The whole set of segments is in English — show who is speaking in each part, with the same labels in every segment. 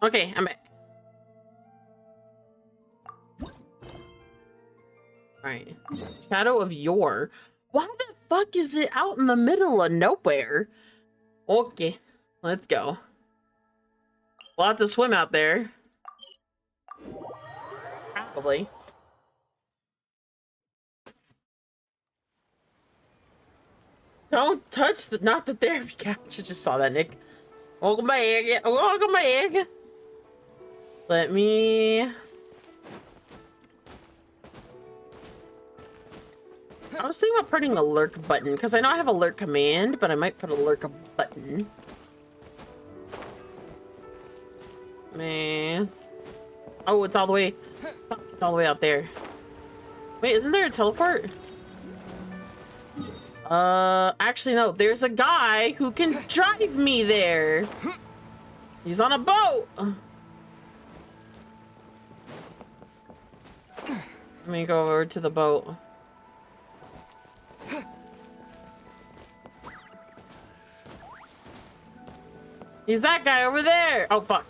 Speaker 1: Okay, I'm back. Alright. Shadow of Yore. Why the fuck is it out in the middle of nowhere? Okay, let's go. We'll have to swim out there. Probably. Don't touch the, not the therapy couch. I just saw that, Nick. Welcome back. Welcome back. Let me... I was thinking about putting a lurk button, because I know I have a lurk command, but I might put a lurk button. Man. Oh, it's all the way... Fuck, it's all the way out there. Wait, isn't there a teleport? Actually, no. There's a guy who can drive me there. He's on a boat. Let me go over to the boat. He's that guy over there. Oh, fuck.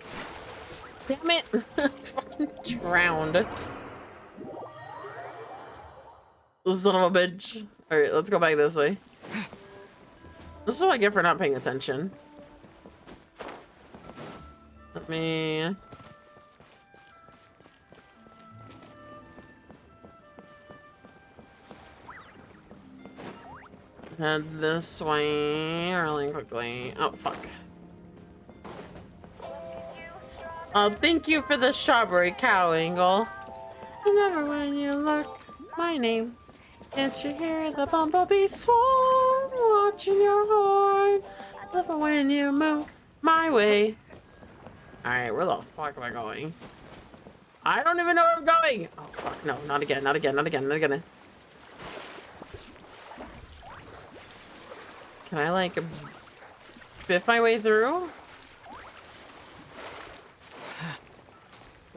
Speaker 1: Damn it. Fucking drowned. Son of a bitch. Alright, let's go back this way. This is what I get for not paying attention. Let me... head this way really quickly. Oh, fuck. Oh, thank you for the strawberry cow angle. Never when you look my name. Can't you hear the bumblebee swarm watching your horn? Love it when you move my way. Alright, where the fuck am I going? I don't even know where I'm going! Oh fuck, no, not again, not again, not again, not again. Can I like spiff my way through?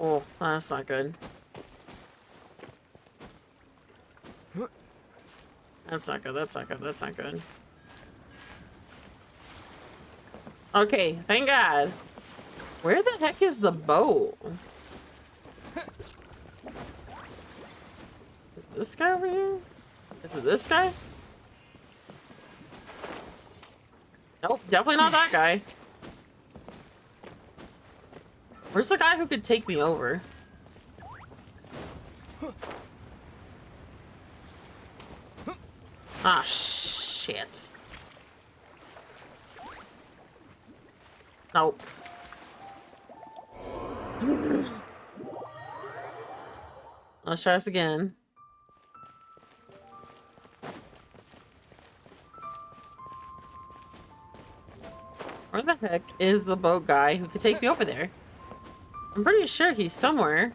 Speaker 1: Oh, that's not good. That's not good, that's not good, that's not good. Okay, thank God. Where the heck is the boat? Is this guy over here? Is it this guy? Nope, definitely not that guy. Where's the guy who could take me over? Ah, shit. Nope. Let's try this again. Where the heck is the boat guy who could take me over there? I'm pretty sure he's somewhere.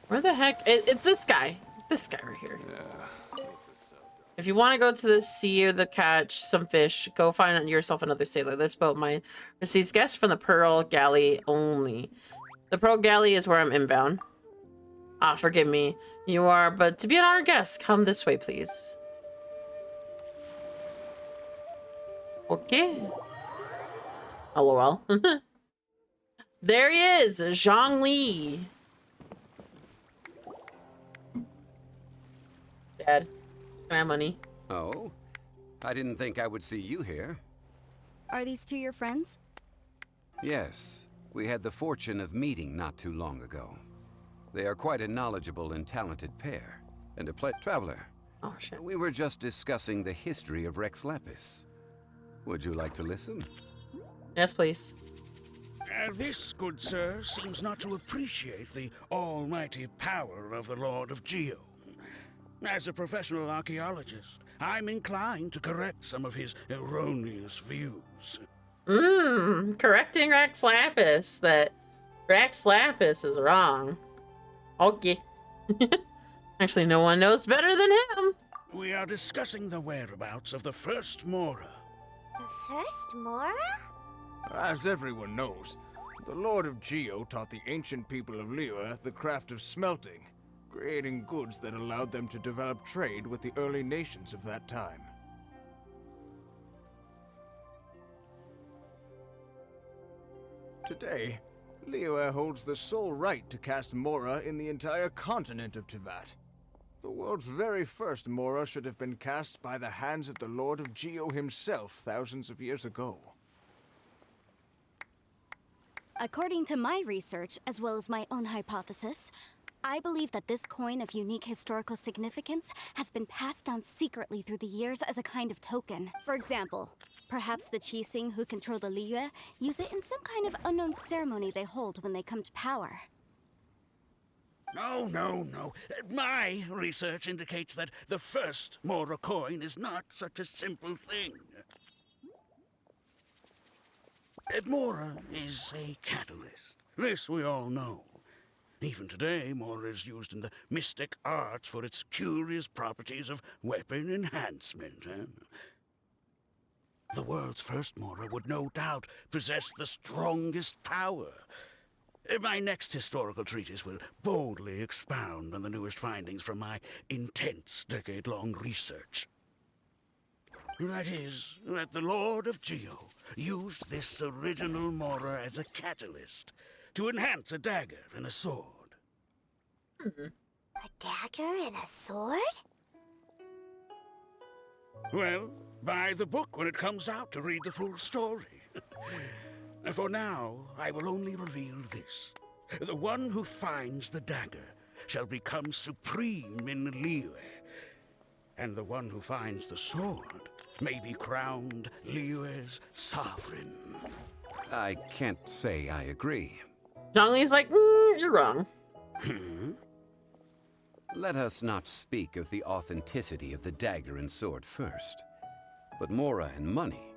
Speaker 1: Where the heck? It's this guy. This guy right here. If you want to go to the sea or the catch some fish, go find yourself another sailor. This boat mine receives guests from the Pearl Galley only. The Pearl Galley is where I'm inbound. Ah, forgive me. You are, but to be an honored guest, come this way, please. Okay. LOL. There he is, Zhongli. Dad, can I have money?
Speaker 2: Oh? I didn't think I would see you here.
Speaker 3: Are these two your friends?
Speaker 2: Yes. We had the fortune of meeting not too long ago. They are quite a knowledgeable and talented pair. And a traveler.
Speaker 1: Oh, shit.
Speaker 2: We were just discussing the history of Rex Lapis. Would you like to listen?
Speaker 1: Yes, please.
Speaker 4: This, good sir, seems not to appreciate the almighty power of the Lord of Geo. As a professional archaeologist, I'm inclined to correct some of his erroneous views.
Speaker 1: Correcting Rex Lapis. That Rex Lapis is wrong. Okay. Actually, no one knows better than him.
Speaker 4: We are discussing the whereabouts of the first Mora.
Speaker 5: The first Mora?
Speaker 6: As everyone knows, the Lord of Geo taught the ancient people of Liyue the craft of smelting, creating goods that allowed them to develop trade with the early nations of that time. Today, Liyue holds the sole right to cast Mora in the entire continent of Tevat. The world's very first Mora should have been cast by the hands of the Lord of Geo himself thousands of years ago.
Speaker 3: According to my research, as well as my own hypothesis, I believe that this coin of unique historical significance has been passed down secretly through the years as a kind of token. For example, perhaps the Qixing who control the Liyue use it in some kind of unknown ceremony they hold when they come to power.
Speaker 4: No. My research indicates that the first Mora coin is not such a simple thing. Mora is a catalyst. This we all know. Even today, Mora is used in the mystic arts for its curious properties of weapon enhancement. The world's first Mora would no doubt possess the strongest power. My next historical treatise will boldly expound on the newest findings from my intense decade-long research. That is, that the Lord of Geo used this original Mora as a catalyst to enhance a dagger and a sword.
Speaker 5: A dagger and a sword?
Speaker 4: Well, buy the book when it comes out to read the full story. For now, I will only reveal this. The one who finds the dagger shall become supreme in Liyue, and the one who finds the sword may be crowned Liyue's sovereign.
Speaker 2: I can't say I agree.
Speaker 1: Zhongli's like, you're wrong.
Speaker 2: Let us not speak of the authenticity of the dagger and sword first. But Mora and money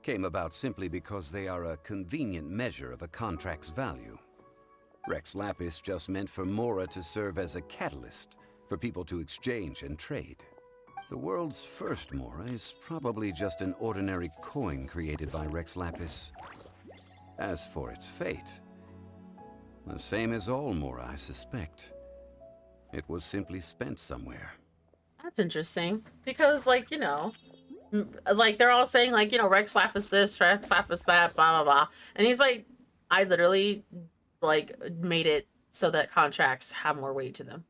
Speaker 2: came about simply because they are a convenient measure of a contract's value. Rex Lapis just meant for Mora to serve as a catalyst for people to exchange and trade. The world's first Mora is probably just an ordinary coin created by Rex Lapis. As for its fate, the same as all Mora, I suspect. It was simply spent somewhere.
Speaker 1: That's interesting. Because, like, you know, like, they're all saying, like, you know, Rex Lapis this, Rex Lapis that, blah, blah, blah. And he's like, I literally, like, made it so that contracts have more weight to them.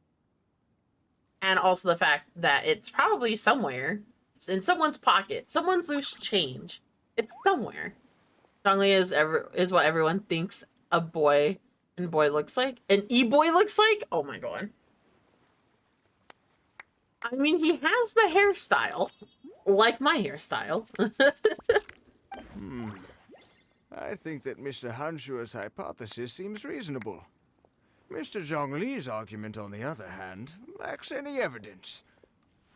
Speaker 1: And also the fact that it's probably somewhere. It's in someone's pocket. Someone's loose change. It's somewhere. Zhongli is what everyone thinks a boy and boy looks like. An e-boy looks like? Oh my god. I mean, he has the hairstyle. Like my hairstyle.
Speaker 6: I think that Mr. Hanshua's hypothesis seems reasonable. Mr. Zhongli's argument, on the other hand, lacks any evidence.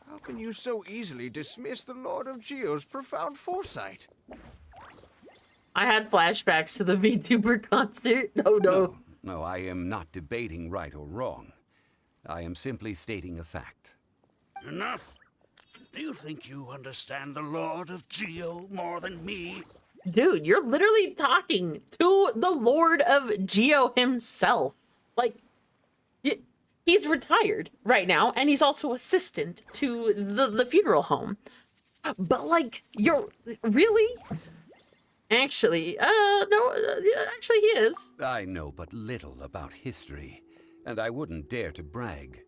Speaker 6: How can you so easily dismiss the Lord of Geo's profound foresight?
Speaker 1: I had flashbacks to the VTuber concert.
Speaker 2: No, I am not debating right or wrong. I am simply stating a fact.
Speaker 4: Enough. Do you think you understand the Lord of Geo more than me?
Speaker 1: Dude, you're literally talking to the Lord of Geo himself. Like, he's retired right now, and he's also assistant to the funeral home. But, like, you're... Really? Actually, no, actually he is.
Speaker 2: I know but little about history, and I wouldn't dare to brag.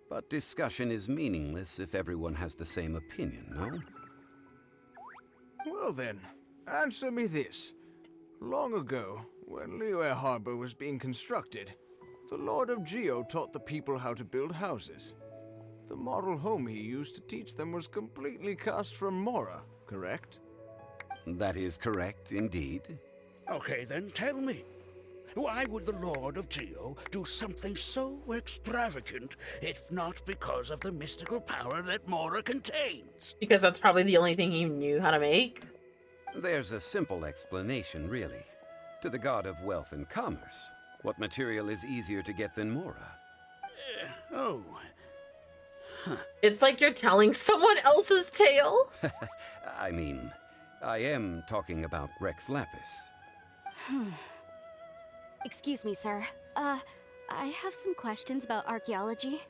Speaker 2: But discussion is meaningless if everyone has the same opinion, no?
Speaker 6: Well then, answer me this. Long ago, when Liyue Harbor was being constructed, the Lord of Geo taught the people how to build houses. The model home he used to teach them was completely cast from Mora, correct?
Speaker 2: That is correct, indeed.
Speaker 4: Okay, then tell me. Why would the Lord of Geo do something so extravagant if not because of the mystical power that Mora contains?
Speaker 1: Because that's probably the only thing he knew how to make.
Speaker 2: There's a simple explanation, really. To the god of wealth and commerce, what material is easier to get than Mora?
Speaker 1: It's like you're telling someone else's tale.
Speaker 2: I mean, I am talking about Rex Lapis.
Speaker 3: Excuse me, sir. I have some questions about archaeology.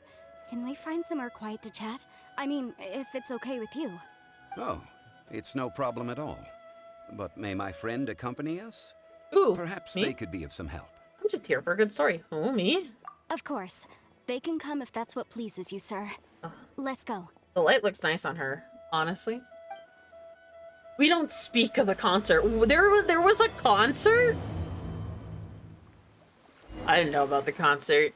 Speaker 3: Can we find somewhere quiet to chat? I mean, if it's okay with you.
Speaker 2: Oh, it's no problem at all. But may my friend accompany us?
Speaker 1: Ooh,
Speaker 2: Perhaps
Speaker 1: me?
Speaker 2: they could be of some help.
Speaker 1: I'm just here for a good story. Oh, me?
Speaker 3: Of course. They can come if that's what pleases you, sir. Let's go.
Speaker 1: The light looks nice on her, honestly. We don't speak of the concert. There was a concert? I didn't know about the concert.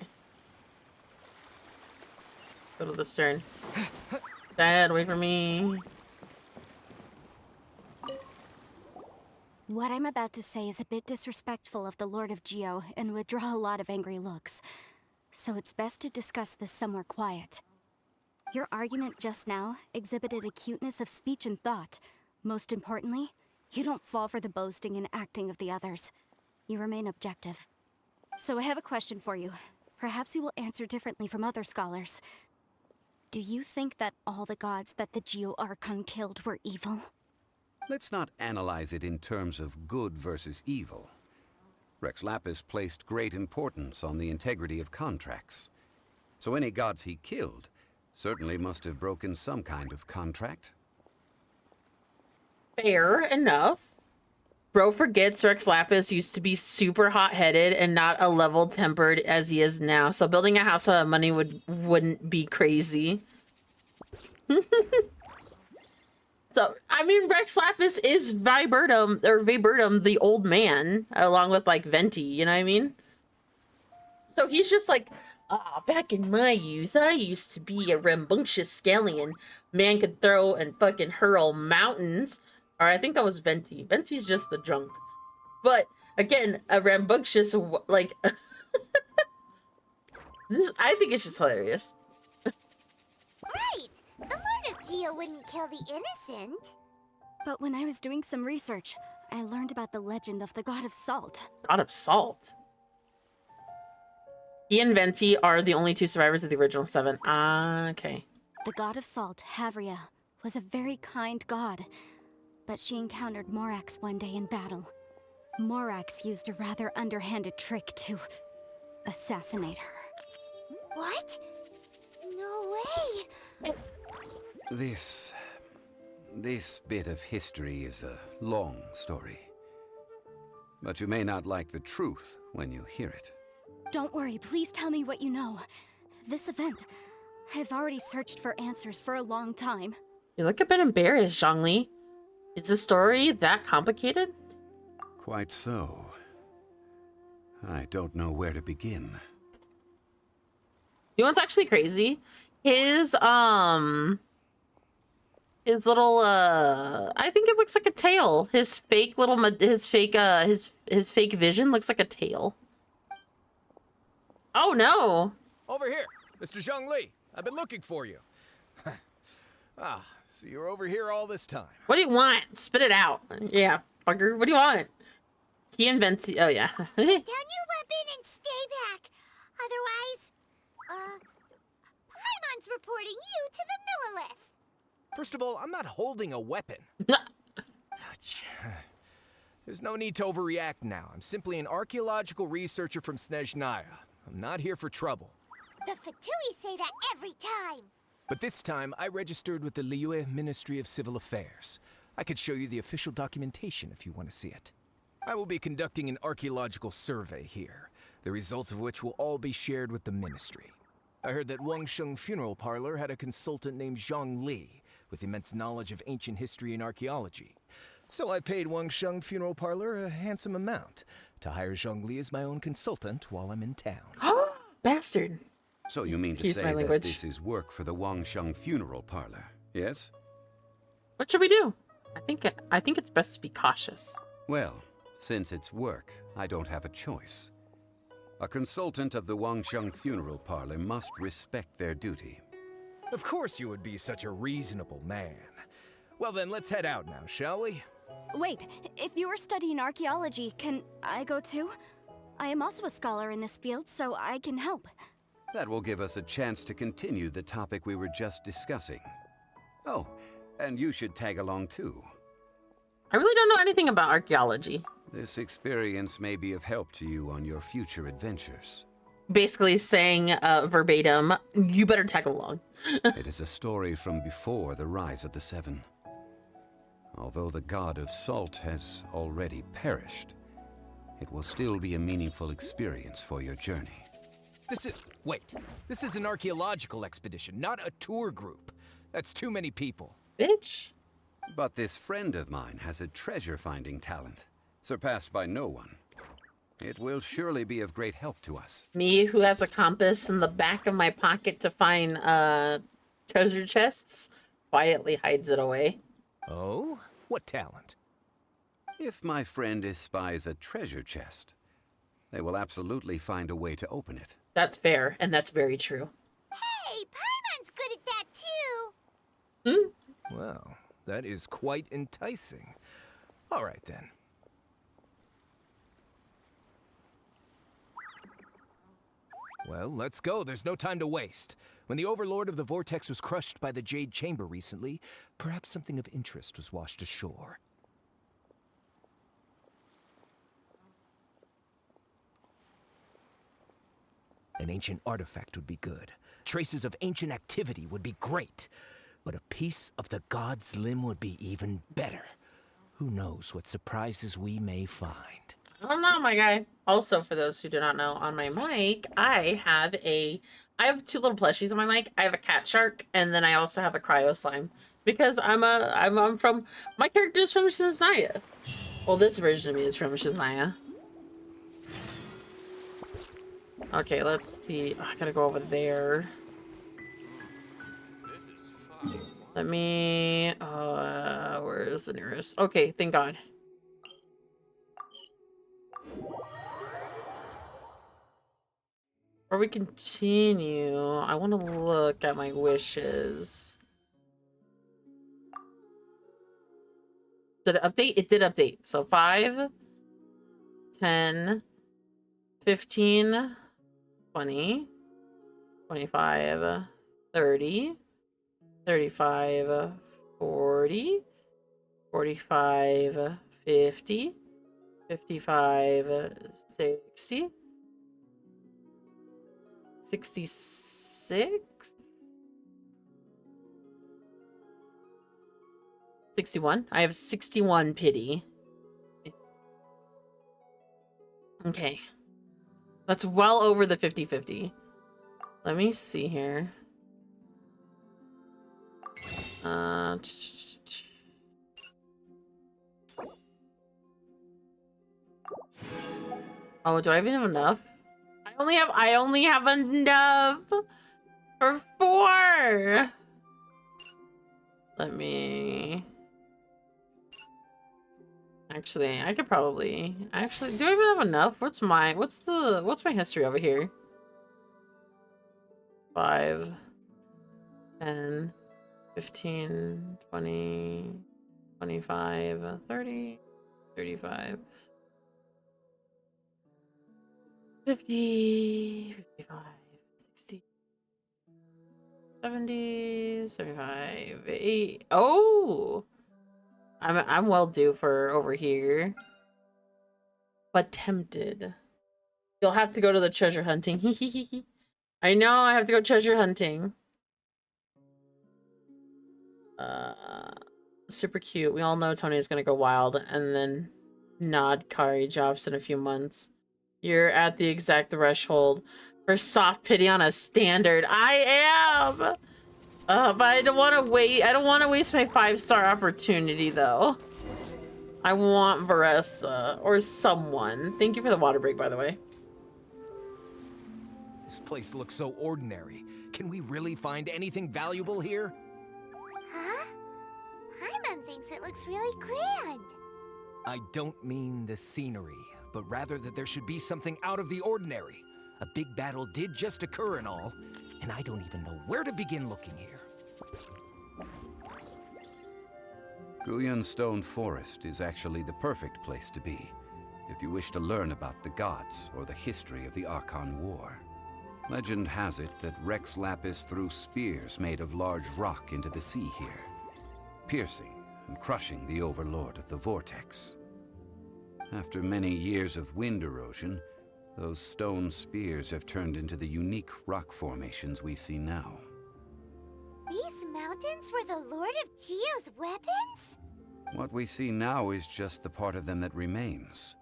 Speaker 1: Go to the stern. Dad, wait for me.
Speaker 3: What I'm about to say is a bit disrespectful of the Lord of Geo and would draw a lot of angry looks. So it's best to discuss this somewhere quiet. Your argument just now exhibited acuteness of speech and thought. Most importantly, you don't fall for the boasting and acting of the others. You remain objective. So I have a question for you. Perhaps you will answer differently from other scholars. Do you think that all the gods that the Geo Archon killed were evil?
Speaker 2: Let's not analyze it in terms of good versus evil. Rex Lapis placed great importance on the integrity of contracts. So any gods he killed certainly must have broken some kind of contract.
Speaker 1: Fair enough. Bro forgets Rex Lapis used to be super hot-headed and not a level-tempered as he is now. So building a house out of money wouldn't be crazy. So, I mean, Rex Lapis is Vibertum the old man, along with, like, Venti, you know what I mean? So he's just like, back in my youth, I used to be a rambunctious scallion. Man could throw and fucking hurl mountains. Or I think that was Venti. Venti's just the drunk. But, again, a rambunctious, like... I think it's just hilarious.
Speaker 5: Right! The Lord of Geo wouldn't kill the innocent.
Speaker 3: But when I was doing some research, I learned about the legend of the God of Salt.
Speaker 1: God of Salt. He and Venti are the only two survivors of the original 7. Ah, okay.
Speaker 3: The God of Salt, Havria, was a very kind god. But she encountered Morax one day in battle. Morax used a rather underhanded trick to assassinate her.
Speaker 5: What? No way!
Speaker 2: This bit of history is a long story. But you may not like the truth when you hear it.
Speaker 3: Don't worry, please tell me what you know. This event, I've already searched for answers for a long time.
Speaker 1: You look a bit embarrassed, Zhongli. Is the story that complicated?
Speaker 2: Quite so. I don't know where to begin.
Speaker 1: You know what's actually crazy? His little I think it looks like a tail. His fake fake vision looks like a tail. Oh no.
Speaker 7: Over here, Mr. Zhongli. I've been looking for you. So you're over here all this time.
Speaker 1: What do you want? Spit it out. Yeah, fucker. What do you want? He invents. Oh yeah.
Speaker 5: Down your weapon and stay back. Otherwise, Paimon's reporting you to the Millilith.
Speaker 7: First of all, I'm not holding a weapon. There's no need to overreact now. I'm simply an archaeological researcher from Snezhnaya. I'm not here for trouble.
Speaker 5: The Fatui say that every time.
Speaker 7: But this time, I registered with the Liyue Ministry of Civil Affairs. I could show you the official documentation if you want to see it. I will be conducting an archaeological survey here, the results of which will all be shared with the ministry. I heard that Wangsheng Funeral Parlor had a consultant named Zhongli, with immense knowledge of ancient history and archaeology. So I paid Wangsheng Funeral Parlor a handsome amount to hire Zhongli as my own consultant while I'm in town.
Speaker 1: Bastard.
Speaker 2: So you mean to
Speaker 1: Excuse
Speaker 2: say
Speaker 1: my
Speaker 2: that
Speaker 1: language.
Speaker 2: this is work for the Wangsheng Funeral Parlor, yes?
Speaker 1: What should we do? I think it's best to be cautious.
Speaker 2: Well, since it's work, I don't have a choice. A consultant of the Wangsheng Funeral Parlor must respect their duty.
Speaker 7: Of course you would be such a reasonable man. Well then, let's head out now, shall we?
Speaker 3: Wait, if you are studying archaeology, can I go too? I am also a scholar in this field, so I can help.
Speaker 2: That will give us a chance to continue the topic we were just discussing. Oh, and you should tag along too.
Speaker 1: I really don't know anything about archaeology.
Speaker 2: This experience may be of help to you on your future adventures.
Speaker 1: Basically saying verbatim, you better tag along.
Speaker 2: It is a story from before the rise of the Seven. Although the god of salt has already perished, it will still be a meaningful experience for your journey.
Speaker 7: Wait. This is an archaeological expedition, not a tour group. That's too many people.
Speaker 1: Bitch.
Speaker 2: But this friend of mine has a treasure-finding talent, surpassed by no one. It will surely be of great help to us.
Speaker 1: Me, who has a compass in the back of my pocket to find treasure chests, quietly hides it away.
Speaker 7: Oh? What talent?
Speaker 2: If my friend espies a treasure chest, they will absolutely find a way to open it.
Speaker 1: That's fair, and that's very true.
Speaker 5: Hey, Paimon's good at that too!
Speaker 7: Well, that is quite enticing. All right, then. Well, let's go. There's no time to waste. When the Overlord of the Vortex was crushed by the Jade Chamber recently, perhaps something of interest was washed ashore. An ancient artifact would be good. Traces of ancient activity would be great. But a piece of the god's limb would be even better. Who knows what surprises we may find.
Speaker 1: I don't know, my guy. Also, for those who do not know, on my mic, I have two little plushies on my mic. I have a cat shark, and then I also have a cryo slime. Because I'm from, my character is from Shiznaya. Well, this version of me is from Shiznaya. Okay, let's see. Oh, I gotta go over there. Let me, where is the nearest? Okay, thank God. Or we continue. I want to look at my wishes. Did it update? It did update. So 5, 10, 15, 20, 25, 30, 35, 40, 45, 50, 55, 60, 66, 61. I have 61 pity. Okay. That's well over the 50-50. Let me see here. Oh, do I even have enough? I only have enough for 4. Let me... Actually, I could probably... Actually, do I even have enough? What's my history over here? 5, 10, 15, 20, 25, 30, 35, 50, 55, 60, 70, 75, 80. Oh! I'm well due for over here. But tempted. You'll have to go to the treasure hunting. I know I have to go treasure hunting. Super cute. We all know Tony is gonna go wild and then nod Kari drops in a few months. You're at the exact threshold for soft pity on a standard. I am! But I don't want to wait. I don't want to waste my 5-star opportunity, though. I want Varessa or someone. Thank you for the water break, by the way.
Speaker 7: This place looks so ordinary. Can we really find anything valuable here?
Speaker 5: Huh? Paimon thinks it looks really grand.
Speaker 7: I don't mean the scenery, but rather that there should be something out of the ordinary. A big battle did just occur and all, and I don't even know where to begin looking here.
Speaker 2: Guyan Stone Forest is actually the perfect place to be, if you wish to learn about the gods or the history of the Archon War. Legend has it that Rex Lapis threw spears made of large rock into the sea here, piercing and crushing the Overlord of the Vortex. After many years of wind erosion, those stone spears have turned into the unique rock formations we see now.
Speaker 5: These mountains were the Lord of Geo's weapons?
Speaker 2: What we see now is just the part of them that remains.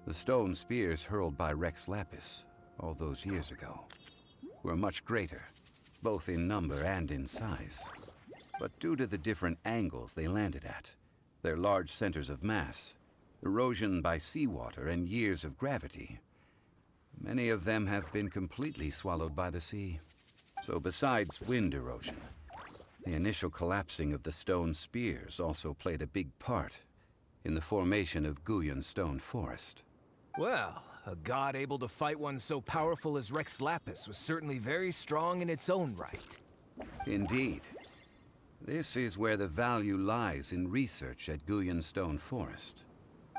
Speaker 2: The stone spears hurled by Rex Lapis all those years ago were much greater, both in number and in size. But due to the different angles they landed at, their large centers of mass, erosion by seawater, and years of gravity, many of them have been completely swallowed by the sea. So besides wind erosion, the initial collapsing of the stone spears also played a big part in the formation of Guyan Stone Forest.
Speaker 7: Well, a god able to fight one so powerful as Rex Lapis was certainly very strong in its own right.
Speaker 2: Indeed. This is where the value lies in research at Guyan Stone Forest.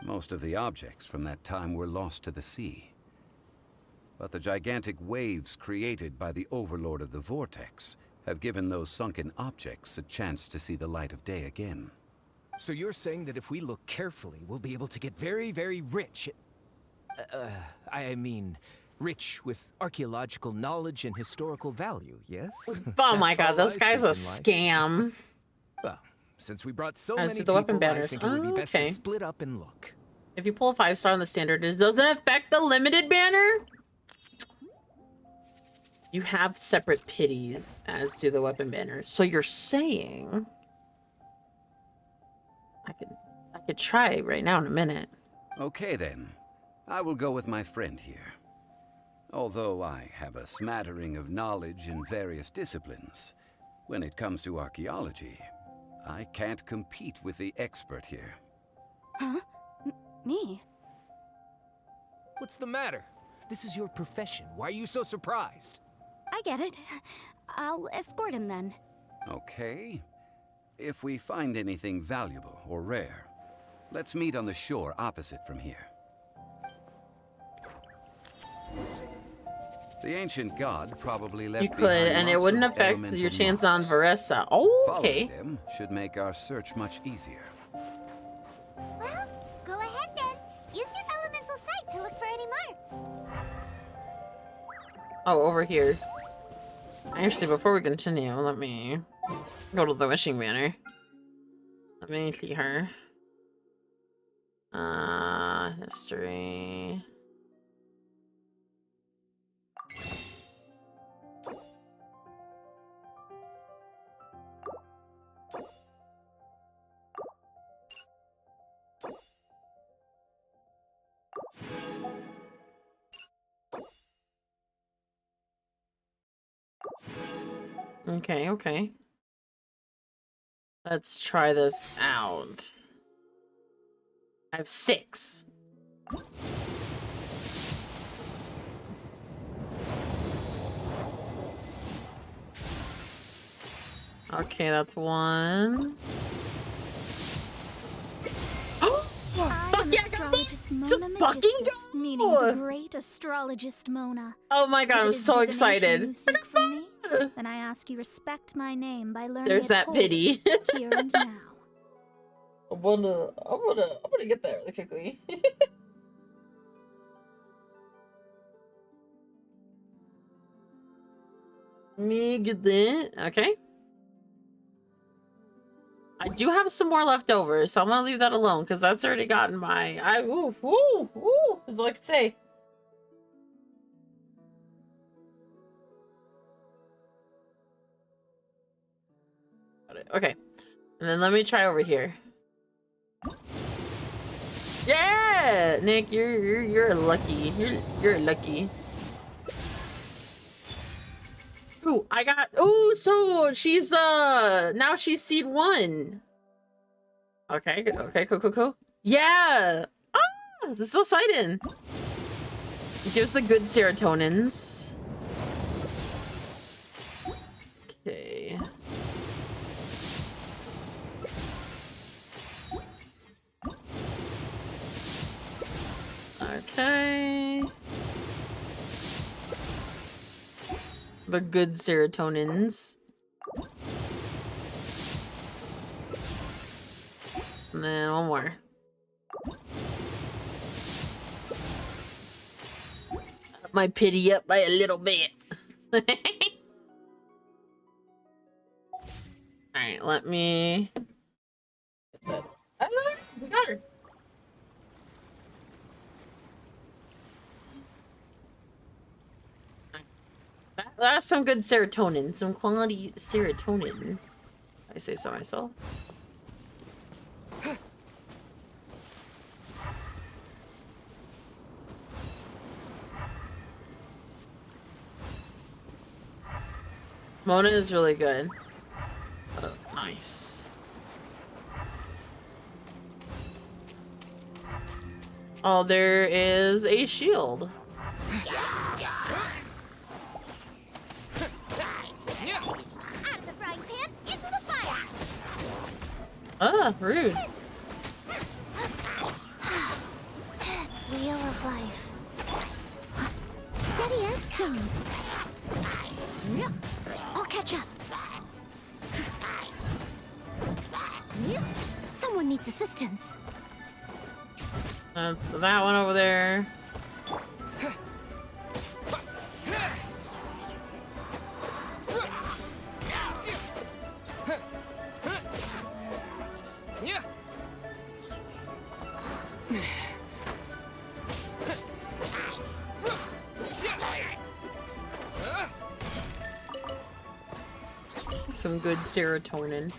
Speaker 2: Most of the objects from that time were lost to the sea. But the gigantic waves created by the Overlord of the Vortex have given those sunken objects a chance to see the light of day again.
Speaker 7: So you're saying that if we look carefully, we'll be able to get very, very rich. I mean, rich with archaeological knowledge and historical value, yes?
Speaker 1: Oh my
Speaker 7: That's
Speaker 1: god,
Speaker 7: all
Speaker 1: this
Speaker 7: I
Speaker 1: guy's
Speaker 7: seek
Speaker 1: a
Speaker 7: in life.
Speaker 1: scam.
Speaker 7: Well, since we brought so
Speaker 1: As
Speaker 7: many
Speaker 1: to the weapon
Speaker 7: people, I
Speaker 1: banners.
Speaker 7: think it would be best
Speaker 1: Okay.
Speaker 7: to split up and look.
Speaker 1: If you pull a 5-star on the standard, it doesn't affect the limited banner? You have separate pities, as do the weapon banners. So you're saying... I could try right now in a minute.
Speaker 2: Okay then, I will go with my friend here. Although I have a smattering of knowledge in various disciplines, when it comes to archaeology, I can't compete with the expert here.
Speaker 3: Huh? Me?
Speaker 7: What's the matter? This is your profession. Why are you so surprised?
Speaker 3: I get it. I'll escort him then.
Speaker 2: Okay. If we find anything valuable or rare, let's meet on the shore opposite from here. The ancient god probably left
Speaker 1: You could,
Speaker 2: behind
Speaker 1: and it
Speaker 2: lots
Speaker 1: wouldn't
Speaker 2: of
Speaker 1: affect
Speaker 2: elemental
Speaker 1: your chance on
Speaker 2: marks.
Speaker 1: Varesa. Oh,
Speaker 2: Following
Speaker 1: okay.
Speaker 2: them should make our search much easier.
Speaker 5: Well, go ahead then. Use your elemental sight to look for any marks.
Speaker 1: Oh, over here. Actually, before we continue, let me go to the wishing banner. Let me see her. History. Okay, okay. Let's try this out. I have 6. Okay, that's 1.
Speaker 5: I am
Speaker 1: yeah,
Speaker 5: astrologist
Speaker 1: it's a
Speaker 5: Mona
Speaker 1: fucking
Speaker 5: Magistus, meaning
Speaker 1: go!
Speaker 5: the great astrologist Mona.
Speaker 1: Oh my god,
Speaker 5: If it
Speaker 1: I'm
Speaker 5: is
Speaker 1: so
Speaker 5: divination
Speaker 1: excited.
Speaker 5: you seek from me, then I ask you respect my name by learning
Speaker 1: There's
Speaker 5: it
Speaker 1: that
Speaker 5: wholly,
Speaker 1: pity.
Speaker 5: here and now.
Speaker 1: I'm gonna get there really quickly. Me get that. Okay. I do have some more left over, so I'm gonna leave that alone because that's already gotten my. As I could say. Got it. Okay, and then let me try over here. Yeah, Nick, you're lucky. You're lucky. Ooh, I got. Ooh, so she's now she's seed 1. Okay, okay, cool. Yeah. Ah, this is so exciting. It gives the good serotonins. Okay. Okay. The good serotonins. And then one more. Up my pity up by a little bit. Alright, let me... Oh, we got her. That's some good serotonin. Some quality serotonin. I say so myself. Mona is really good. Oh, nice. Oh, there is a shield.
Speaker 5: Out of the frying pan, into the fire!
Speaker 1: Ah, rude.
Speaker 3: Wheel of life. Steady as stone. I'll catch up. Someone needs assistance.
Speaker 1: That's that one over there. Some good serotonin.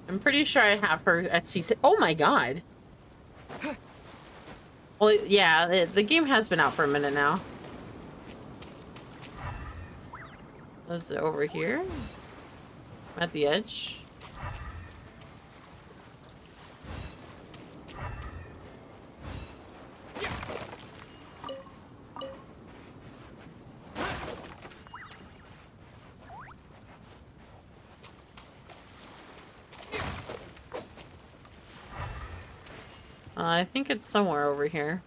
Speaker 1: I'm pretty sure I have her at C6. Oh my god. Well, yeah, the game has been out for a minute now. Was it over here? At the edge? I think it's somewhere over here.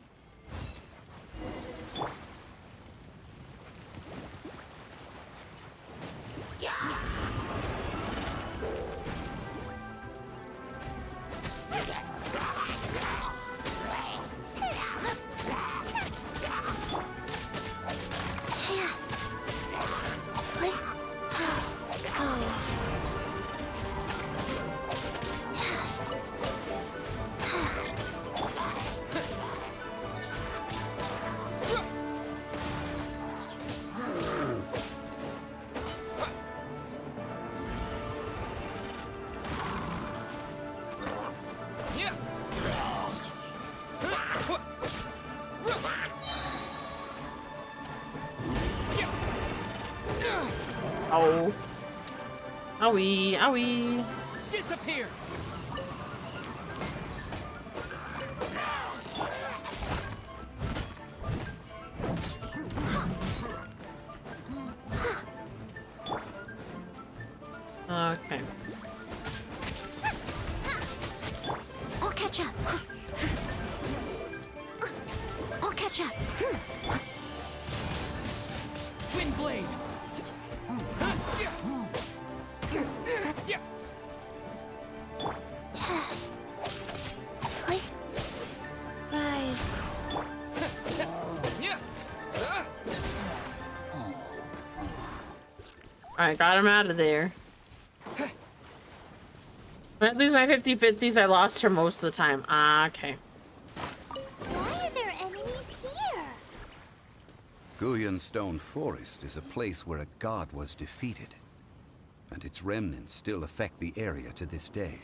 Speaker 1: Oh. Owie, owie.
Speaker 7: Disappear!
Speaker 1: Okay.
Speaker 3: I'll catch up. I'll catch up.
Speaker 7: Twin blade!
Speaker 3: Rise.
Speaker 1: Alright, got him out of there. When I lose my 50-50s, I lost her most of the time. Ah, okay.
Speaker 5: Why are there enemies here?
Speaker 2: Guyan Stone Forest is a place where a god was defeated, and its remnants still affect the area to this day.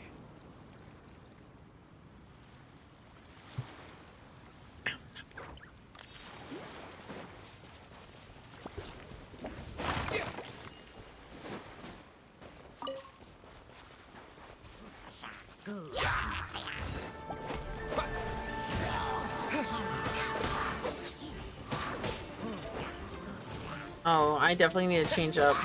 Speaker 1: Oh, I definitely need to change up.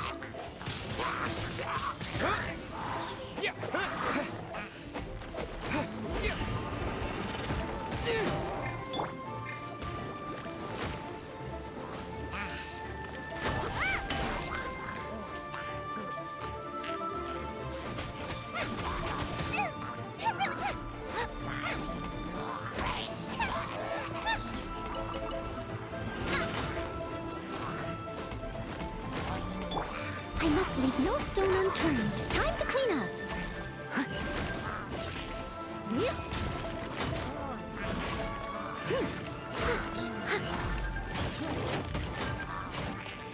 Speaker 3: I must leave no stone unturned. Time to clean up.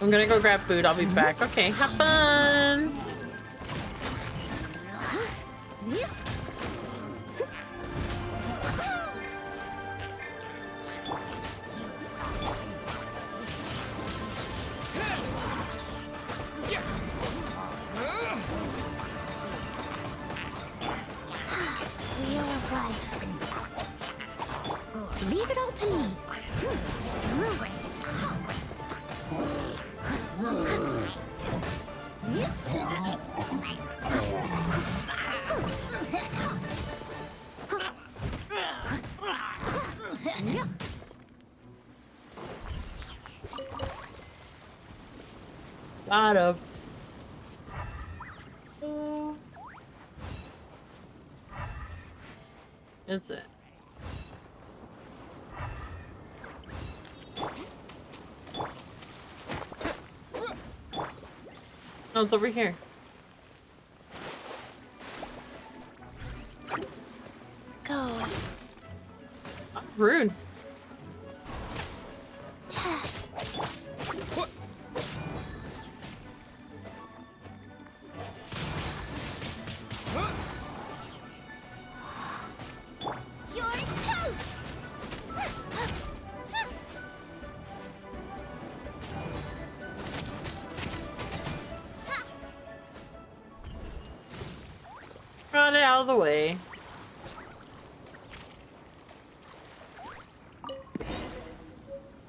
Speaker 1: I'm gonna go grab food. I'll be back. Okay, have fun.
Speaker 3: Wheel of life. Leave it all to me.
Speaker 1: Got him. That's it. No, it's over here.
Speaker 3: Go.
Speaker 1: Rude.
Speaker 5: You're toast!
Speaker 1: Got it out of the way.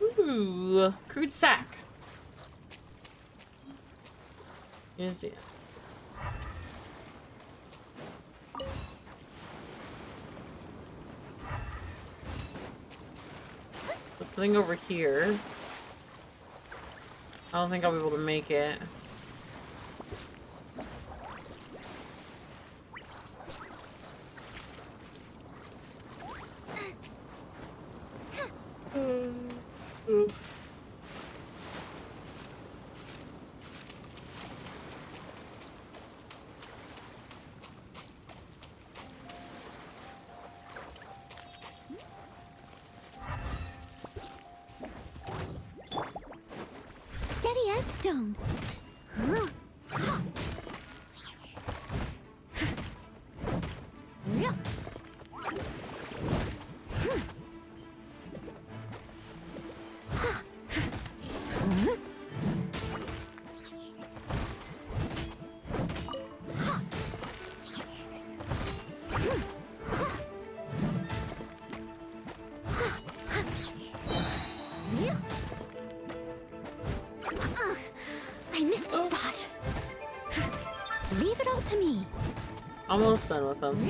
Speaker 1: Ooh, crude sack. Is it? This thing over here. I don't think I'll be able to make it.
Speaker 3: Steady as stone. I missed a spot. Leave it all to me.
Speaker 1: Almost done with them.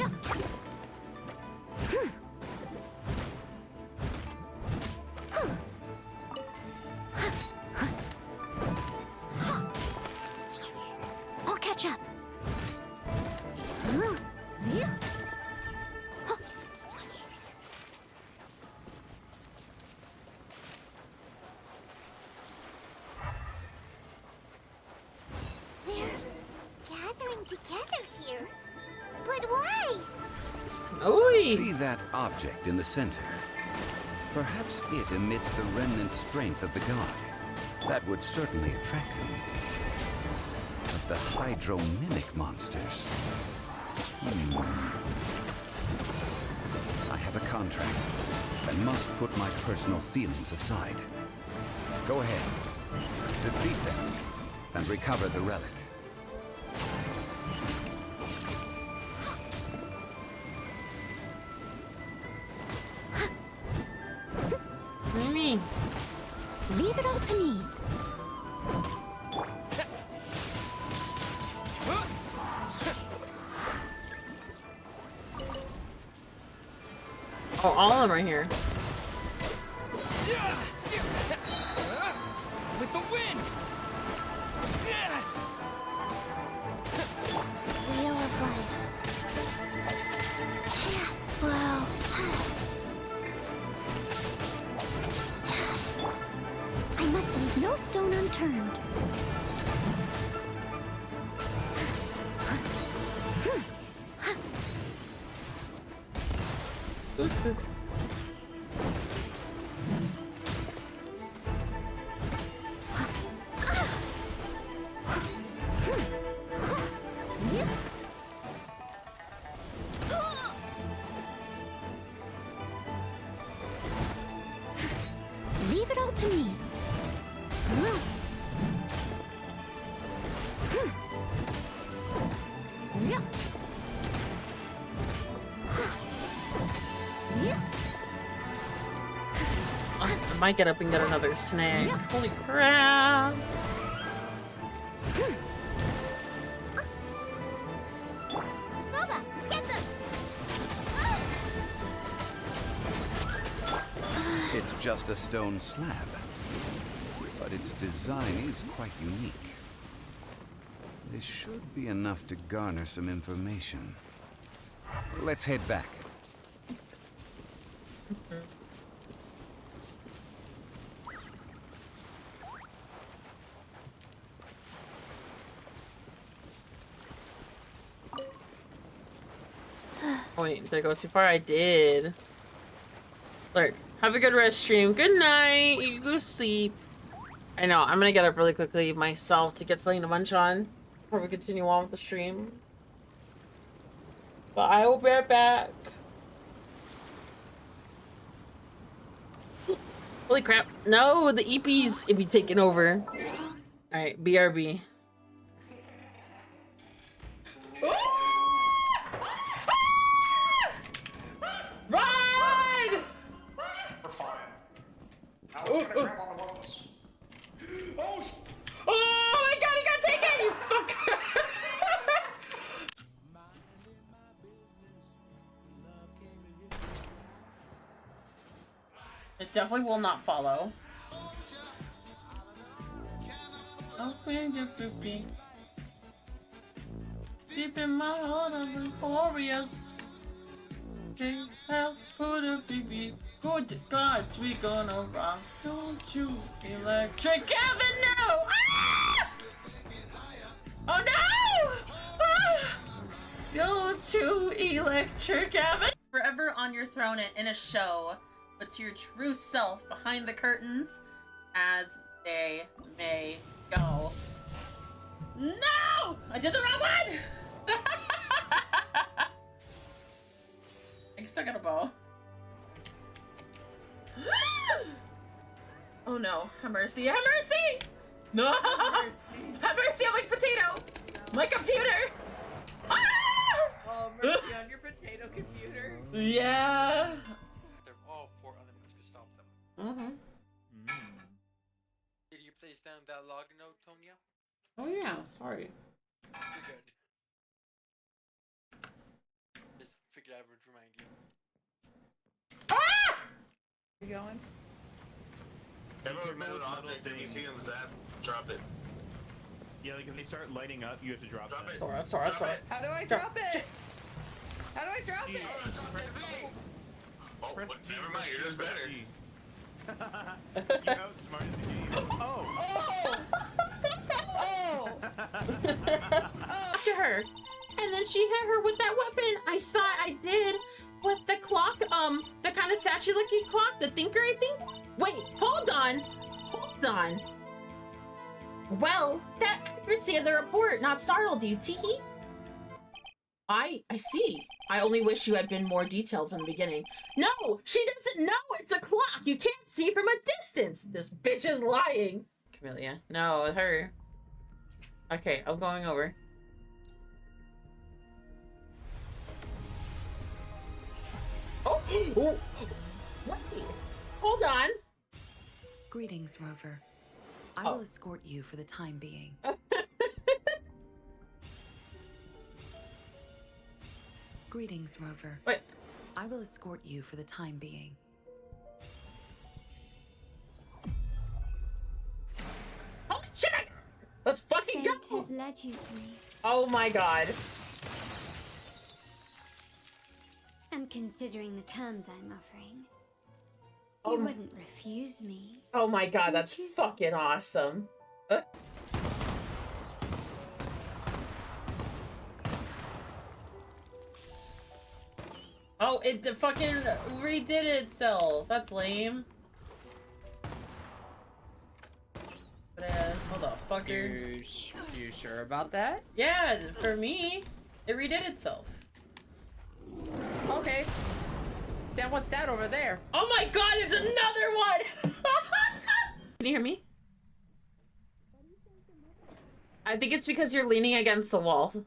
Speaker 3: I'll catch up.
Speaker 5: They're gathering together here. But why?
Speaker 1: Oi!
Speaker 2: See that object in the center? Perhaps it emits the remnant strength of the god. That would certainly attract them. But the hydro-mimic monsters... I have a contract and must put my personal feelings aside. Go ahead. Defeat them and recover the relic.
Speaker 1: What do you mean?
Speaker 3: Leave it all to me.
Speaker 1: Oh, all of them right here.
Speaker 7: With the wind!
Speaker 3: Wheel of life. Wow. I must leave no stone unturned.
Speaker 1: I might get up and get another snack. Holy crap.
Speaker 5: Boba, get them!
Speaker 2: It's just a stone slab, but its design is quite unique. This should be enough to garner some information. Let's head back.
Speaker 1: Oh, wait, did I go too far? I did. Look, have a good rest stream. Good night. You go sleep. I know, I'm gonna get up really quickly myself to get something to munch on before we continue on with the stream. But I will be right back. Holy crap. No, the EPs be taking over. Alright, BRB. Run!
Speaker 8: We're fine. Now let's gonna grab on the ones. Oh,
Speaker 1: Oh my god, he got taken, you fucker! It definitely will not follow. Open your poopy. Deep in my heart, I'm glorious. They have put a BB. Good God, we gonna rock. Don't you electric avenue? Ah! Oh no! Ah! Go to electric avenue. Forever on your throne and in a show, but to your true self behind the curtains as they may go. No! I did the wrong one! I still got a bow. Oh no, have mercy, have mercy! No! Have mercy on my potato! My computer! Ah!
Speaker 9: Oh, mercy on your potato computer.
Speaker 1: Yeah.
Speaker 10: They're all four elements to stop them.
Speaker 1: Mm-hmm.
Speaker 10: Did you place down that log note, Tonya?
Speaker 1: Oh yeah, sorry.
Speaker 10: You're good. Just figured I would remind you.
Speaker 1: Ah!
Speaker 9: You going?
Speaker 11: Every metal object that you see on the zap, drop it.
Speaker 12: Yeah, like if they start lighting up, you have to drop
Speaker 11: Drop
Speaker 12: that.
Speaker 11: it.
Speaker 1: Sorry.
Speaker 9: How do I drop it? How do I drop it?
Speaker 11: Oh, but never mind, you're just better.
Speaker 12: You outsmarted the game. Oh!
Speaker 9: Oh!
Speaker 1: After her. And then she hit her with that weapon. I did. With the clock, the kind of statue-looking clock, the thinker, I think? Wait, hold on. Well, that accuracy of the report not startled you, Tiki? I see. I only wish you had been more detailed from the beginning. No, she doesn't know it's a clock. You can't see from a distance. This bitch is lying. Camellia, no, her. Okay, I'm going over. Oh, wait, hold on.
Speaker 13: Greetings, Rover. I will escort you for the time being. Greetings, Rover.
Speaker 1: Wait.
Speaker 13: I will escort you for the time being.
Speaker 1: Oh shit! Let's fucking
Speaker 5: Fate
Speaker 1: go!
Speaker 5: has led you to me.
Speaker 1: Oh my god.
Speaker 5: And considering the terms I'm offering,
Speaker 1: Oh
Speaker 5: you
Speaker 1: my-
Speaker 5: wouldn't refuse me.
Speaker 1: Oh my god, that's fucking awesome. Oh, it fucking redid itself. That's lame. Motherfucker.
Speaker 9: You sure about that?
Speaker 1: Yeah, for me, it redid itself.
Speaker 9: Okay. Then what's that over there?
Speaker 1: Oh my god, it's another one! Can you hear me? I think it's because you're leaning against the wall. Can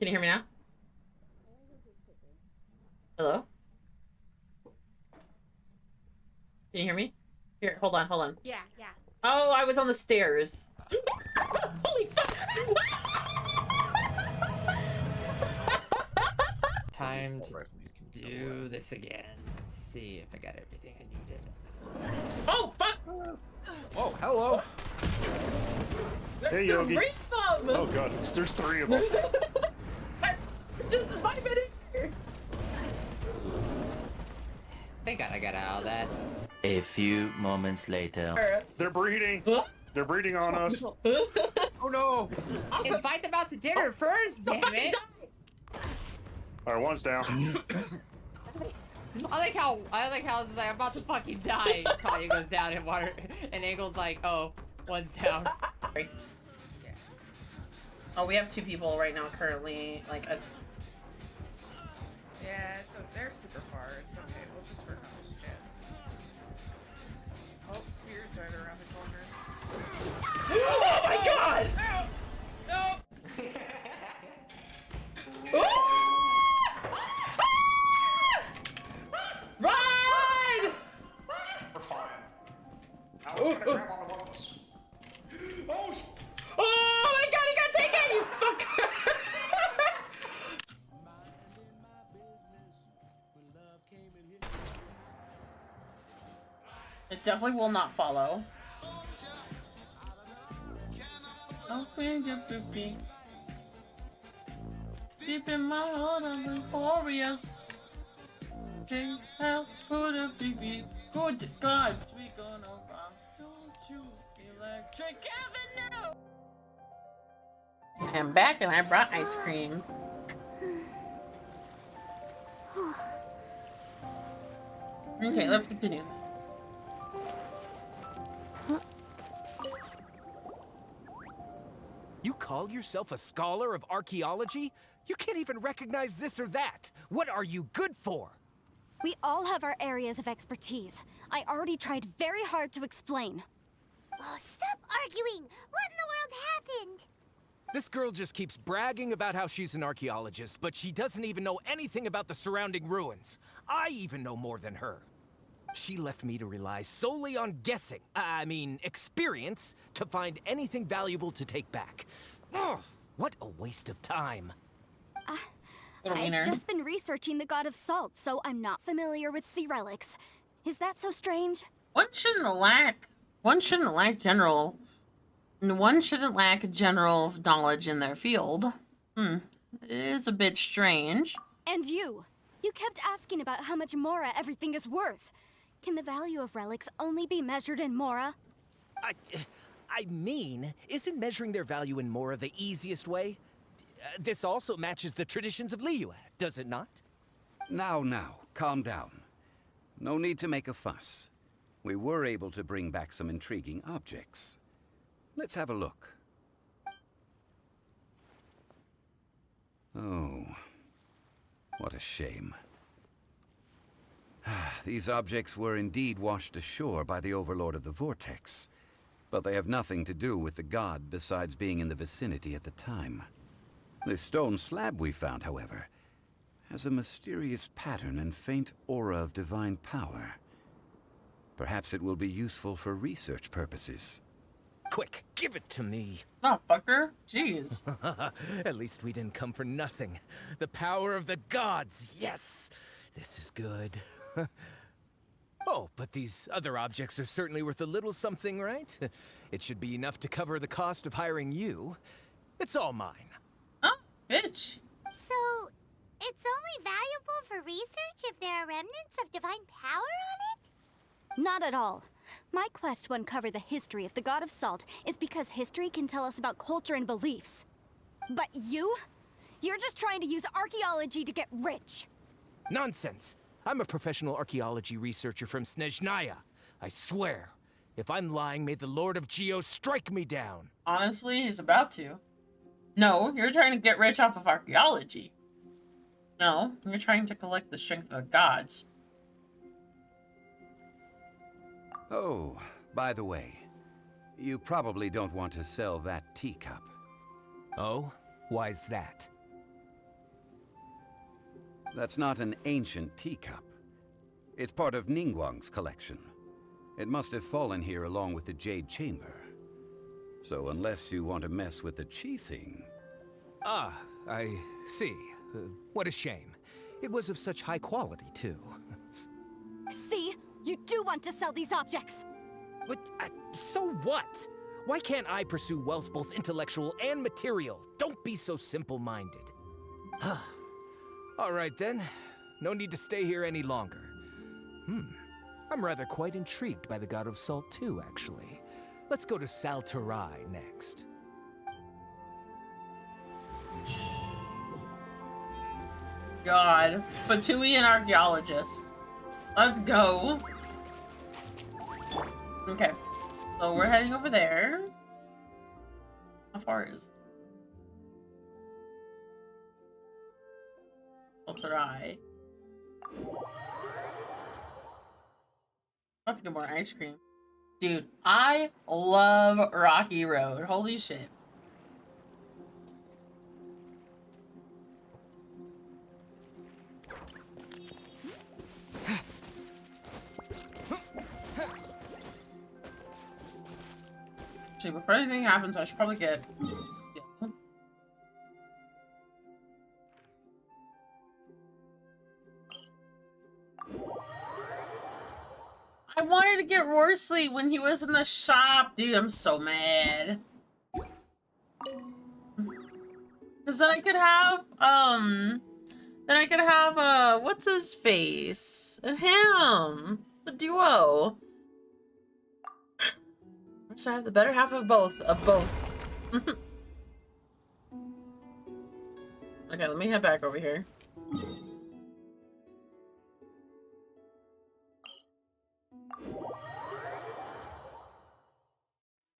Speaker 1: you hear me now? Hello? Can you hear me? Here, hold on, hold on.
Speaker 9: Yeah, yeah.
Speaker 1: Oh, I was on the stairs. Holy fuck!
Speaker 14: Time to do this again. Let's see if I got everything I needed.
Speaker 1: Oh, fuck!
Speaker 12: Oh, hello. Hey, Yogi. Oh god, there's 3 of them.
Speaker 1: Just 5 minutes here.
Speaker 14: Thank God I got out of that.
Speaker 15: A few moments later.
Speaker 12: They're breeding. They're breeding on us.
Speaker 14: Oh no! Invite them out to dinner first, damn it!
Speaker 12: Alright, one's down.
Speaker 14: I like how it's like I'm about to fucking die. Talia goes down in water, and Angel's like, oh, one's down.
Speaker 1: Oh, we have 2 people right now currently. Like a.
Speaker 9: Yeah, they're super far. It's okay. We'll just work on this shit. Oh, Spirit's right around the corner.
Speaker 1: Oh my god!
Speaker 9: No!
Speaker 1: Run!
Speaker 8: We're fine. Now let's gonna grab onto one of us. Oh,
Speaker 1: Oh my god, he got taken, you fucker! It definitely will not follow. Open your boopy. Deep in my heart, I'm glorious. Can't help put a BB. Good gods, we gonna rock. Don't you electric avenue? I'm back and I brought ice cream. Okay, let's continue this.
Speaker 7: You call yourself a scholar of archaeology? You can't even recognize this or that. What are you good for?
Speaker 3: We all have our areas of expertise. I already tried very hard to explain.
Speaker 5: Oh, stop arguing! What in the world happened?
Speaker 7: This girl just keeps bragging about how she's an archaeologist, but she doesn't even know anything about the surrounding ruins. I even know more than her. She left me to rely solely on guessing, experience, to find anything valuable to take back. Ugh, what a waste of time.
Speaker 3: I've just been researching the god of salt, so I'm not familiar with sea relics. Is that so strange?
Speaker 1: One shouldn't lack general knowledge in their field. It is a bit strange.
Speaker 3: And you kept asking about how much Mora everything is worth. Can the value of relics only be measured in Mora?
Speaker 7: Isn't measuring their value in Mora the easiest way? This also matches the traditions of Liyue, does it not?
Speaker 2: Now, calm down. No need to make a fuss. We were able to bring back some intriguing objects. Let's have a look. Oh, what a shame. These objects were indeed washed ashore by the Overlord of the Vortex, but they have nothing to do with the god besides being in the vicinity at the time. This stone slab we found, however, has a mysterious pattern and faint aura of divine power. Perhaps it will be useful for research purposes.
Speaker 7: Quick, give it to me.
Speaker 1: Oh, fucker. Jeez.
Speaker 7: At least we didn't come for nothing. The power of the gods, yes! This is good. Oh, but these other objects are certainly worth a little something, right? It should be enough to cover the cost of hiring you. It's all mine.
Speaker 1: Oh, bitch.
Speaker 5: So, it's only valuable for research if there are remnants of divine power on it?
Speaker 3: Not at all. My quest to uncover the history of the god of salt is because history can tell us about culture and beliefs. But you're just trying to use archaeology to get rich.
Speaker 7: Nonsense. I'm a professional archaeology researcher from Snezhnaya. I swear, if I'm lying, may the Lord of Geo strike me down.
Speaker 1: Honestly, he's about to. No, you're trying to get rich off of archaeology. No, you're trying to collect the strength of the gods.
Speaker 2: Oh, by the way, you probably don't want to sell that teacup.
Speaker 7: Oh? Why's that?
Speaker 2: That's not an ancient teacup. It's part of Ningguang's collection. It must have fallen here along with the Jade Chamber. So unless you want to mess with the chi thing...
Speaker 7: Ah, I see. What a shame. It was of such high quality, too.
Speaker 3: See? You do want to sell these objects!
Speaker 7: But, so what? Why can't I pursue wealth both intellectual and material? Don't be so simple-minded. All right, then. No need to stay here any longer. I'm rather quite intrigued by the God of Salt, too, actually. Let's go to Salterai next.
Speaker 1: God. Fatui archaeologist. Let's go. Okay. So we're heading over there. How far is Salterai? About to get more ice cream. Dude, I love Rocky Road. Holy shit. Actually, before anything happens, I should probably get... Yeah. I wanted to get Worsley when he was in the shop. Dude, I'm so mad. Because then I could have, what's his face? And him. The duo. So I have the better half of both. Okay, let me head back over here.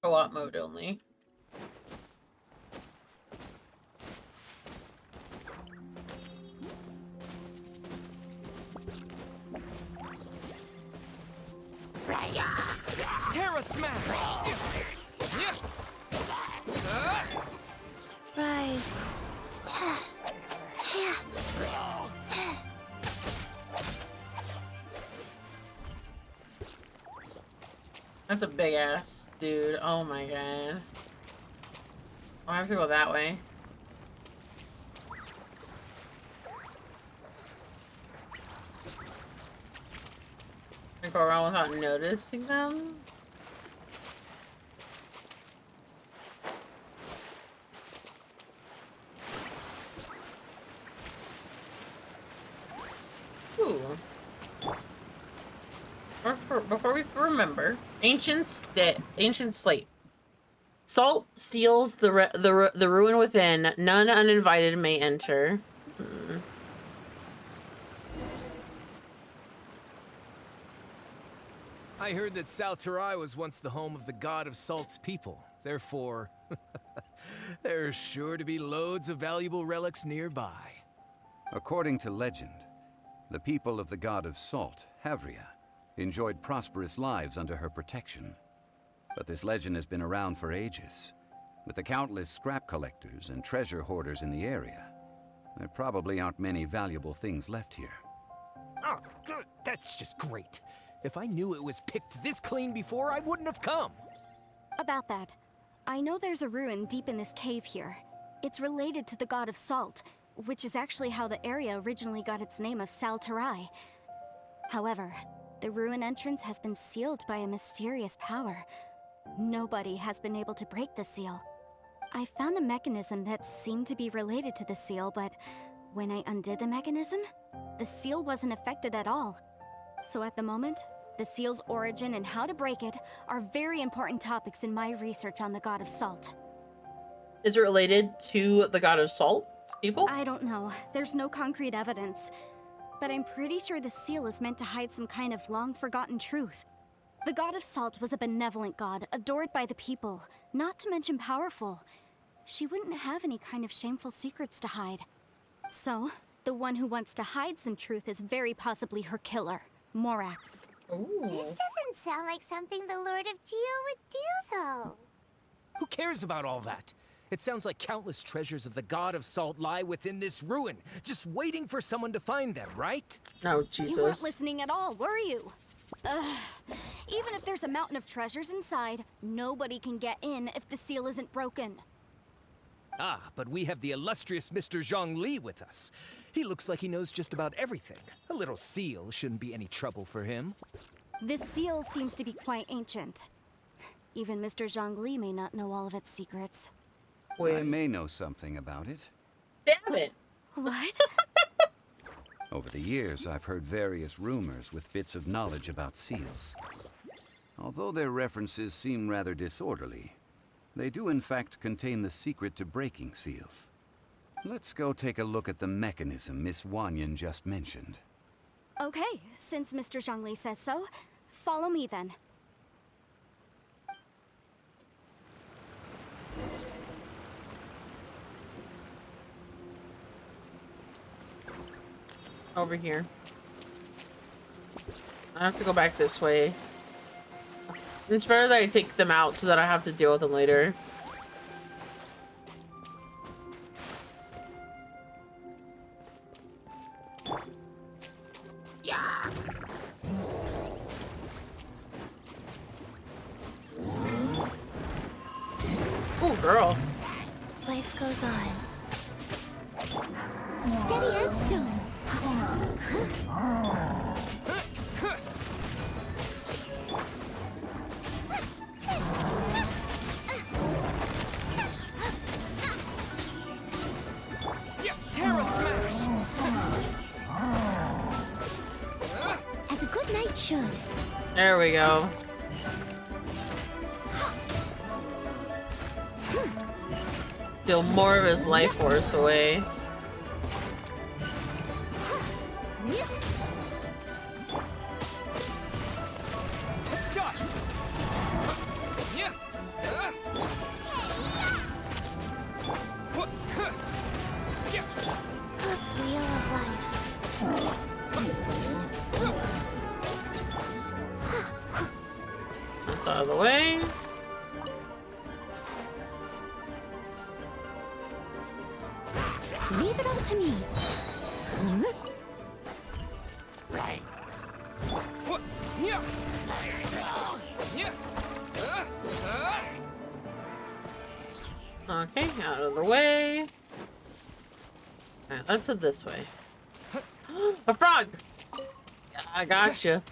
Speaker 1: Co-op mode only.
Speaker 7: Terra Smash!
Speaker 3: Rise.
Speaker 1: That's a big ass dude. Oh my god. Oh, I have to go that way. I go around without noticing them. Ooh. Before we remember, ancient slate. Salt steals the ruin within. None uninvited may enter.
Speaker 7: I heard that Salterai was once the home of the God of Salt's people. Therefore, there's sure to be loads of valuable relics nearby.
Speaker 2: According to legend, the people of the God of Salt, Havria, enjoyed prosperous lives under her protection. But this legend has been around for ages. With the countless scrap collectors and treasure hoarders in the area, there probably aren't many valuable things left here.
Speaker 7: Oh, good. That's just great. If I knew it was picked this clean before, I wouldn't have come.
Speaker 3: About that, I know there's a ruin deep in this cave here. It's related to the God of Salt, which is actually how the area originally got its name of Salterai. However, the ruin entrance has been sealed by a mysterious power. Nobody has been able to break the seal. I found a mechanism that seemed to be related to the seal, but when I undid the mechanism, the seal wasn't affected at all. So at the moment, the seal's origin and how to break it are very important topics in my research on the God of Salt.
Speaker 1: Is it related to the God of Salt people?
Speaker 3: I don't know. There's no concrete evidence. But I'm pretty sure the seal is meant to hide some kind of long-forgotten truth. The God of Salt was a benevolent god, adored by the people, not to mention powerful. She wouldn't have any kind of shameful secrets to hide. So, the one who wants to hide some truth is very possibly her killer, Morax.
Speaker 1: Ooh.
Speaker 5: This doesn't sound like something the Lord of Geo would do, though.
Speaker 7: Who cares about all that? It sounds like countless treasures of the God of Salt lie within this ruin, just waiting for someone to find them, right?
Speaker 1: No, Jesus.
Speaker 3: You weren't listening at all, were you? Ugh. Even if there's a mountain of treasures inside, nobody can get in if the seal isn't broken.
Speaker 7: Ah, but we have the illustrious Mr. Zhongli with us. He looks like he knows just about everything. A little seal shouldn't be any trouble for him.
Speaker 3: This seal seems to be quite ancient. Even Mr. Zhongli may not know all of its secrets.
Speaker 2: I may know something about it.
Speaker 1: Damn it.
Speaker 3: What?
Speaker 2: Over the years, I've heard various rumors with bits of knowledge about seals. Although their references seem rather disorderly, they do in fact contain the secret to breaking seals. Let's go take a look at the mechanism Miss Wanyan just mentioned.
Speaker 3: Okay, since Mr. Zhongli says so, follow me then.
Speaker 1: Over here. I have to go back this way. It's better that I take them out so that I have to deal with them later. Yeah. Ooh, girl.
Speaker 3: Life goes on. Steady as stone.
Speaker 7: Terra smash!
Speaker 3: As a good knight should.
Speaker 1: There we go. Steal more of his life force away.
Speaker 7: Dust!
Speaker 3: Wheel of life.
Speaker 1: That's out of the way.
Speaker 3: Leave it all to me.
Speaker 1: Right. Okay, out of the way. Alright, let's head this way. A frog! I gotcha.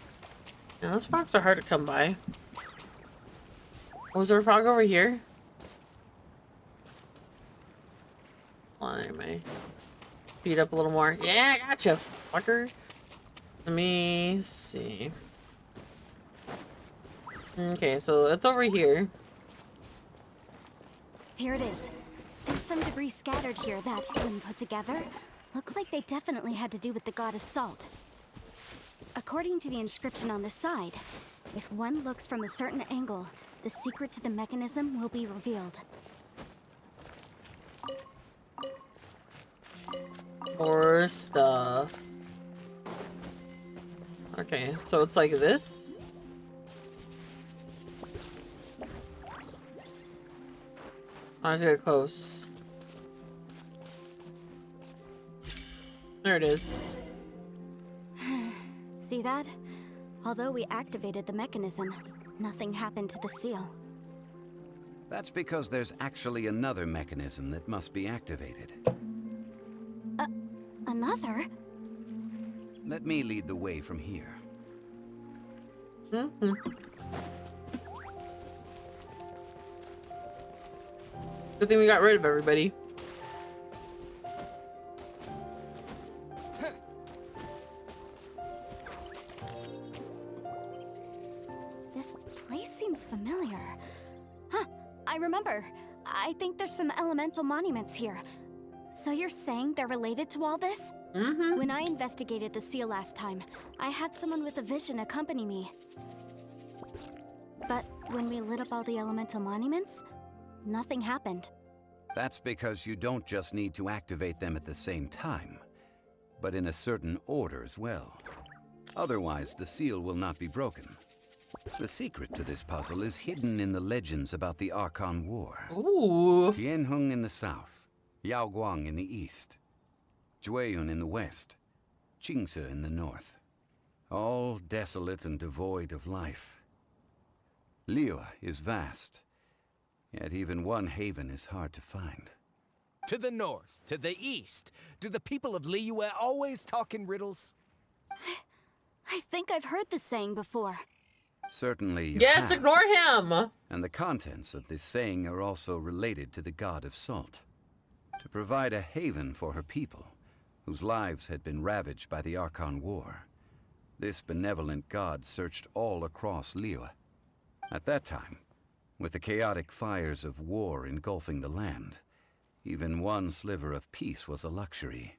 Speaker 1: Yeah, those frogs are hard to come by. Was there a frog over here? Hold on, anyway. Speed up a little more. Yeah, I gotcha, fucker. Let me see. Okay, so it's over here.
Speaker 3: Here it is. There's some debris scattered here that, when put together, look like they definitely had to do with the god of salt. According to the inscription on the side, if one looks from a certain angle, the secret to the mechanism will be revealed.
Speaker 1: More stuff. Okay, so it's like this? I have to get close. There it is.
Speaker 3: See that? Although we activated the mechanism, nothing happened to the seal.
Speaker 2: That's because there's actually another mechanism that must be activated.
Speaker 3: Another?
Speaker 2: Let me lead the way from here.
Speaker 1: Mm-hmm. Good thing we got rid of everybody.
Speaker 3: This place seems familiar. Huh, I remember. I think there's some elemental monuments here. So you're saying they're related to all this?
Speaker 1: Mm-hmm.
Speaker 3: When I investigated the seal last time, I had someone with a vision accompany me. But when we lit up all the elemental monuments, nothing happened.
Speaker 2: That's because you don't just need to activate them at the same time, but in a certain order as well. Otherwise, the seal will not be broken. The secret to this puzzle is hidden in the legends about the Archon War.
Speaker 1: Ooh.
Speaker 2: Tianheng in the south, Yaoguang in the east, Jueyun in the west, Qingce in the north. all desolate and devoid of life. Liyue is vast, yet even one haven is hard to find.
Speaker 7: To the north, to the east. Do the people of Liyue always talk in riddles?
Speaker 3: I think I've heard this saying before.
Speaker 2: Certainly you
Speaker 1: Yes,
Speaker 2: have.
Speaker 1: ignore him!
Speaker 2: And the contents of this saying are also related to the god of salt. To provide a haven for her people, whose lives had been ravaged by the Archon War, this benevolent god searched all across Liyue. At that time, with the chaotic fires of war engulfing the land, even one sliver of peace was a luxury.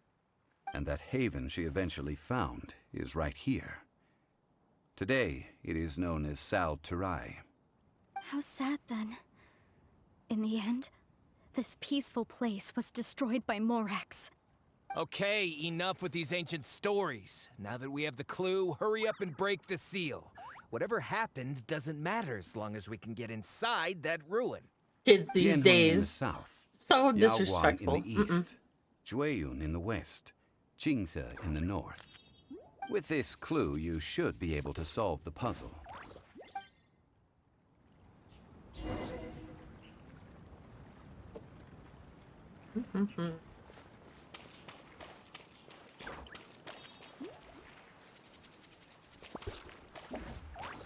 Speaker 2: And that haven she eventually found is right here. Today, it is known as Sal Turai.
Speaker 3: How sad then. In the end, this peaceful place was destroyed by Morax.
Speaker 7: Okay, enough with these ancient stories. Now that we have the clue, hurry up and break the seal. Whatever happened doesn't matter as long as we can get inside that ruin.
Speaker 1: Kids these
Speaker 2: Tianhong
Speaker 1: days.
Speaker 2: in the south,
Speaker 1: So
Speaker 2: Yaoguang
Speaker 1: disrespectful.
Speaker 2: in the east, Jueyun in the west, Qingce in the north. With this clue, you should be able to solve the puzzle.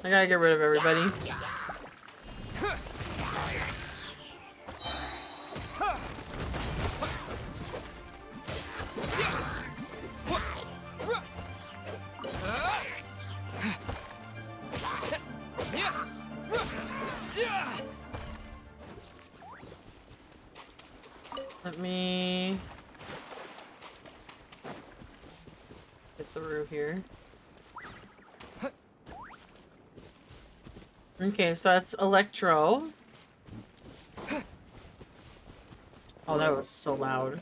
Speaker 1: I gotta get rid of everybody. Let me get through here. Okay, so that's Electro. Oh, that was so loud.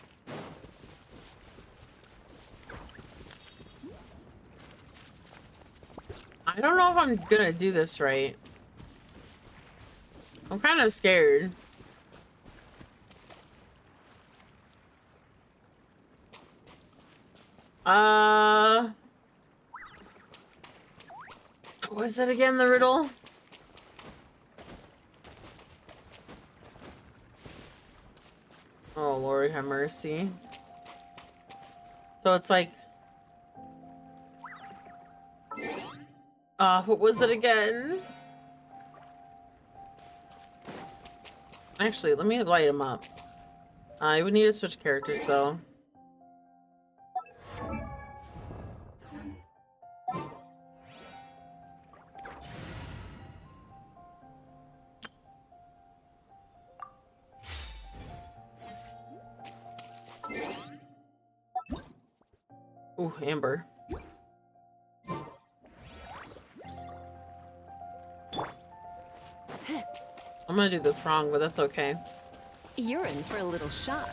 Speaker 1: I don't know if I'm gonna do this right. I'm kind of scared. What was it again, the riddle? Oh, Lord have mercy. So it's like... what was it again? Actually, let me light him up. I would need to switch characters, though. Ooh, Amber. I'm gonna do this wrong, but that's okay.
Speaker 16: You're in for a little shock.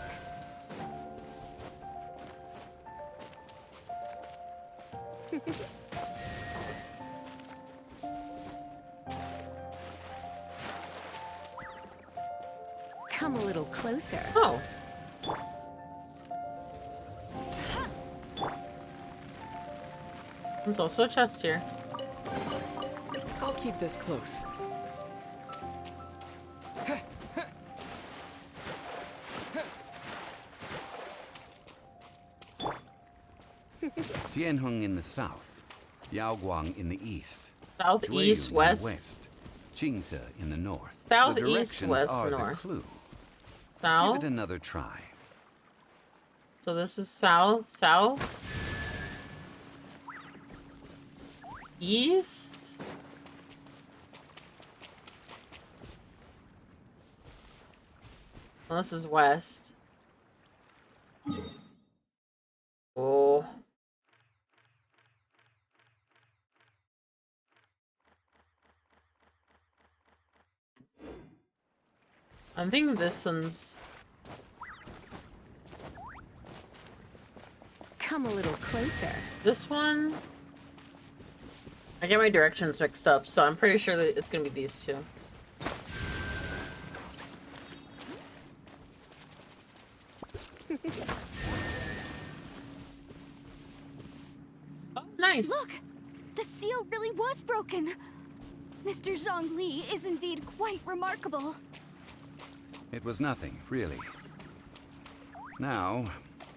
Speaker 16: Come a little closer.
Speaker 1: Oh. There's also a chest here.
Speaker 17: I'll keep this close.
Speaker 2: Tianhong in the south, Yaoguang in the east,
Speaker 1: Southeast,
Speaker 2: Jueyun
Speaker 1: west.
Speaker 2: in the west, Qingce in the north.
Speaker 1: Southeast,
Speaker 2: the directions
Speaker 1: west,
Speaker 2: are
Speaker 1: north.
Speaker 2: the clue.
Speaker 1: South.
Speaker 2: Give it another try.
Speaker 1: So this is south, south, east. Well, this is west. Oh. I think this one's...
Speaker 16: Come a little closer.
Speaker 1: This one? I get my directions mixed up, so I'm pretty sure that it's gonna be these two. Oh, nice!
Speaker 3: Look! The seal really was broken! Mr. Zhongli is indeed quite remarkable.
Speaker 2: It was nothing, really. Now,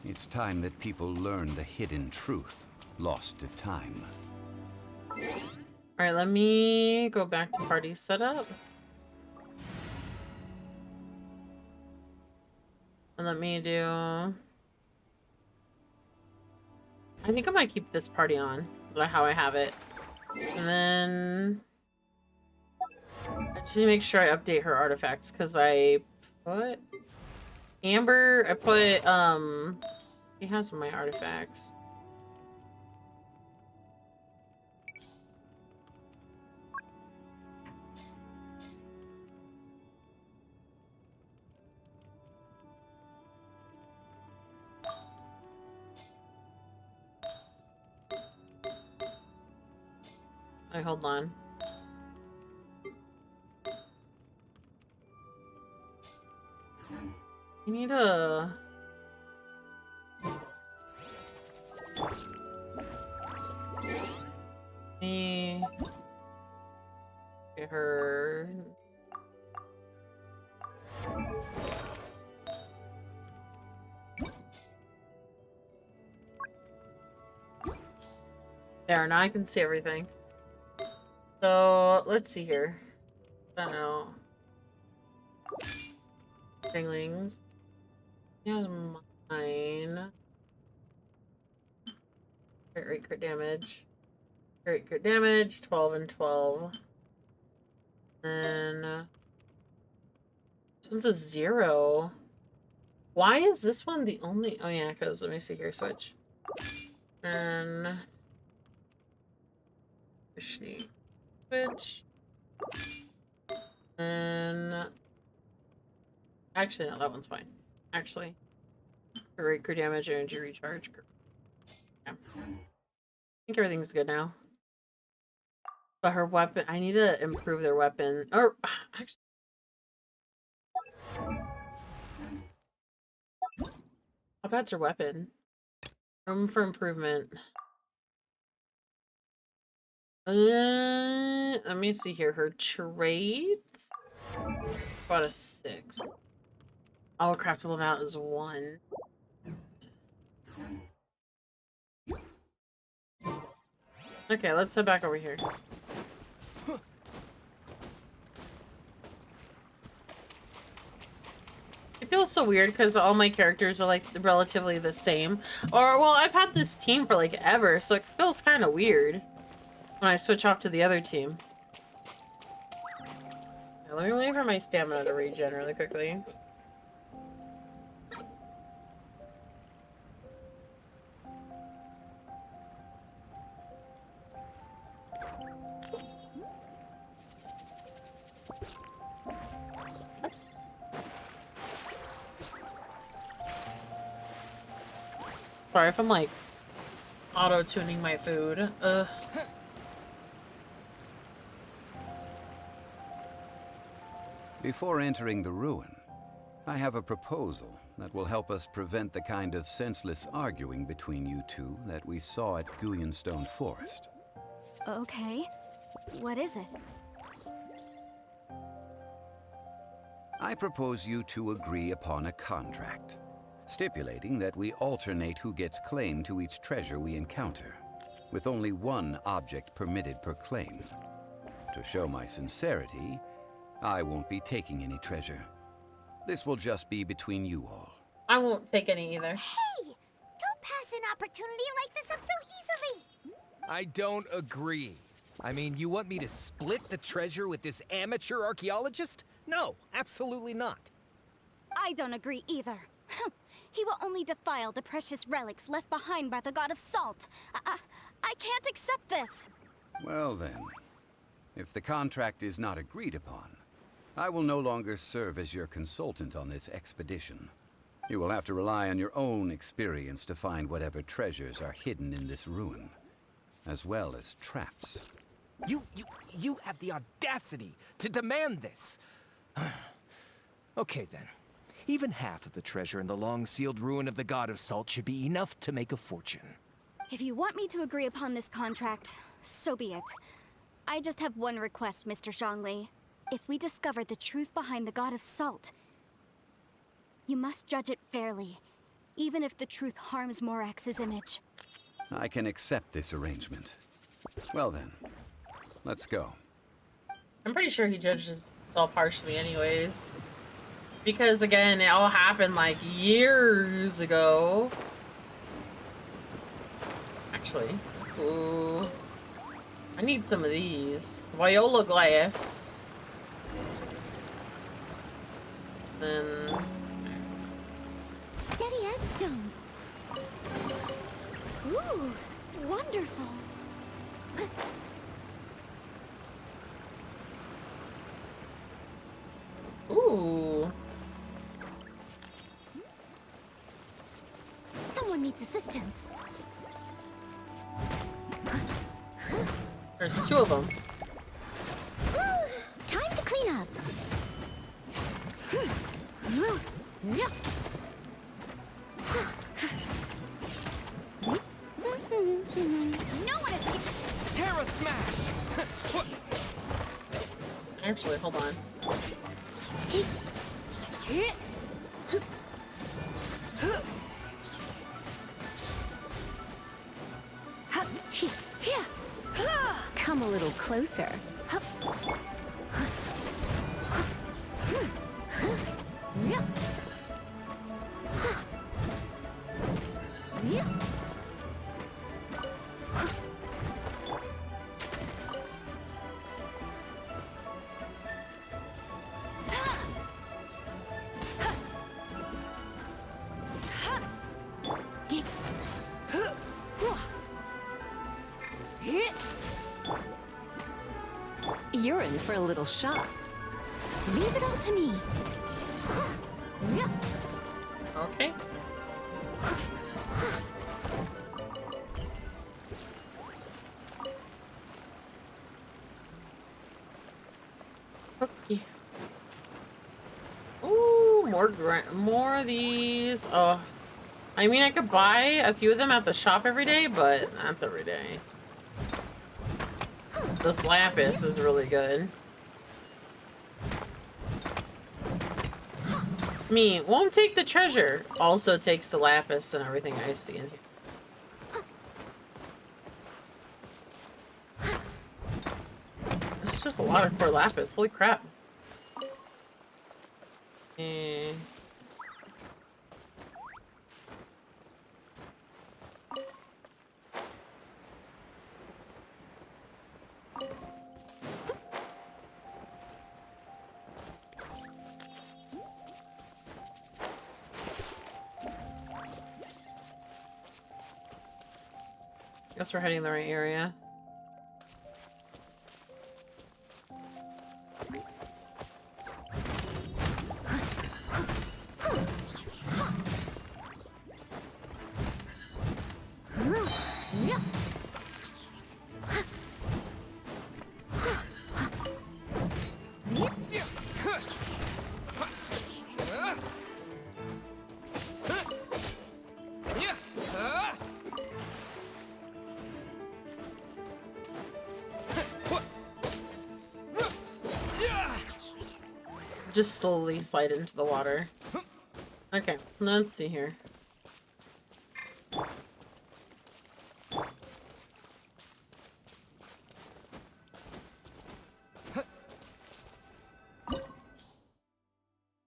Speaker 2: it's time that people learn the hidden truth lost to time.
Speaker 1: Alright, let me go back to party setup. And let me do... I think I might keep this party on, how I have it. And then... I just need to make sure I update her artifacts, because I put... Amber, I put, he has my artifacts. Wait, hold on. I need a... Me... Get her... There, now I can see everything. So, let's see here. I don't know. Thinglings. Here's mine. Crit damage. Crit damage, 12 and 12. Then... this one's a 0. Why is this one the only... oh yeah, because let me see here, switch. And... switch. And... actually, no, that one's fine. Actually. Crit damage, energy recharge. Yeah. I think everything's good now. But her weapon... I need to improve their weapon. Or... actually... how bad's her weapon? Room for improvement. Let me see here. Her traits? About a 6. All craftable amount is 1. Okay, let's head back over here. It feels so weird because all my characters are like relatively the same. Or, well, I've had this team for like ever, so it feels kind of weird when I switch off to the other team. Now, let me wait for my stamina to regen really quickly. Sorry if I'm like auto-tuning my food. Ugh.
Speaker 2: Before entering the ruin, I have a proposal that will help us prevent the kind of senseless arguing between you two that we saw at Guyonstone Forest.
Speaker 3: Okay. What is it?
Speaker 2: I propose you two agree upon a contract, stipulating that we alternate who gets claim to each treasure we encounter, with only one object permitted per claim. To show my sincerity, I won't be taking any treasure. This will just be between you all.
Speaker 1: I won't take any either.
Speaker 5: Hey! Don't pass an opportunity like this up so easily!
Speaker 7: I don't agree. I mean, you want me to split the treasure with this amateur archaeologist? No, absolutely not.
Speaker 3: I don't agree either. He will only defile the precious relics left behind by the god of salt. I can't accept this.
Speaker 2: Well then, if the contract is not agreed upon, I will no longer serve as your consultant on this expedition. You will have to rely on your own experience to find whatever treasures are hidden in this ruin, as well as traps.
Speaker 7: You have the audacity to demand this. Okay then. Even half of the treasure in the long-sealed ruin of the God of Salt should be enough to make a fortune.
Speaker 3: If you want me to agree upon this contract, so be it. I just have one request, Mr. Zhongli. If we discover the truth behind the God of Salt, you must judge it fairly, even if the truth harms Morax's image.
Speaker 2: I can accept this arrangement. Well then, let's go.
Speaker 1: I'm pretty sure he judges himself harshly anyways. Because again, it all happened like years ago. Actually, ooh, I need some of these. Viola glass. Then...
Speaker 3: Steady as stone. Ooh, wonderful.
Speaker 1: Ooh.
Speaker 3: Someone needs assistance.
Speaker 1: There's two of them.
Speaker 3: Time to clean up. No one escaped.
Speaker 17: Terra smash.
Speaker 1: Actually, hold on.
Speaker 16: Come a little closer. You're in for a little shock.
Speaker 3: Leave it all to me.
Speaker 1: Okay. Okay. Ooh, more of these. Oh, I mean, I could buy a few of them at the shop every day, but not every day. This lapis is really good. Me won't take the treasure. Also takes the lapis and everything I see in here. It's just a lot for lapis. Holy crap. Guess we're heading in the right area. Just slowly slide into the water. Okay, let's see here.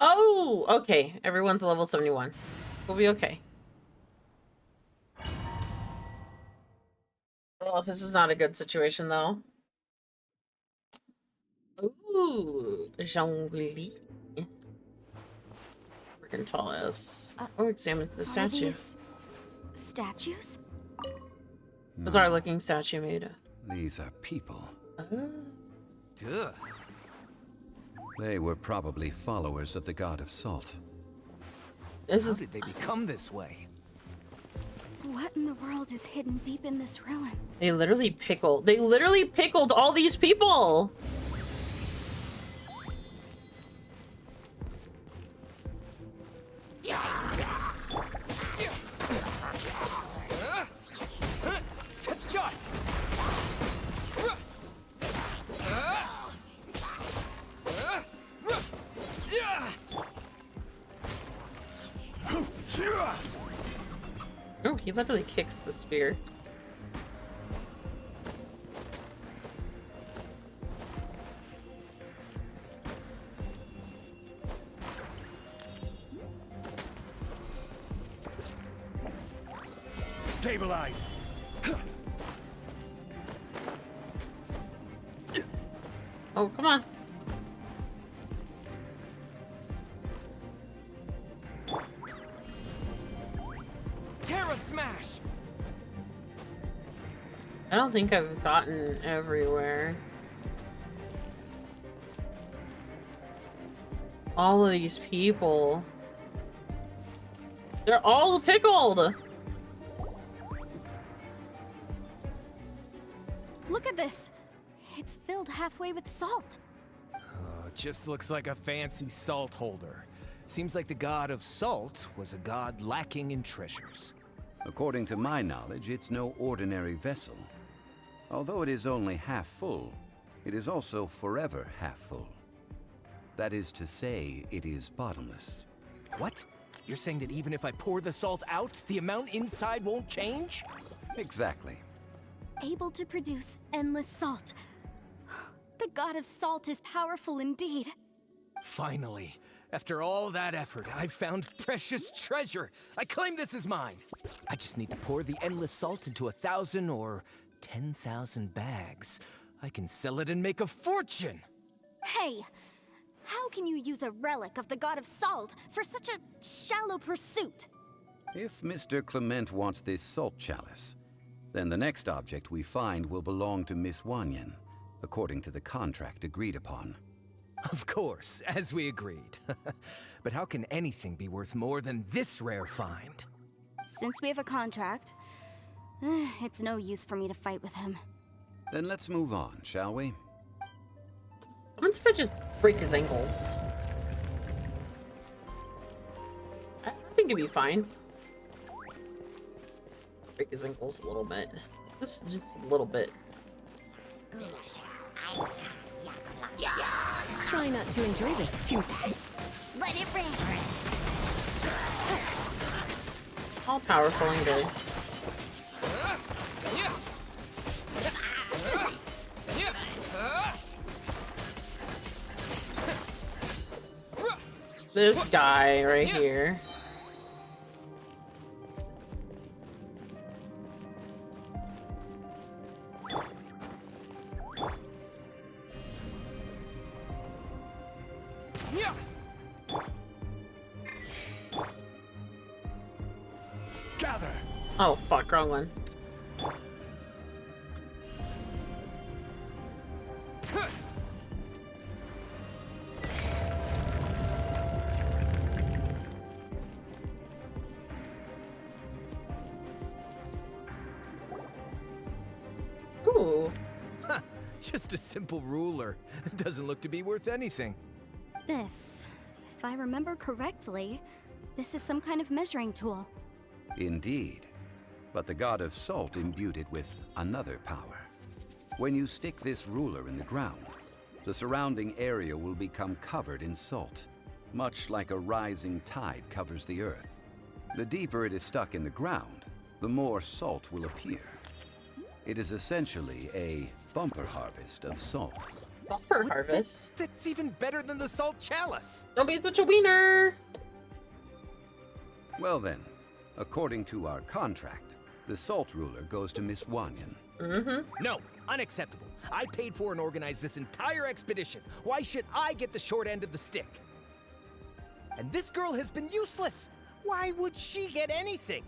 Speaker 1: Oh, okay. Everyone's a level 71. We'll be okay. Oh, this is not a good situation, though. Ooh, Zhongli. Freaking tall ass. Oh, examine the statue.
Speaker 3: Statues?
Speaker 1: Bizarre looking statue made.
Speaker 2: These are people.
Speaker 7: Duh.
Speaker 2: They were probably followers of the God of Salt.
Speaker 7: How did they become this way?
Speaker 3: What in the world is hidden deep in this ruin?
Speaker 1: They literally pickled all these people. he literally kicks the spear.
Speaker 4: Stabilize.
Speaker 1: Oh, come on.
Speaker 17: Terra Smash!
Speaker 1: I don't think I've gotten everywhere. All of these people. They're all pickled!
Speaker 3: Look at this. It's filled halfway with salt.
Speaker 7: Just looks like a fancy salt holder. Seems like the god of salt was a god lacking in treasures.
Speaker 2: According to my knowledge, it's no ordinary vessel. Although it is only half full, it is also forever half full. That is to say, it is bottomless.
Speaker 7: What? You're saying that even if I pour the salt out, the amount inside won't change?
Speaker 2: Exactly.
Speaker 3: Able to produce endless salt. The god of salt is powerful indeed.
Speaker 7: Finally, after all that effort, I've found precious treasure. I claim this as mine. I just need to pour the endless salt into 1,000 or 10,000 bags. I can sell it and make a fortune.
Speaker 3: Hey, how can you use a relic of the god of salt for such a shallow pursuit?
Speaker 2: If Mr. Clement wants this salt chalice, then the next object we find will belong to Miss Wanyan, according to the contract agreed upon.
Speaker 7: Of course, as we agreed. But how can anything be worth more than this rare find?
Speaker 3: Since we have a contract, it's no use for me to fight with him.
Speaker 2: Then let's move on, shall we?
Speaker 1: What if I just break his ankles? I think it'd be fine. Break his ankles a little bit. Just a little bit.
Speaker 16: Try not to enjoy this too.
Speaker 5: Let it rain.
Speaker 1: All powerful and good. This guy right here.
Speaker 4: Gather.
Speaker 1: Oh fuck, wrong one. Ooh.
Speaker 7: Huh, just a simple ruler. It doesn't look to be worth anything.
Speaker 3: This, if I remember correctly, this is some kind of measuring tool.
Speaker 2: Indeed. But the god of salt imbued it with another power. When you stick this ruler in the ground, the surrounding area will become covered in salt, much like a rising tide covers the earth. The deeper it is stuck in the ground, the more salt will appear. It is essentially a bumper harvest of salt.
Speaker 1: Bumper harvest?
Speaker 7: That's even better than the salt chalice.
Speaker 1: Don't be such a wiener.
Speaker 2: Well then, according to our contract, the salt ruler goes to Miss Wanyan.
Speaker 7: No, unacceptable. I paid for and organized this entire expedition. Why should I get the short end of the stick? And this girl has been useless. Why would she get anything?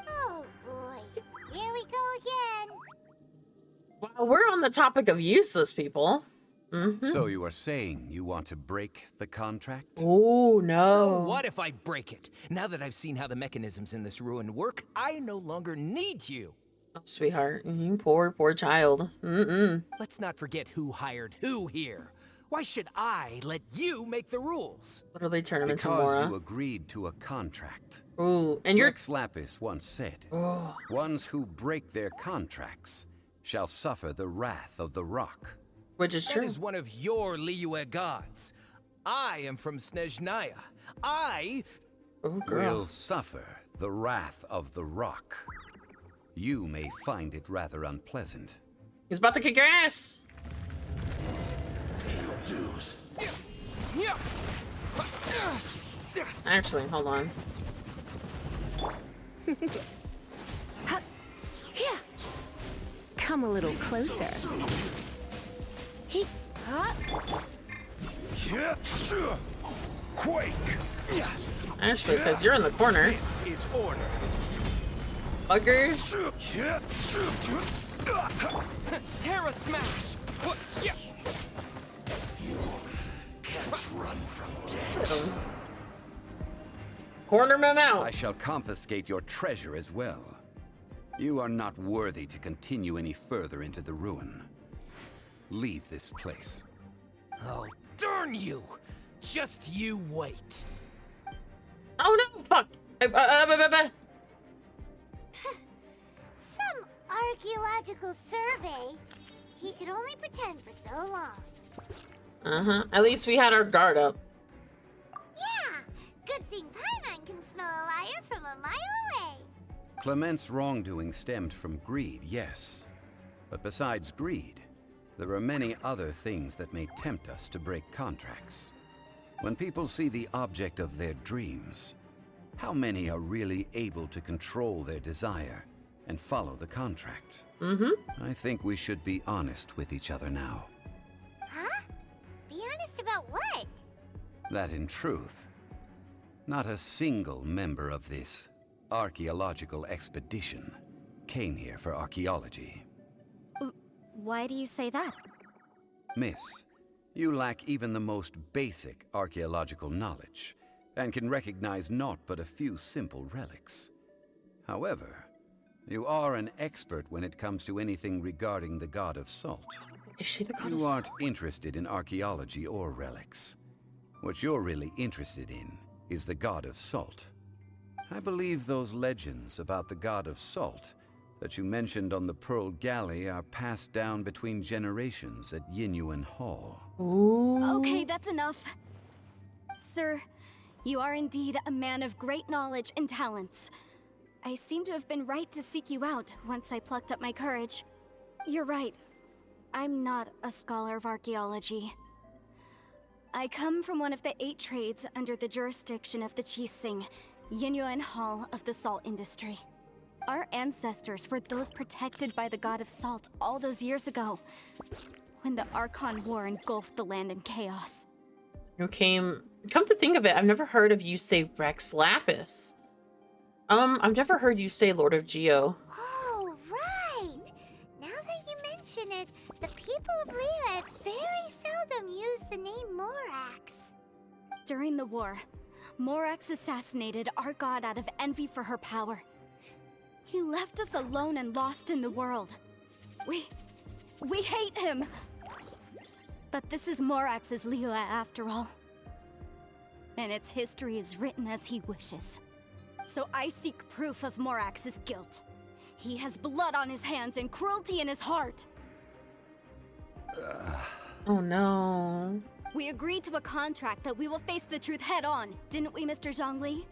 Speaker 5: Oh boy, here we go again.
Speaker 1: Well, we're on the topic of useless people.
Speaker 2: So you are saying you want to break the contract?
Speaker 1: Oh no.
Speaker 7: So what if I break it? Now that I've seen how the mechanisms in this ruin work, I no longer need you.
Speaker 1: Oh, sweetheart, you poor child.
Speaker 7: Let's not forget who hired who here. Why should I let you make the rules?
Speaker 1: Literally turn him into
Speaker 2: Because
Speaker 1: Mora.
Speaker 2: you agreed to a contract.
Speaker 1: Ooh, and you're...
Speaker 2: Rex Lapis once said,
Speaker 1: Oh.
Speaker 2: ones who break their contracts shall suffer the wrath of the rock.
Speaker 1: Which is true.
Speaker 7: That is one of your Liyue gods. I am from Snezhnaya. I
Speaker 1: Oh, girl.
Speaker 2: will suffer the wrath of the rock. You may find it rather unpleasant.
Speaker 1: He's about to kick your ass. Actually, hold on.
Speaker 16: Come a little closer.
Speaker 17: Quake.
Speaker 1: Actually, because you're in the corner.
Speaker 17: This is order.
Speaker 1: Bugger.
Speaker 17: Terra smash.
Speaker 11: Can't run from death.
Speaker 1: Corner him out.
Speaker 2: I shall confiscate your treasure as well. You are not worthy to continue any further into the ruin. Leave this place.
Speaker 17: Oh, darn you! Just you wait.
Speaker 1: Oh no! Fuck!
Speaker 5: Some archaeological survey. He could only pretend for so long.
Speaker 1: At least we had our guard up.
Speaker 5: Yeah! Good thing Paimon can smell a liar from a mile away.
Speaker 2: Clement's wrongdoing stemmed from greed, yes. But besides greed, there are many other things that may tempt us to break contracts. When people see the object of their dreams, how many are really able to control their desire and follow the contract? I think we should be honest with each other now.
Speaker 5: Huh? Be honest about what?
Speaker 2: That in truth, not a single member of this archaeological expedition came here for archaeology.
Speaker 3: Why do you say that?
Speaker 2: Miss, you lack even the most basic archaeological knowledge, and can recognize naught but a few simple relics. However, you are an expert when it comes to anything regarding the god of salt.
Speaker 1: Is she the god of
Speaker 2: You
Speaker 1: salt?
Speaker 2: aren't interested in archaeology or relics. What you're really interested in is the god of salt. I believe those legends about the god of salt that you mentioned on the Pearl Galley are passed down between generations at Yinyuan Hall.
Speaker 1: Ooh.
Speaker 3: Okay, that's enough. Sir, you are indeed a man of great knowledge and talents. I seem to have been right to seek you out once I plucked up my courage. You're right. I'm not a scholar of archaeology. I come from one of the 8 trades under the jurisdiction of the Qixing, Yinyuan Hall of the salt industry. Our ancestors were those protected by the god of salt all those years ago, when the Archon War engulfed the land in chaos.
Speaker 1: Come to think of it, I've never heard of you say Rex Lapis. I've never heard you say Lord of Geo.
Speaker 5: Oh, right! Now that you mention it, the people of Liyue very seldom use the name Morax.
Speaker 3: During the war, Morax assassinated our god out of envy for her power. He left us alone and lost in the world. We hate him! But this is Morax's Liyue after all. And its history is written as he wishes. So I seek proof of Morax's guilt. He has blood on his hands and cruelty in his heart.
Speaker 1: Oh no.
Speaker 3: We agreed to a contract that we will face the truth head on, didn't we, Mr. Zhongli?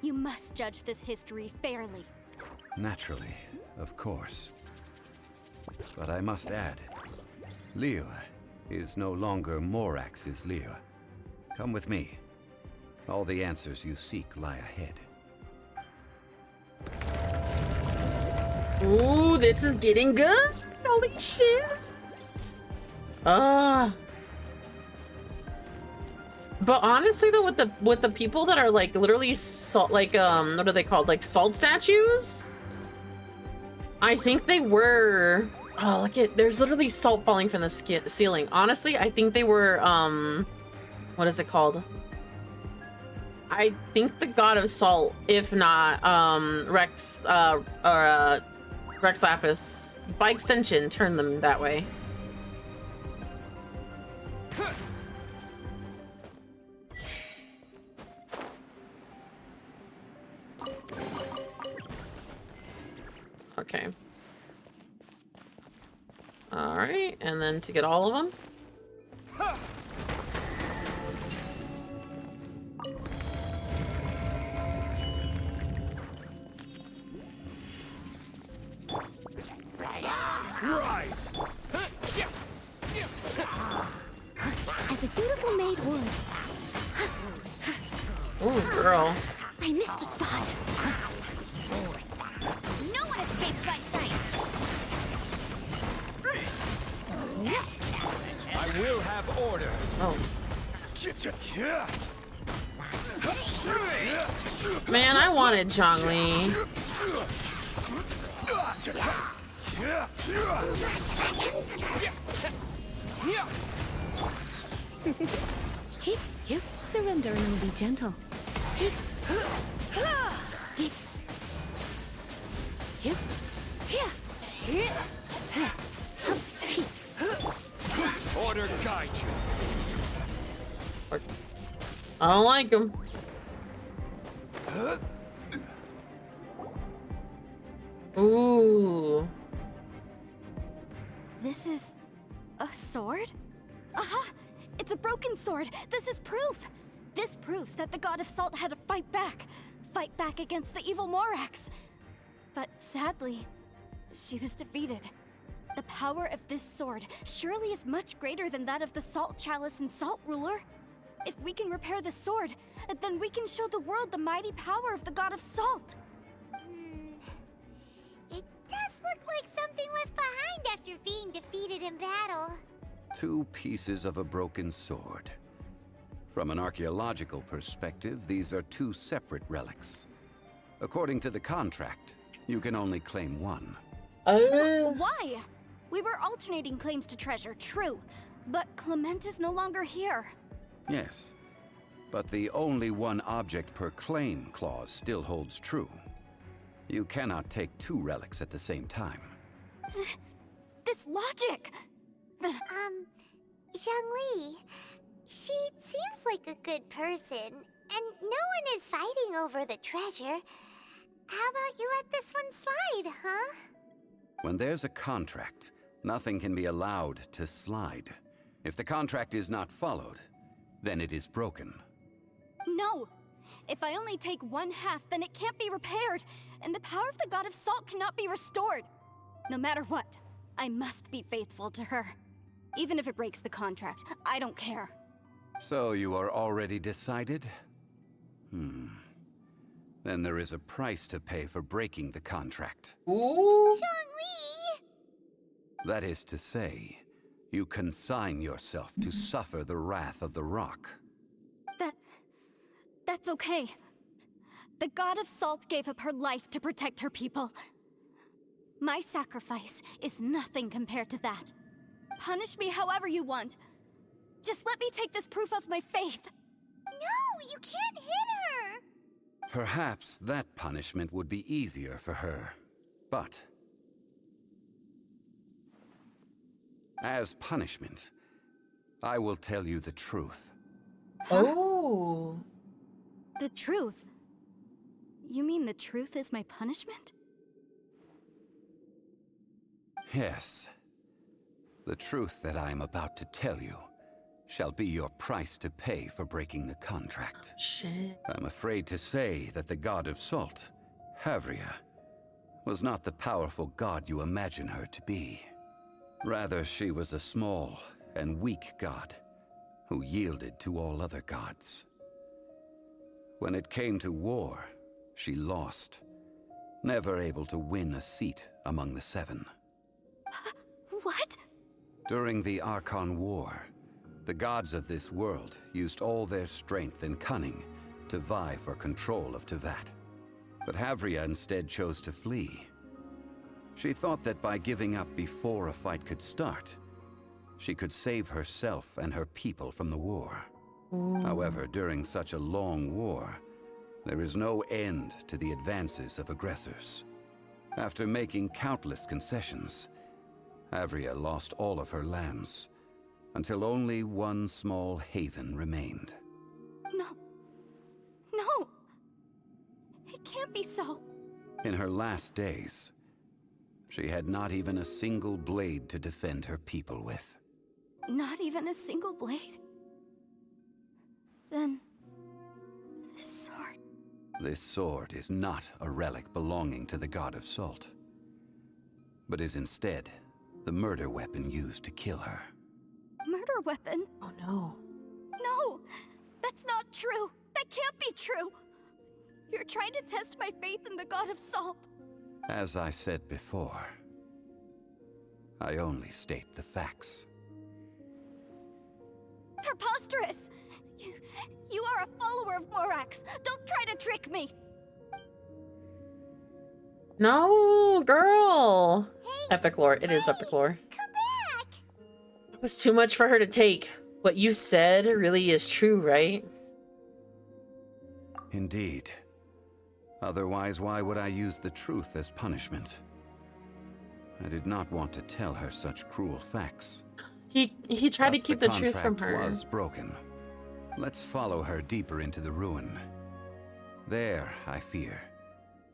Speaker 3: You must judge this history fairly.
Speaker 2: Naturally, of course. But I must add, Liyue is no longer Morax's Liyue. Come with me. All the answers you seek lie ahead.
Speaker 1: Ooh, this is getting good. Holy shit. But honestly though, with the people that are like literally salt, like what are they called? Like salt statues? I think they were, oh look at, there's literally salt falling from the ceiling. Honestly, I think they were what is it called? I think the god of salt, if not Rex Rex Lapis, by extension, turned them that way. Okay. All right, and then to get all of them.
Speaker 3: as a dutiful maid would.
Speaker 1: Ooh, girl.
Speaker 3: I missed a spot. No one escapes my sights.
Speaker 17: I will have order.
Speaker 1: Oh. Man, I wanted Zhongli.
Speaker 16: Surrender and be gentle.
Speaker 17: Order guide you.
Speaker 1: I don't like him. Ooh.
Speaker 3: This is a sword? Aha! It's a broken sword. This is proof. This proves that the god of salt had to fight back against the evil Morax. But sadly, she was defeated. The power of this sword surely is much greater than that of the Salt Chalice and Salt Ruler. If we can repair the sword, then we can show the world the mighty power of the god of salt.
Speaker 5: It does look like something left behind after being defeated in battle.
Speaker 2: 2 pieces of a broken sword. From an archaeological perspective, these are 2 separate relics. According to the contract, you can only claim one.
Speaker 3: Why? We were alternating claims to treasure, true. But Clement is no longer here.
Speaker 2: Yes, but the only one object per claim clause still holds true. You cannot take 2 relics at the same time.
Speaker 3: This logic!
Speaker 5: Zhongli, she seems like a good person, and no one is fighting over the treasure. How about you let this one slide, huh?
Speaker 2: When there's a contract, nothing can be allowed to slide. If the contract is not followed, then it is broken.
Speaker 3: No! If I only take 1/2, then it can't be repaired, and the power of the god of salt cannot be restored. No matter what, I must be faithful to her. Even if it breaks the contract, I don't care.
Speaker 2: So you are already decided? Then there is a price to pay for breaking the contract.
Speaker 1: Ooh.
Speaker 5: Zhongli!
Speaker 2: That is to say, you consign yourself to suffer the wrath of the rock.
Speaker 3: That's okay. The god of salt gave up her life to protect her people. My sacrifice is nothing compared to that. Punish me however you want. Just let me take this proof of my faith.
Speaker 5: No, you can't hit her!
Speaker 2: Perhaps that punishment would be easier for her, but as punishment, I will tell you the truth.
Speaker 1: Oh.
Speaker 3: The truth? You mean the truth is my punishment?
Speaker 2: Yes. The truth that I am about to tell you shall be your price to pay for breaking the contract.
Speaker 1: Shit.
Speaker 2: I'm afraid to say that the god of salt, Havria, was not the powerful god you imagine her to be. Rather, she was a small and weak god who yielded to all other gods. When it came to war, she lost, never able to win a seat among the 7.
Speaker 3: What?
Speaker 2: During the Archon War, the gods of this world used all their strength and cunning to vie for control of Tevat. But Havria instead chose to flee. She thought that by giving up before a fight could start, she could save herself and her people from the war. However, during such a long war, there is no end to the advances of aggressors. After making countless concessions, Havria lost all of her lands, until only one small haven remained.
Speaker 3: No! It can't be so.
Speaker 2: In her last days, she had not even a single blade to defend her people with.
Speaker 3: Not even a single blade? Then, this sword...
Speaker 2: This sword is not a relic belonging to the god of salt, but is instead the murder weapon used to kill her.
Speaker 3: Murder weapon?
Speaker 1: Oh no.
Speaker 3: No! That's not true! That can't be true! You're trying to test my faith in the god of salt.
Speaker 2: As I said before, I only state the facts.
Speaker 3: Preposterous! You are a follower of Morax. Don't try to trick me!
Speaker 1: No, girl. Epic lore. It is epic lore.
Speaker 5: Come back!
Speaker 1: It was too much for her to take. What you said really is true, right?
Speaker 2: Indeed. Otherwise, why would I use the truth as punishment? I did not want to tell her such cruel facts.
Speaker 1: He tried to keep the truth from her.
Speaker 2: The contract was broken. Let's follow her deeper into the ruin. There, I fear,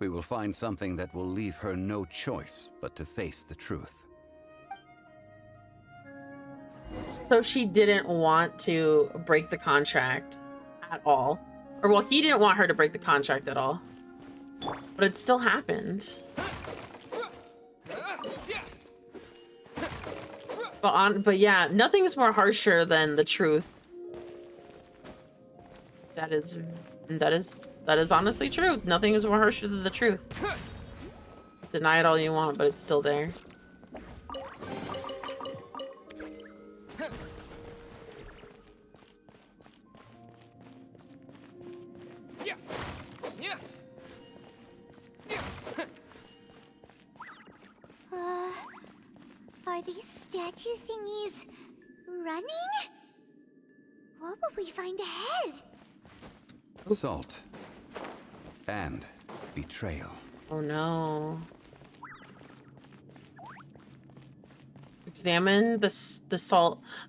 Speaker 2: we will find something that will leave her no choice but to face the truth.
Speaker 1: So she didn't want to break the contract at all. Or well, he didn't want her to break the contract at all. But it still happened. But yeah, nothing is more harsher than the truth. That is honestly true. Nothing is more harsher than the truth. Deny it all you want, but it's still there.
Speaker 5: Are these statue thingies running? What will we find ahead?
Speaker 2: Salt. And betrayal.
Speaker 1: Oh no. Examine the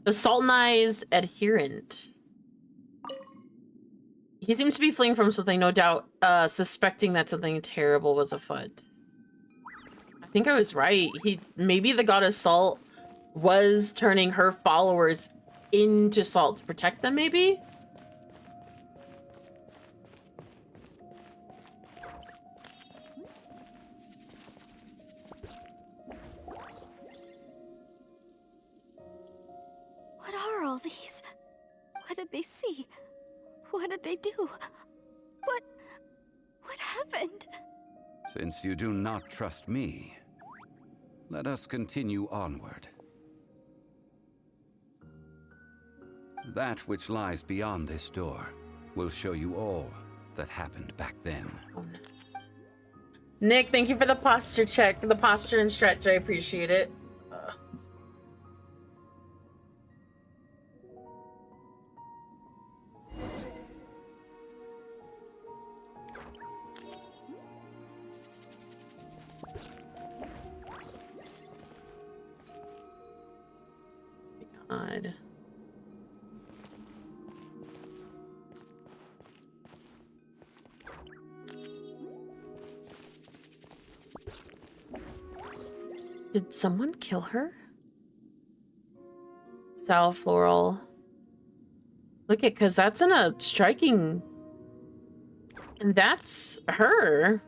Speaker 1: sultanized adherent. He seems to be fleeing from something, no doubt, suspecting that something terrible was afoot. I think I was right. Maybe the goddess Salt was turning her followers into salt to protect them, maybe?
Speaker 3: What are all these? What did they see? What did they do? What happened?
Speaker 2: Since you do not trust me, let us continue onward. That which lies beyond this door will show you all that happened back then.
Speaker 1: Oh, no. Nick, thank you for the posture check, the posture and stretch. I appreciate it. God. Did someone kill her? Sal Floral. Look at, because that's in a striking... And that's her.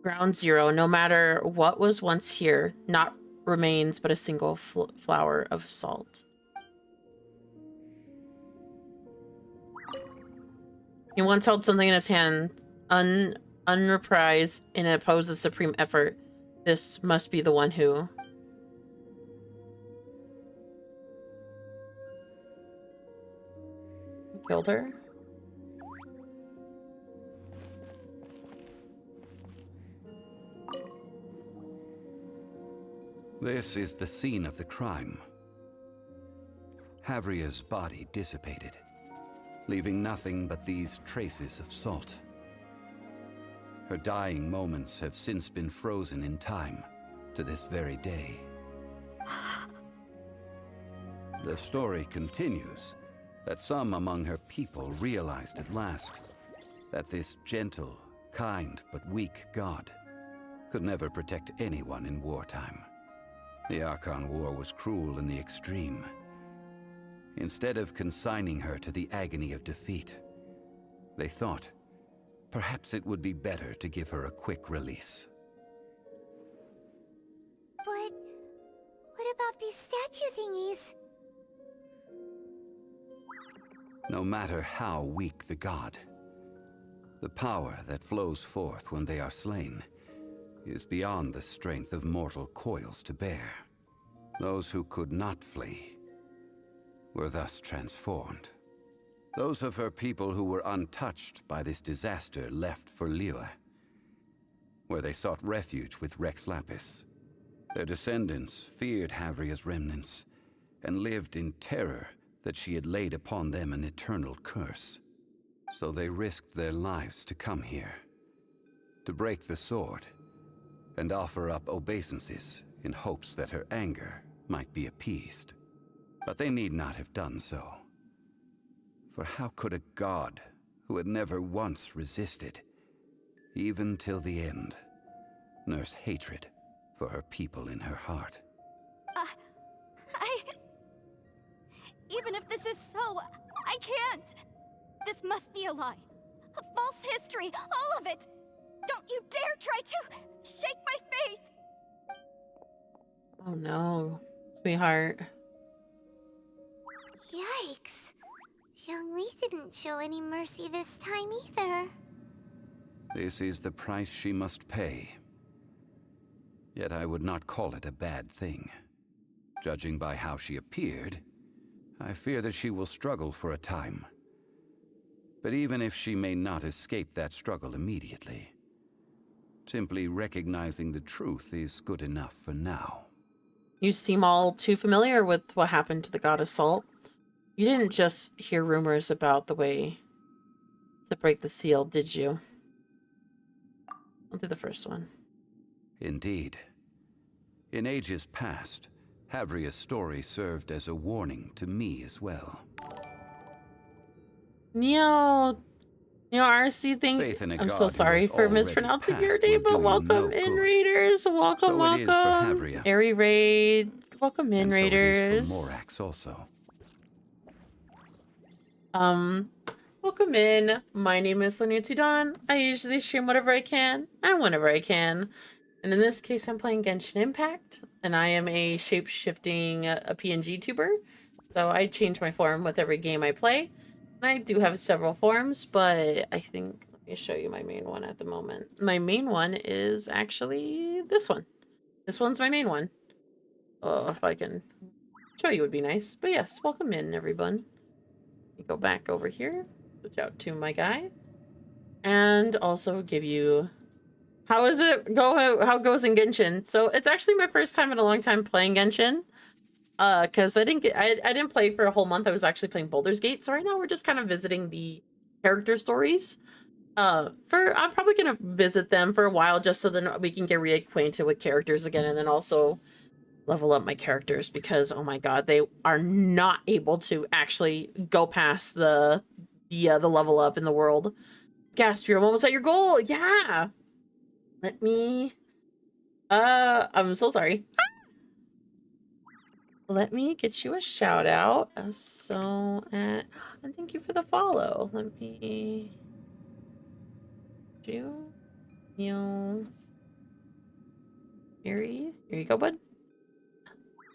Speaker 1: Ground zero. No matter what was once here, not remains but a single flower of salt. He once held something in his hand, unreprised, and it poses supreme effort. This must be the one who... killed her?
Speaker 2: This is the scene of the crime. Havria's body dissipated, leaving nothing but these traces of salt. Her dying moments have since been frozen in time to this very day. The story continues that some among her people realized at last that this gentle, kind, but weak god could never protect anyone in wartime. The Archon War was cruel in the extreme. Instead of consigning her to the agony of defeat, they thought perhaps it would be better to give her a quick release.
Speaker 5: But What about these statue thingies?
Speaker 2: No matter how weak the god, the power that flows forth when they are slain is beyond the strength of mortal coils to bear. Those who could not flee were thus transformed. Those of her people who were untouched by this disaster left for Liyue, where they sought refuge with Rex Lapis. Their descendants feared Havria's remnants and lived in terror that she had laid upon them an eternal curse. So they risked their lives to come here, to break the sword, and offer up obeisances in hopes that her anger might be appeased. But they need not have done so. For how could a god who had never once resisted, even till the end, nurse hatred for her people in her heart?
Speaker 3: Even if this is so, I can't! This must be a lie. A false history, all of it! Don't you dare try to shake my faith!
Speaker 1: Oh no, sweetheart.
Speaker 5: Yikes. Zhongli didn't show any mercy this time either.
Speaker 2: This is the price she must pay. Yet I would not call it a bad thing. Judging by how she appeared, I fear that she will struggle for a time. But even if she may not escape that struggle immediately, simply recognizing the truth is good enough for now.
Speaker 1: You seem all too familiar with what happened to the goddess Salt. You didn't just hear rumors about the way to break the seal, did you? I'll do the first one.
Speaker 2: Indeed. In ages past, Havria's story served as a warning to me as well.
Speaker 1: Neo RC thing. I'm so sorry for mispronouncing your name, but welcome in, raiders. Welcome, welcome. Airy raid. Welcome in, raiders.
Speaker 2: Morax also.
Speaker 1: Welcome in. My name is Linear Tudon. I usually stream whatever I can and whenever I can. And in this case, I'm playing Genshin Impact, and I am a shape-shifting a PNG tuber. So I change my form with every game I play. And I do have several forms, but I think, let me show you my main one at the moment. My main one is actually this one. This one's my main one. Oh, if I can show you would be nice. But yes, welcome in, everyone. Let me go back over here, switch out to my guy, and also give you how it goes in Genshin. So it's actually my first time in a long time playing Genshin. Because I didn't play for a whole month. I was actually playing Baldur's Gate. So right now we're just kind of visiting the character stories. I'm probably gonna visit them for a while just so then we can get reacquainted with characters again, and then also level up my characters because oh my god, they are not able to actually go past the level up in the world. Gaspier, when was that your goal? Yeah. Let me I'm so sorry. Let me get you a shout out. And thank you for the follow. Let me do Mary. Here you go, bud.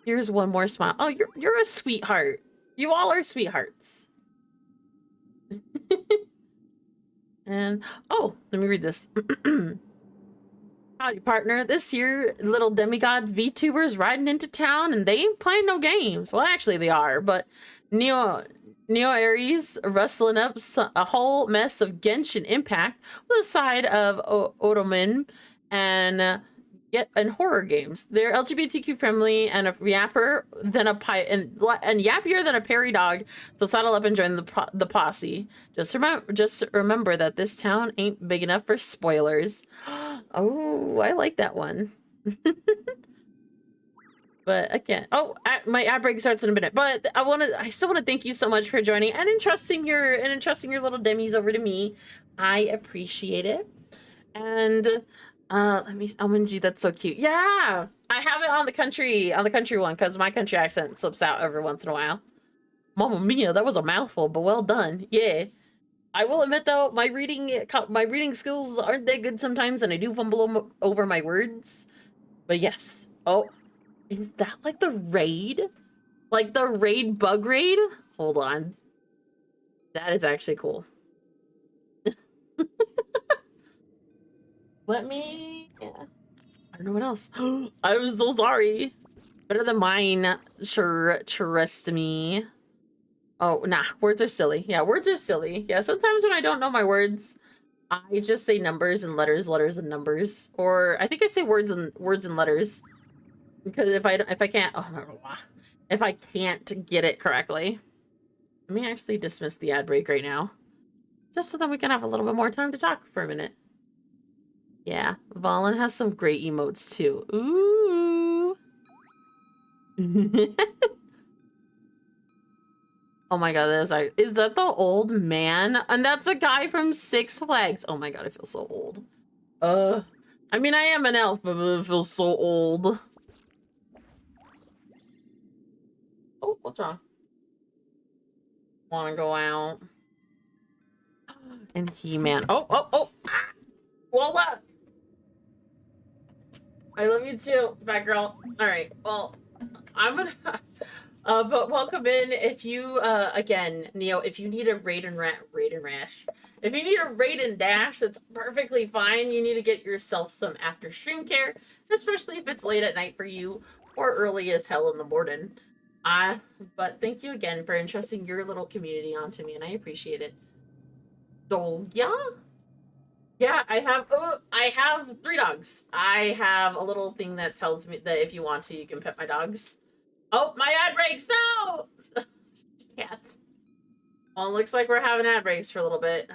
Speaker 1: Here's one more smile. Oh, you're a sweetheart. You all are sweethearts. And oh, let me read this. Howdy, partner. This year, little demigods VTubers riding into town, and they ain't playing no games. Well, actually, they are, but Neo Aries rustling up a whole mess of Genshin Impact with a side of Otomin and horror games. They're LGBTQ friendly and a yapper than a and yappier than a Perry dog. So saddle up and join the posse. Just remember that this town ain't big enough for spoilers. Oh, I like that one. But again, my ad break starts in a minute. But I still want to thank you so much for joining and entrusting your little demis over to me. I appreciate it. And OMG, that's so cute. Yeah, I have it on the country one because my country accent slips out every once in a while. Mamma mia, that was a mouthful, but well done. Yeah. I will admit though, my reading skills aren't that good sometimes, and I do fumble over my words. But yes. Oh, Is that like the raid? Like the raid bug raid? Hold on. That is actually cool. Let me... Yeah. I don't know what else. I'm so sorry. Better than mine. Sure, trust me. Oh, nah. Words are silly. Yeah, words are silly. Yeah, sometimes when I don't know my words, I just say numbers and letters, letters and numbers. Or I think I say words and letters. Because if I can't... Oh, blah, blah, blah. If I can't get it correctly. Let me actually dismiss the ad break right now. Just so that we can have a little bit more time to talk for a minute. Yeah, Valen has some great emotes too. Ooh. Oh my god, is that the old man? And that's the guy from Six Flags. Oh my god, I feel so old. I mean, I am an elf, but it feels so old. Oh, what's wrong? Wanna go out? And He-Man. Oh! Ah! Voila! I love you too, fat girl. Alright, well, I'm gonna... but welcome in. If you, again, Neo, if you need a raid and rash. If you need a raid and dash, that's perfectly fine. You need to get yourself some after stream care, especially if it's late at night for you or early as hell in the morning. But thank you again for entrusting your little community onto me, and I appreciate it. So, yeah. Yeah, I have 3 dogs. I have a little thing that tells me that if you want to, you can pet my dogs. Oh, my ad breaks! No! Cat. Well, it looks like we're having ad breaks for a little bit.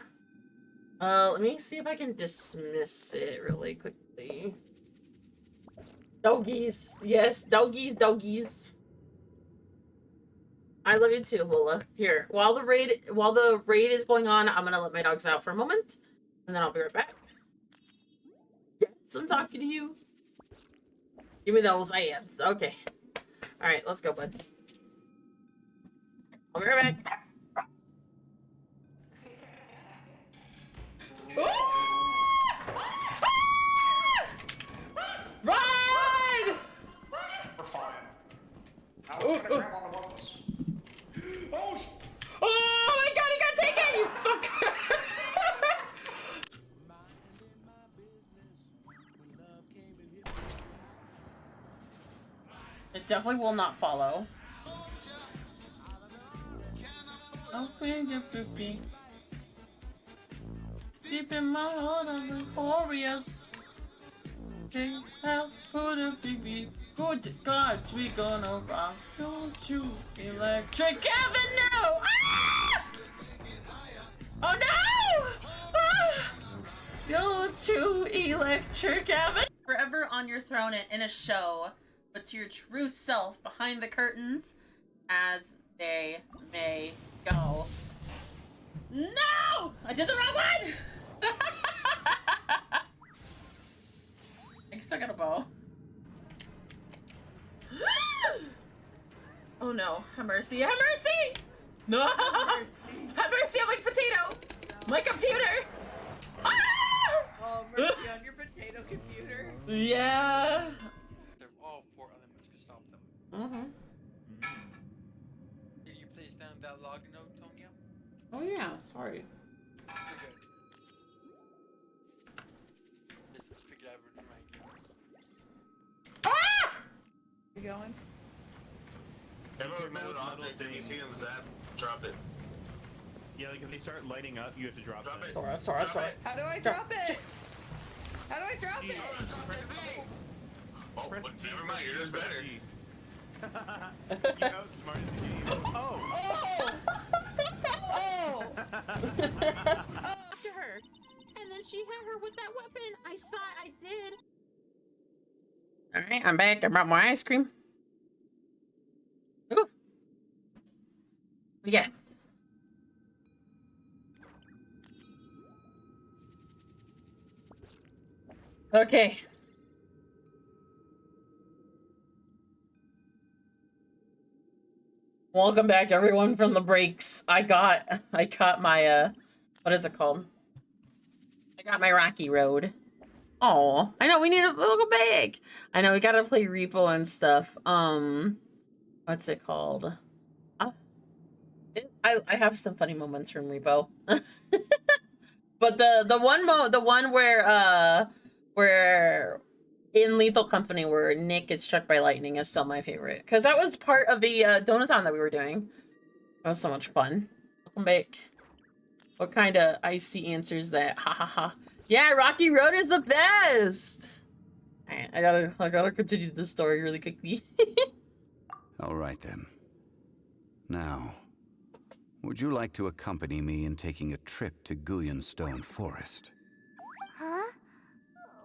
Speaker 1: Let me see if I can dismiss it really quickly. Doggies. Yes, doggies. I love you too, Lola. Here, while the raid is going on, I'm gonna let my dogs out for a moment, and then I'll be right back. Yes, I'm talking to you. Give me those hands. Okay. All right, let's go, bud. I'll be right back. Run!
Speaker 8: We're fine. Now let's gonna grab onto one of us.
Speaker 1: Oh my god, he got taken, you fucker! It definitely will not follow. Open your poopy. Deep in my heart, I'm glorious. Can't help put a baby. Good God, we gonna rock. Don't you electric avenue? Ah! Oh no! Ah! Go to Electric Avenue. Forever on your throne and in a show, but to your true self behind the curtains as they may go. No! I did the wrong one! I still got a bow. Oh no, have mercy, have mercy! No! Have mercy on my potato! My computer! Ah!
Speaker 14: Oh, mercy on your potato computer.
Speaker 1: Yeah.
Speaker 10: They're all 4 elements to stop them.
Speaker 1: Mm-hmm.
Speaker 10: Did you place down that log note, Tonya?
Speaker 1: Oh yeah, sorry.
Speaker 10: You're good. Just figured I would remind you.
Speaker 1: Ah!
Speaker 14: You going?
Speaker 11: Ever met an object and you see them zap, drop it.
Speaker 12: Yeah, like if they start lighting up, you have to drop it.
Speaker 1: Sorry.
Speaker 14: How do I drop it? How do I drop it?
Speaker 11: Oh, but never mind, you're just better.
Speaker 12: You outsmarted the game. Oh!
Speaker 14: Oh!
Speaker 1: After her. And then she hit her with that weapon. I did. Alright, I'm back. I brought my ice cream. Ooh. Yes. Okay. Welcome back, everyone, from the breaks. I got my, what is it called? I got my Rocky Road. Oh, I know we need a little go big. I know we gotta play Repo and stuff. What's it called? I have some funny moments from Repo. But the one where in Lethal Company where Nick gets struck by lightning is still my favorite because that was part of the donathon that we were doing. That was so much fun. Welcome back. What kind of icy answers that? Ha ha ha. Yeah, Rocky Road is the best. Alright, I gotta continue the story really quickly.
Speaker 2: All right then. Now, would you like to accompany me in taking a trip to Guyonstone Forest?
Speaker 5: Huh?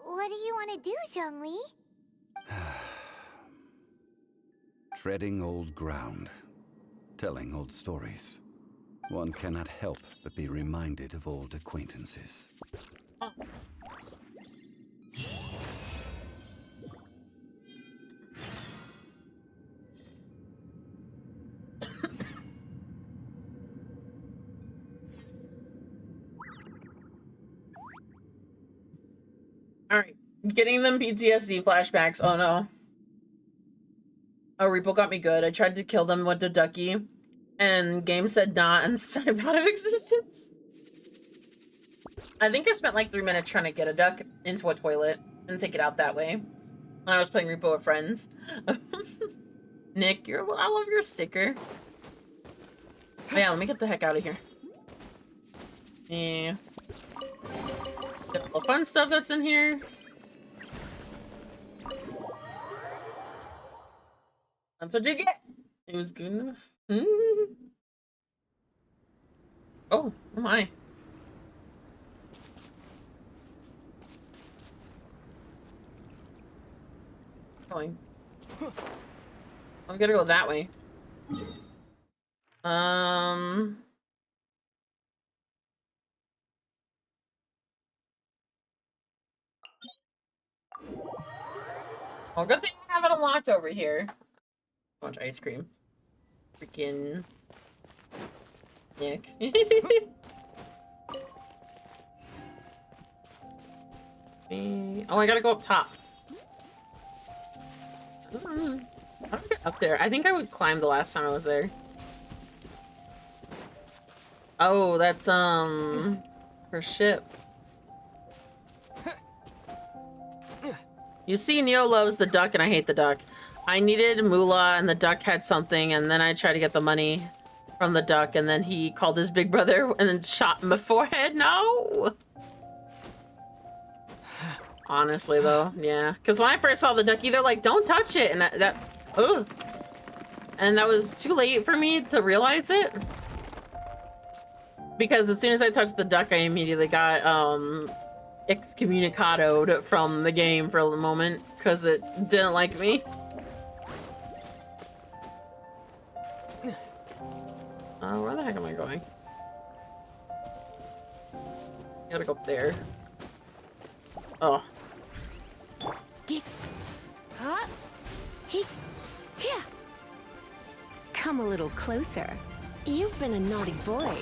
Speaker 5: What do you want to do, Zhongli?
Speaker 2: Treading old ground, telling old stories. One cannot help but be reminded of old acquaintances.
Speaker 1: Alright, getting them PTSD flashbacks. Oh no. Oh, Repo got me good. I tried to kill them with the ducky, and game said not and sniped out of existence. I think I spent like 3 minutes trying to get a duck into a toilet and take it out that way when I was playing Repo with friends. Nick, I love your sticker. But yeah, let me get the heck out of here. Yeah. Get all the fun stuff that's in here. That's what you get. It was good enough. Oh my. Going. I'm gonna go that way. Well, good thing I have it unlocked over here. So much ice cream. Freaking Nick. Oh, I gotta go up top. How do I get up there? I think I would climb the last time I was there. Oh, that's her ship. You see, Neo loves the duck and I hate the duck. I needed moolah and the duck had something, and then I tried to get the money from the duck, and then he called his big brother and then shot him in the forehead. No! Honestly, though, yeah. Because when I first saw the ducky, they're like, don't touch it, and ugh. And that was too late for me to realize it. Because as soon as I touched the duck, I immediately got, excommunicadoed from the game for a moment because it didn't like me. Where the heck am I going? Gotta go up there. Oh.
Speaker 16: Come a little closer. You've been a naughty boy.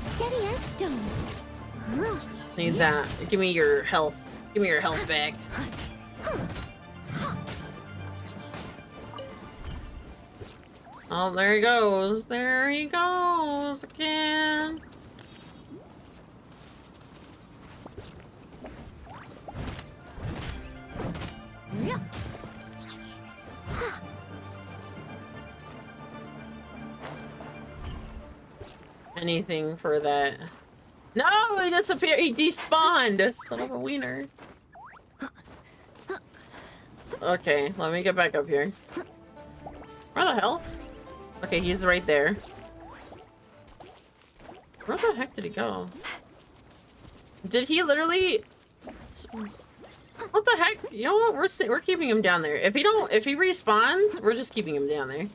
Speaker 5: Steady as stone.
Speaker 1: Need that. Give me your health. Give me your health back. Oh, there he goes. There he goes again. Anything for that. No, he disappeared. He despawned. Son of a wiener. Okay, let me get back up here. Where the hell? Okay, he's right there. Where the heck did he go? Did he literally? What the heck? You know what? We're keeping him down there. If he respawns, we're just keeping him down there.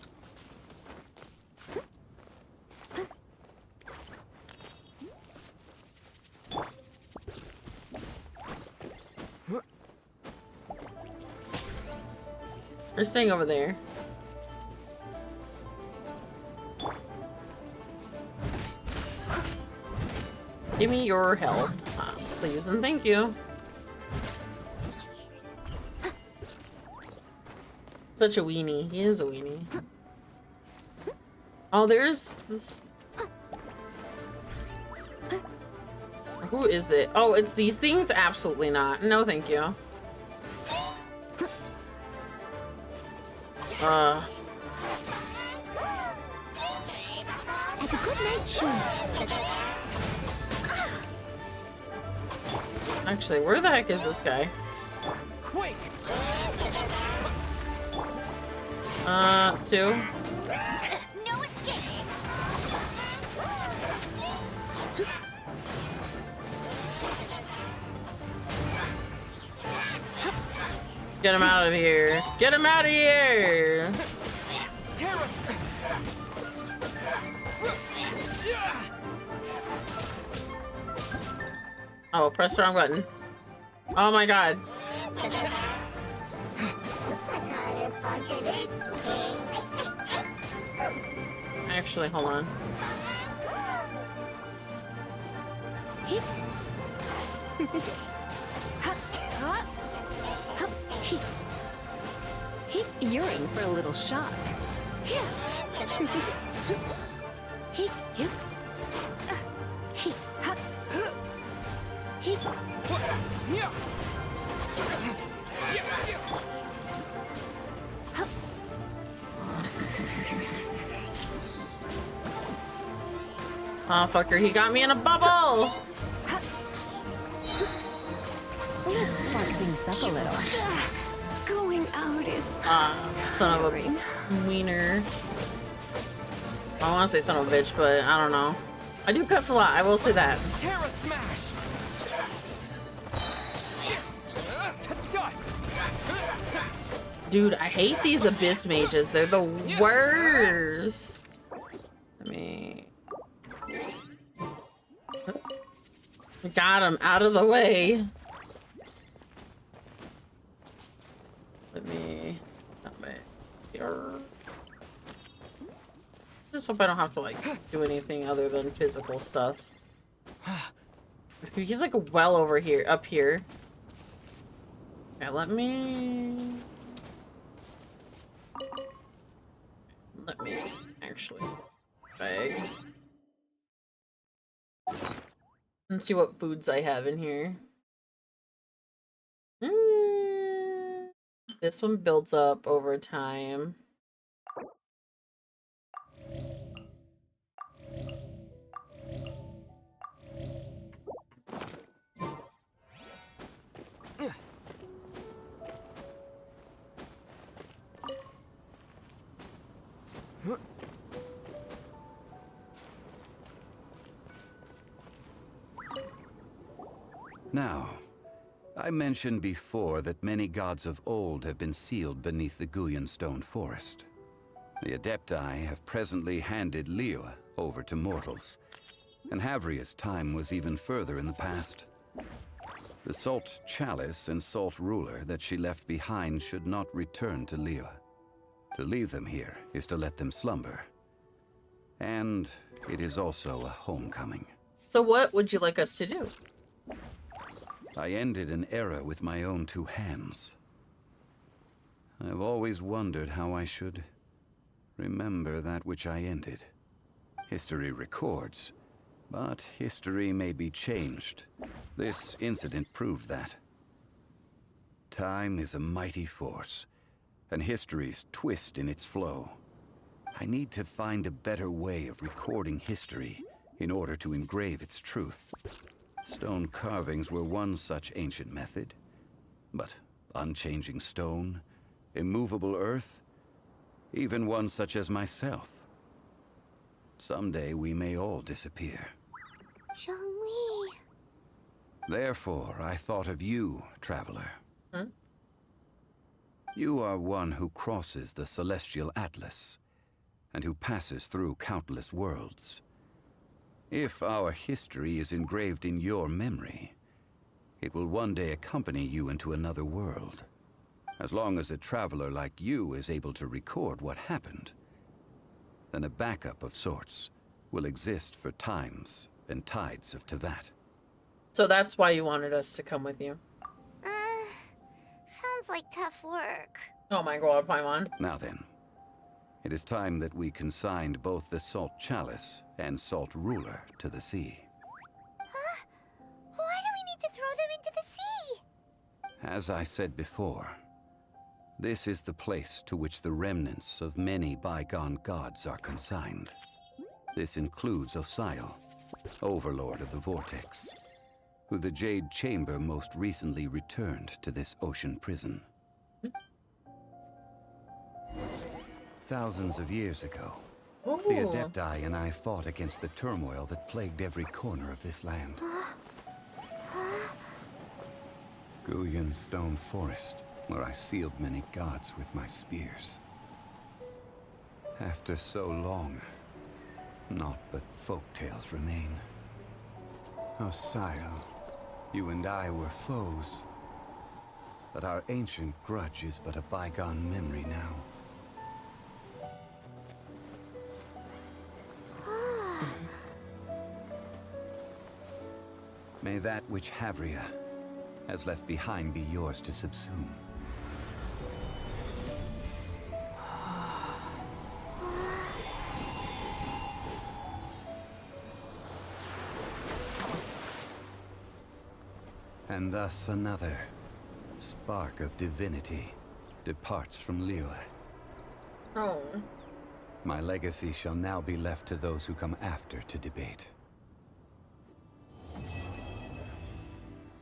Speaker 1: They're staying over there. Give me your help, please and thank you. Such a weenie. He is a weenie. Oh, there's this. Who is it? Oh, it's these things? Absolutely not. No, thank you.
Speaker 16: Have a good night, Shun.
Speaker 1: Actually, where the heck is this guy?
Speaker 17: Quick!
Speaker 1: 2.
Speaker 5: No escape.
Speaker 1: Get him out of here. Get him out of here. Oh, press the wrong button. Oh my god. Actually, hold on.
Speaker 16: You're in for a little shock.
Speaker 1: Oh, fucker, he got me in a bubble!
Speaker 16: Let's spark things up a little. Going out is
Speaker 1: Son of a wiener. I want to say son of a bitch, but I don't know. I do cuss a lot, I will say that.
Speaker 17: Terra smash! To dust!
Speaker 1: Dude, I hate these abyss mages. They're the worst. Let me... Got him out of the way. Let me... Just hope I don't have to, like, do anything other than physical stuff. He's, like, well over here, up here. Okay, let me actually bag. Let's see what foods I have in here. This one builds up over time.
Speaker 2: Now, I mentioned before that many gods of old have been sealed beneath the Guyan stone forest. The Adepti have presently handed Liyue over to mortals, and Havria's time was even further in the past. The Salt Chalice and Salt Ruler that she left behind should not return to Liyue. To leave them here is to let them slumber. And it is also a homecoming.
Speaker 1: So what would you like us to do?
Speaker 2: I ended an era with my own two hands. I've always wondered how I should remember that which I ended. History records, but history may be changed. This incident proved that. Time is a mighty force, and history's twist in its flow. I need to find a better way of recording history in order to engrave its truth. Stone carvings were one such ancient method, but unchanging stone, immovable earth, even one such as myself. Someday we may all disappear.
Speaker 5: Zhongli.
Speaker 2: Therefore, I thought of you, traveler.
Speaker 1: Huh?
Speaker 2: You are one who crosses the celestial atlas, and who passes through countless worlds. If our history is engraved in your memory, it will one day accompany you into another world. As long as a traveler like you is able to record what happened, then a backup of sorts will exist for times and tides of Teyvat.
Speaker 1: So that's why you wanted us to come with you.
Speaker 5: Sounds like tough work.
Speaker 1: Oh my god, Paimon.
Speaker 2: Now then, it is time that we consigned both the Salt Chalice and Salt Ruler to the sea.
Speaker 5: Huh? Why do we need to throw them into the sea?
Speaker 2: As I said before, this is the place to which the remnants of many bygone gods are consigned. This includes Osial, Overlord of the Vortex, who the Jade Chamber most recently returned to this ocean prison. Thousands of years ago, the Adepti and I fought against the turmoil that plagued every corner of this land. Guyan Stone Forest, where I sealed many gods with my spears. After so long, naught but folktales remain. Osial, you and I were foes, but our ancient grudge is but a bygone memory now. May that which Havria has left behind be yours to subsume. And thus another spark of divinity departs from Liyue.
Speaker 1: Oh.
Speaker 2: My legacy shall now be left to those who come after to debate.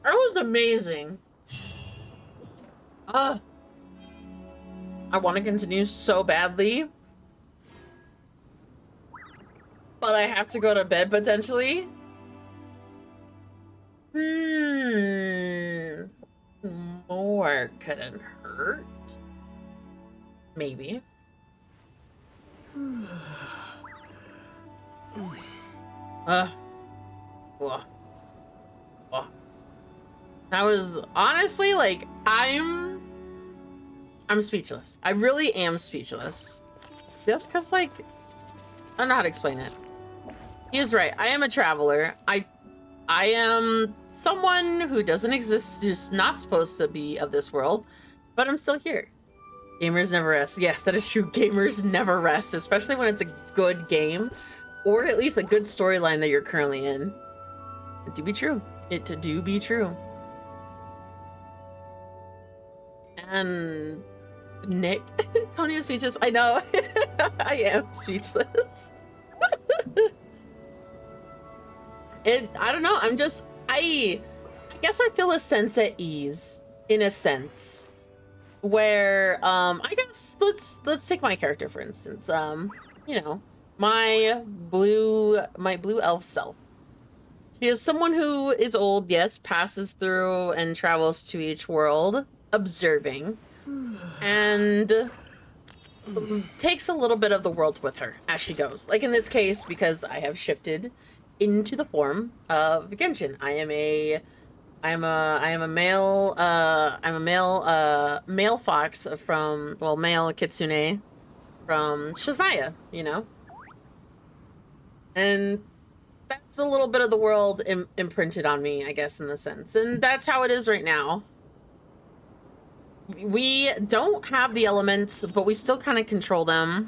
Speaker 1: That was amazing. I want to continue so badly. But I have to go to bed potentially. More couldn't hurt. Maybe. That was honestly like I'm speechless. I really am speechless. Just cause like I don't know how to explain it. He is right. I am a traveler. I am someone who doesn't exist, who's not supposed to be of this world, but I'm still here. Gamers never rest. Yes, that is true. Gamers never rest, especially when it's a good game, or at least a good storyline that you're currently in. It do be true. It do be true. And Nick, Tony is speechless. I know. I am speechless. I don't know. I guess I feel a sense at ease, in a sense, where I guess let's take my character for instance. You know, my blue elf self. She is someone who is old, yes, passes through and travels to each world, observing, and takes a little bit of the world with her as she goes. Like in this case, because I have shifted into the form of Genshin. I am a male fox from, well, male kitsune from Shazaya, you know? And that's a little bit of the world imprinted on me, I guess, in the sense. And that's how it is right now. We don't have the elements, but we still kind of control them.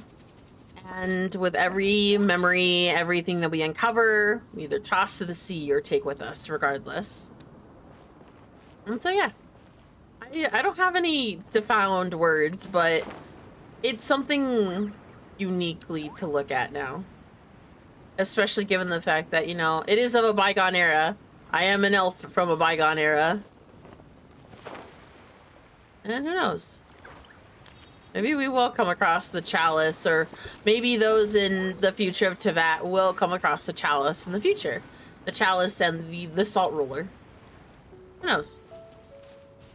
Speaker 1: And with every memory, everything that we uncover, we either toss to the sea or take with us, regardless. And so, yeah. I don't have any defined words, but it's something uniquely to look at now. Especially given the fact that, you know, it is of a bygone era. I am an elf from a bygone era. And who knows? Maybe we will come across the chalice, or maybe those in the future of Teyvat will come across the chalice in the future. The chalice and the salt ruler. Who knows?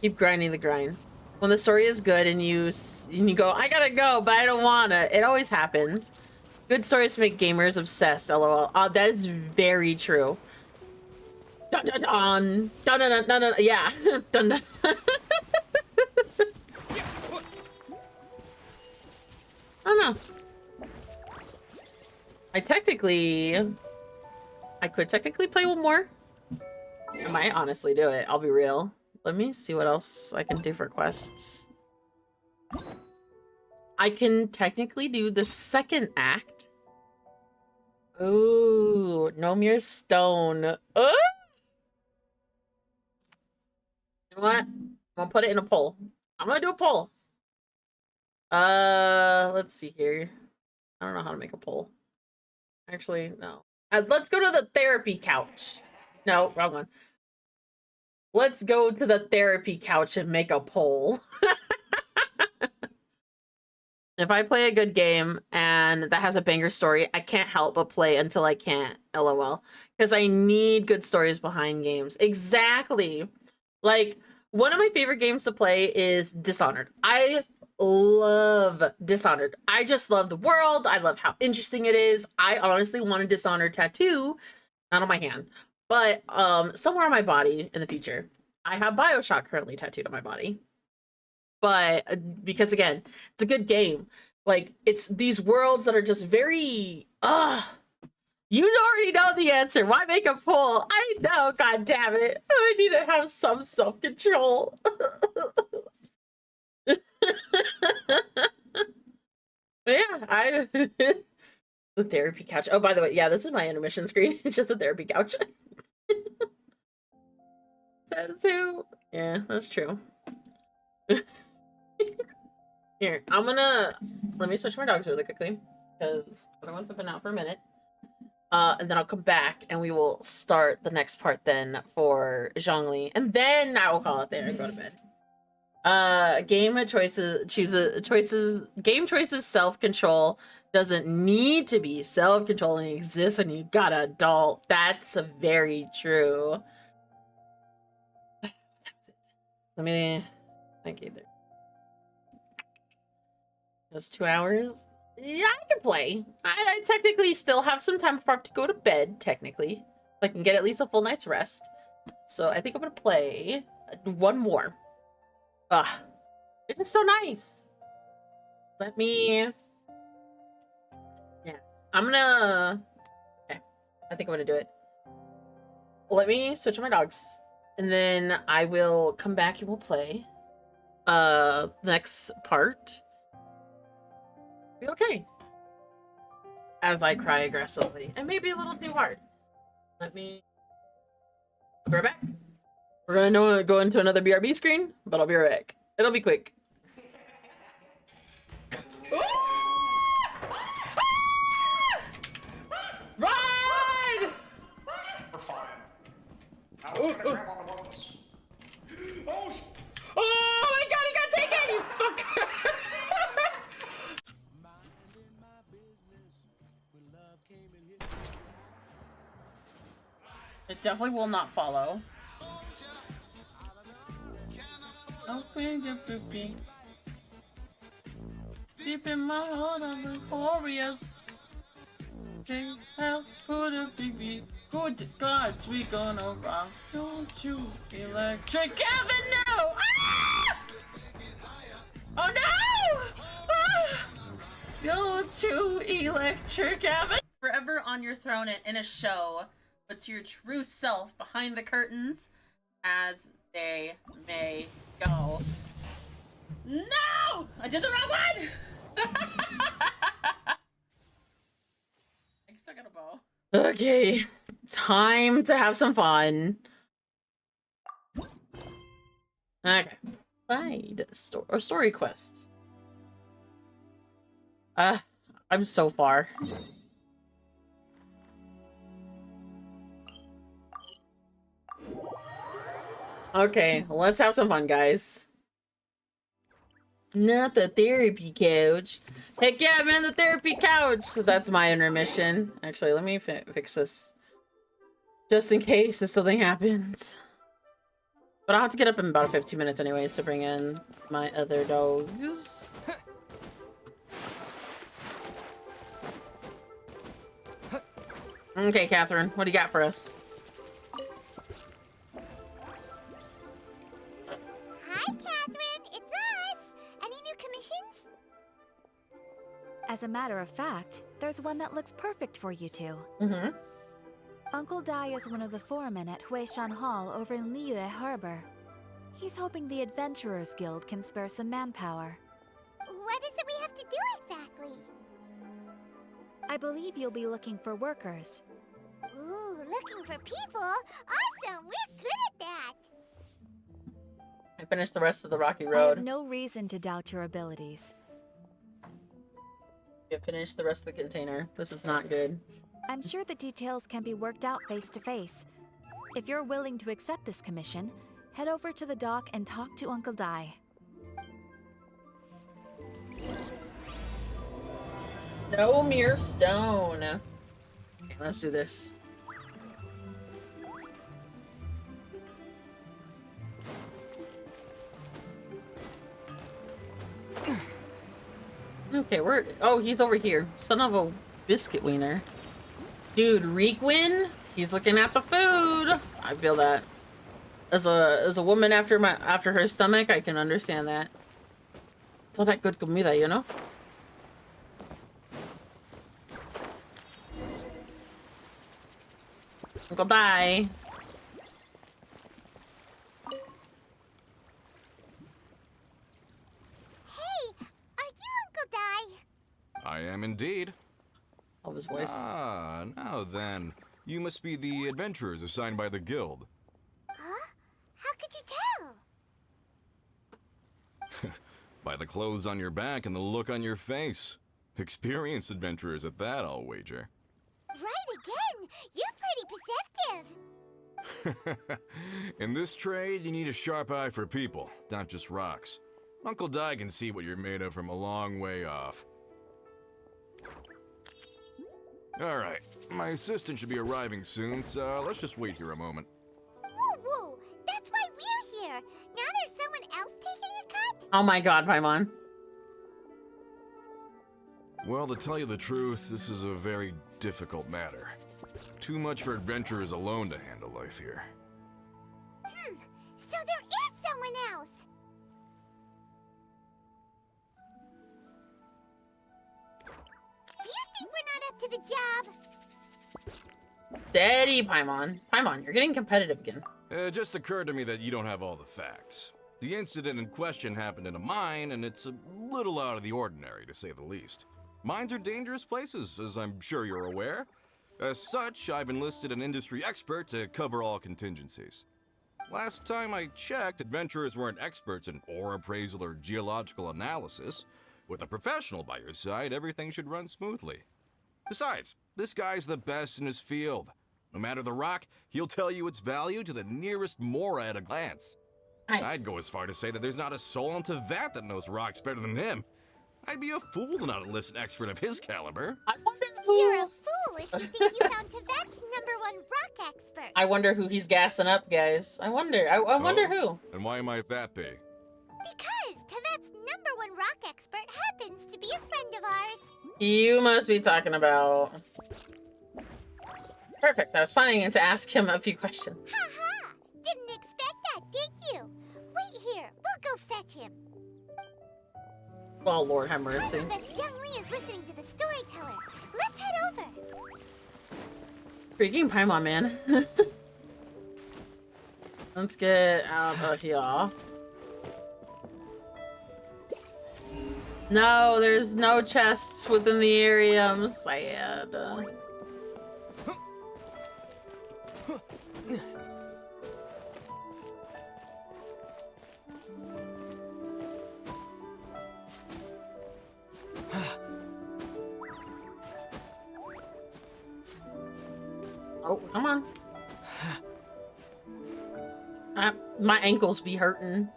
Speaker 1: Keep grinding the grind. When the story is good and you go, I gotta go, but I don't wanna. It always happens. Good stories make gamers obsessed, lol. That is very true. Dun dun dun! Dun dun dun dun dun! Yeah. Dun dun. I don't know. I I could technically play one more. I might honestly do it. I'll be real. Let me see what else I can do for quests. I can technically do the second act. Ooh, Nomir Stone. Oh! You know what? I'm gonna put it in a poll. I'm gonna do a poll. Let's see here. I don't know how to make a poll. Actually, no. Let's go to the therapy couch. No, wrong one. Let's go to the therapy couch and make a poll. If I play a good game and that has a banger story, I can't help but play until I can't, LOL. Because I need good stories behind games. Exactly. Like, one of my favorite games to play is Dishonored. I love Dishonored. I just love the world. I love how interesting it is. I honestly want a Dishonored tattoo. Not on my hand, but somewhere on my body in the future. I have BioShock currently tattooed on my body. But because again, it's a good game. Like, it's these worlds that are just very you already know the answer. Why make a poll? I know, god damn it. I need to have some self-control. But yeah, the therapy couch. Oh, by the way, yeah, this is my intermission screen. It's just a therapy couch. Says who? Yeah, that's true. Here, let me switch my dogs really quickly because the other ones have been out for a minute. And then I'll come back and we will start the next part then for Zhongli. And then I will call it there and go to bed. Game choices self-control doesn't need to be self-controlling exists when you got an adult. That's very true. Let me thank you there. Just 2 hours? Yeah, I can play. I technically still have some time before I have to go to bed, technically. I can get at least a full night's rest. So I think I'm gonna play one more. It's just so nice. Let me... Yeah, I'm gonna... Okay, I think I'm gonna do it. Let me switch my dogs. And then I will come back and we'll play. The next part. Be okay. As I cry aggressively. And maybe a little too hard. Let me... Be right back. We're gonna go into another BRB screen, but I'll be right back. It'll be quick. Run!
Speaker 8: We're fine. Now let's get a grab on the ones.
Speaker 1: Oh my god, he got taken, you fucker! It definitely will not follow. Open your poopy. Deep in my heart, I'm glorious. Can't help put a baby. Good gods, we gonna rock. Don't you electric Kevin, no! Ah! Oh no! Ah! Go to electric Kevin. Forever on your throne and in a show, but to your true self behind the curtains, as they may go. No! I did the wrong one! I still got a bow. Okay, time to have some fun. Okay, side story quests. I'm so far. Okay, let's have some fun, guys. Not the therapy couch. Heck yeah, I'm in the therapy couch. So that's my intermission. Actually, let me fix this. Just in case if something happens. But I'll have to get up in about 15 minutes anyways to bring in my other dogs. Okay, Catherine, what do you got for us?
Speaker 5: Hi, Catherine. It's us. Any new commissions?
Speaker 16: As a matter of fact, there's one that looks perfect for you two. Uncle Dai is one of the foremen at Huishan Hall over in Liyue Harbor. He's hoping the Adventurers Guild can spare some manpower.
Speaker 5: What is it we have to do exactly?
Speaker 16: I believe you'll be looking for workers.
Speaker 5: Ooh, looking for people? Awesome! We're good at that!
Speaker 1: I finished the rest of the rocky
Speaker 16: I
Speaker 1: road.
Speaker 16: have no reason to doubt your abilities.
Speaker 1: You finished the rest of the container. This is not good.
Speaker 16: I'm sure the details can be worked out face to face. If you're willing to accept this commission, head over to the dock and talk to Uncle Dai.
Speaker 1: No mere stone. Okay, let's do this. Okay, oh, he's over here. Son of a biscuit wiener. Dude, Reekwin, he's looking at the food. I feel that. As a woman after her stomach, I can understand that. It's all that good comida, you know? Uncle Dai.
Speaker 18: I am indeed.
Speaker 1: Love his voice.
Speaker 18: Ah, now then. You must be the adventurers assigned by the guild.
Speaker 5: Huh? How could you tell?
Speaker 18: By the clothes on your back and the look on your face. Experienced adventurers at that, I'll wager.
Speaker 5: Right again! You're pretty perceptive!
Speaker 18: In this trade, you need a sharp eye for people, not just rocks. Uncle Dai can see what you're made of from a long way off. Alright, my assistant should be arriving soon, so let's just wait here a moment.
Speaker 5: Woo woo! That's why we're here! Now there's someone else taking a cut?
Speaker 1: Oh my god, Paimon.
Speaker 18: Well, to tell you the truth, this is a very difficult matter. Too much for adventurers alone to handle life here.
Speaker 5: So there is someone else! Do you think we're not up to the job?
Speaker 1: Steady, Paimon. Paimon, you're getting competitive again.
Speaker 18: It just occurred to me that you don't have all the facts. The incident in question happened in a mine, and it's a little out of the ordinary, to say the least. Mines are dangerous places, as I'm sure you're aware. As such, I've enlisted an industry expert to cover all contingencies. Last time I checked, adventurers weren't experts in ore appraisal or geological analysis. With a professional by your side, everything should run smoothly. Besides, this guy's the best in his field. No matter the rock, he'll tell you its value to the nearest mora at a glance.
Speaker 1: Nice.
Speaker 18: I'd go as far to say that there's not a soul on Teyvat that knows rocks better than him. I'd be a fool to not enlist an expert of his caliber.
Speaker 1: I wonder
Speaker 5: You're a fool if you think you found Teyvat's #1 rock expert.
Speaker 1: I wonder who he's gassing up, guys. I wonder. I wonder who.
Speaker 18: And why might that be?
Speaker 5: Because Teyvat's #1 rock expert happens to be a friend of ours.
Speaker 1: You must be talking about... Perfect. I was planning to ask him a few questions.
Speaker 5: Ha! Didn't expect that, did you? Wait here. We'll go fetch him.
Speaker 1: Oh, Lord have mercy.
Speaker 5: I bet Zhongli is listening to the storyteller. Let's head over.
Speaker 1: Freaking Paimon, man. Let's get out of here. No, there's no chests within the area. I'm sad. Oh, come on. My ankles be hurting.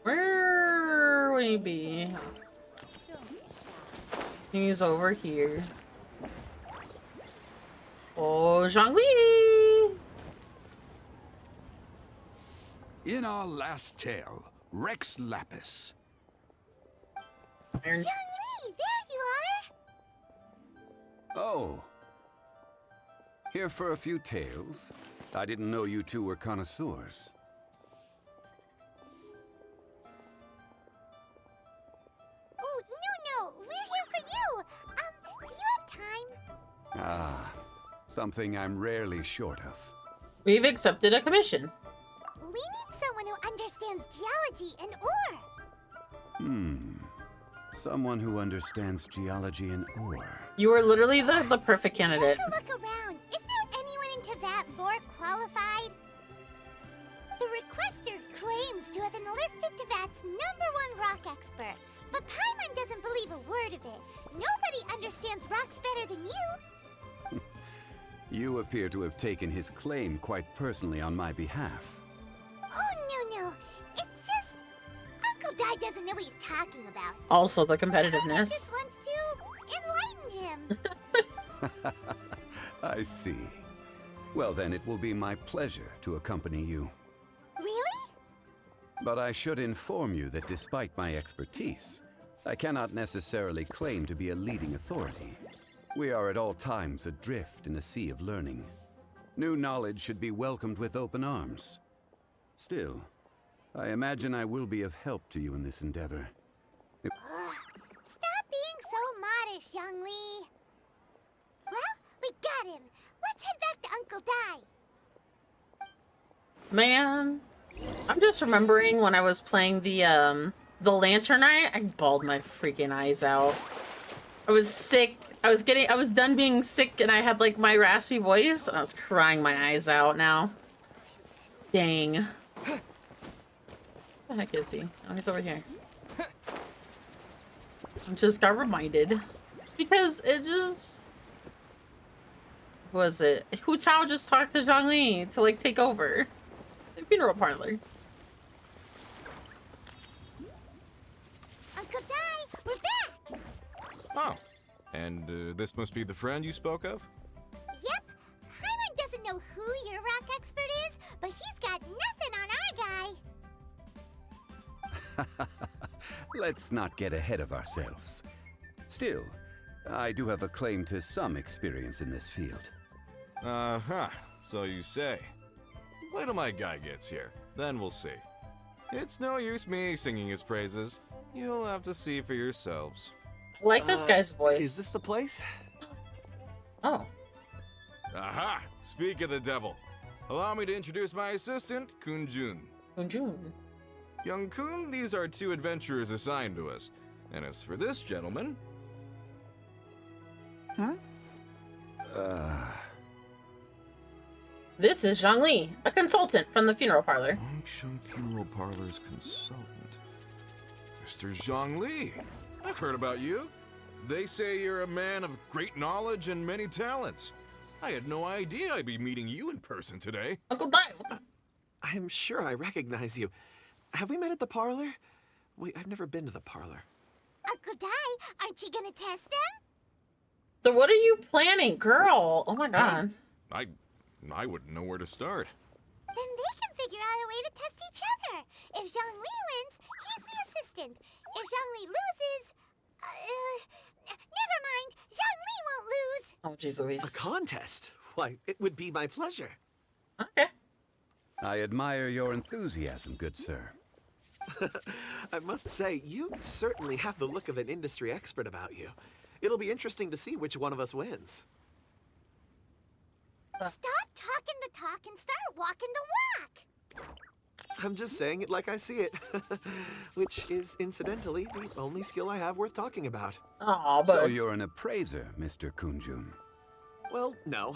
Speaker 1: Where would he be? He's over here. Oh, Zhongli!
Speaker 4: In our last tale, Rex Lapis.
Speaker 1: Iron.
Speaker 5: Zhongli, there you are.
Speaker 2: Oh. Here for a few tales. I didn't know you two were connoisseurs.
Speaker 5: Oh, no, we're here for you. Do you have time?
Speaker 2: Ah, something I'm rarely short of.
Speaker 1: We've accepted a commission.
Speaker 5: We need someone who understands geology and ore.
Speaker 2: Someone who understands geology and ore.
Speaker 1: You are literally the perfect candidate.
Speaker 5: Take a look around. Is there anyone in Teyvat more qualified? The requester claims to have enlisted Teyvat's #1 rock expert, but Paimon doesn't believe a word of it. Nobody understands rocks better than you.
Speaker 2: You appear to have taken his claim quite personally on my behalf.
Speaker 5: Oh, no. It's just... Uncle Dai doesn't know what he's talking about.
Speaker 1: Also the
Speaker 5: Paimon
Speaker 1: competitiveness.
Speaker 5: just wants to enlighten him.
Speaker 2: I see. Well then, it will be my pleasure to accompany you.
Speaker 5: Really?
Speaker 2: But I should inform you that despite my expertise, I cannot necessarily claim to be a leading authority. We are at all times adrift in a sea of learning. New knowledge should be welcomed with open arms. Still, I imagine I will be of help to you in this endeavor.
Speaker 5: Stop being so modest, Zhongli. Well, we got him. Let's head back to Uncle Dai.
Speaker 1: Man, I'm just remembering when I was playing the Lantern Knight, I bawled my freaking eyes out. I was sick. I was done being sick and I had like my raspy voice and I was crying my eyes out now. Dang. Where the heck is he? Oh, he's over here. I just got reminded. Because it just... What was it? Hu Tao just talked to Zhongli to like take over the funeral parlor.
Speaker 5: Uncle Dai, we're back!
Speaker 18: Oh. And this must be the friend you spoke of?
Speaker 5: Yep. Paimon doesn't know who your rock expert is, but he's got nothing on our guy.
Speaker 2: Let's not get ahead of ourselves. Still, I do have a claim to some experience in this field.
Speaker 18: Uh-huh, so you say. Wait till my guy gets here, then we'll see. It's no use me singing his praises. You'll have to see for yourselves.
Speaker 1: I like this guy's voice.
Speaker 17: Is this the place?
Speaker 1: Oh.
Speaker 18: Aha! Speak of the devil. Allow me to introduce my assistant, Kunjun.
Speaker 1: Kunjun.
Speaker 18: Young Kun, these are 2 adventurers assigned to us. And as for this gentleman...
Speaker 17: Huh?
Speaker 1: This is Zhongli, a consultant from the funeral parlor.
Speaker 18: Longsheng Funeral Parlor's consultant. Mr. Zhongli, I've heard about you. They say you're a man of great knowledge and many talents. I had no idea I'd be meeting you in person today.
Speaker 1: Uncle Dai,
Speaker 17: I'm sure I recognize you. Have we met at the parlor? Wait, I've never been to the parlor.
Speaker 5: Uncle Dai, aren't you gonna test them?
Speaker 1: So what are you planning, girl? Oh my god.
Speaker 18: I wouldn't know where to start.
Speaker 5: Then they can figure out a way to test each other. If Zhongli wins, he's the assistant. If Zhongli loses... never mind. Zhongli won't lose.
Speaker 1: Oh, jeez Louise.
Speaker 17: A contest? Why, it would be my pleasure.
Speaker 1: Okay.
Speaker 2: I admire your enthusiasm, good sir.
Speaker 17: I must say, you certainly have the look of an industry expert about you. It'll be interesting to see which one of us wins.
Speaker 5: Stop talking the talk and start walking the walk.
Speaker 17: I'm just saying it like I see it. Which is, incidentally, the only skill I have worth talking about.
Speaker 1: Aw, but...
Speaker 2: So you're an appraiser, Mr. Kunjun.
Speaker 17: Well, no.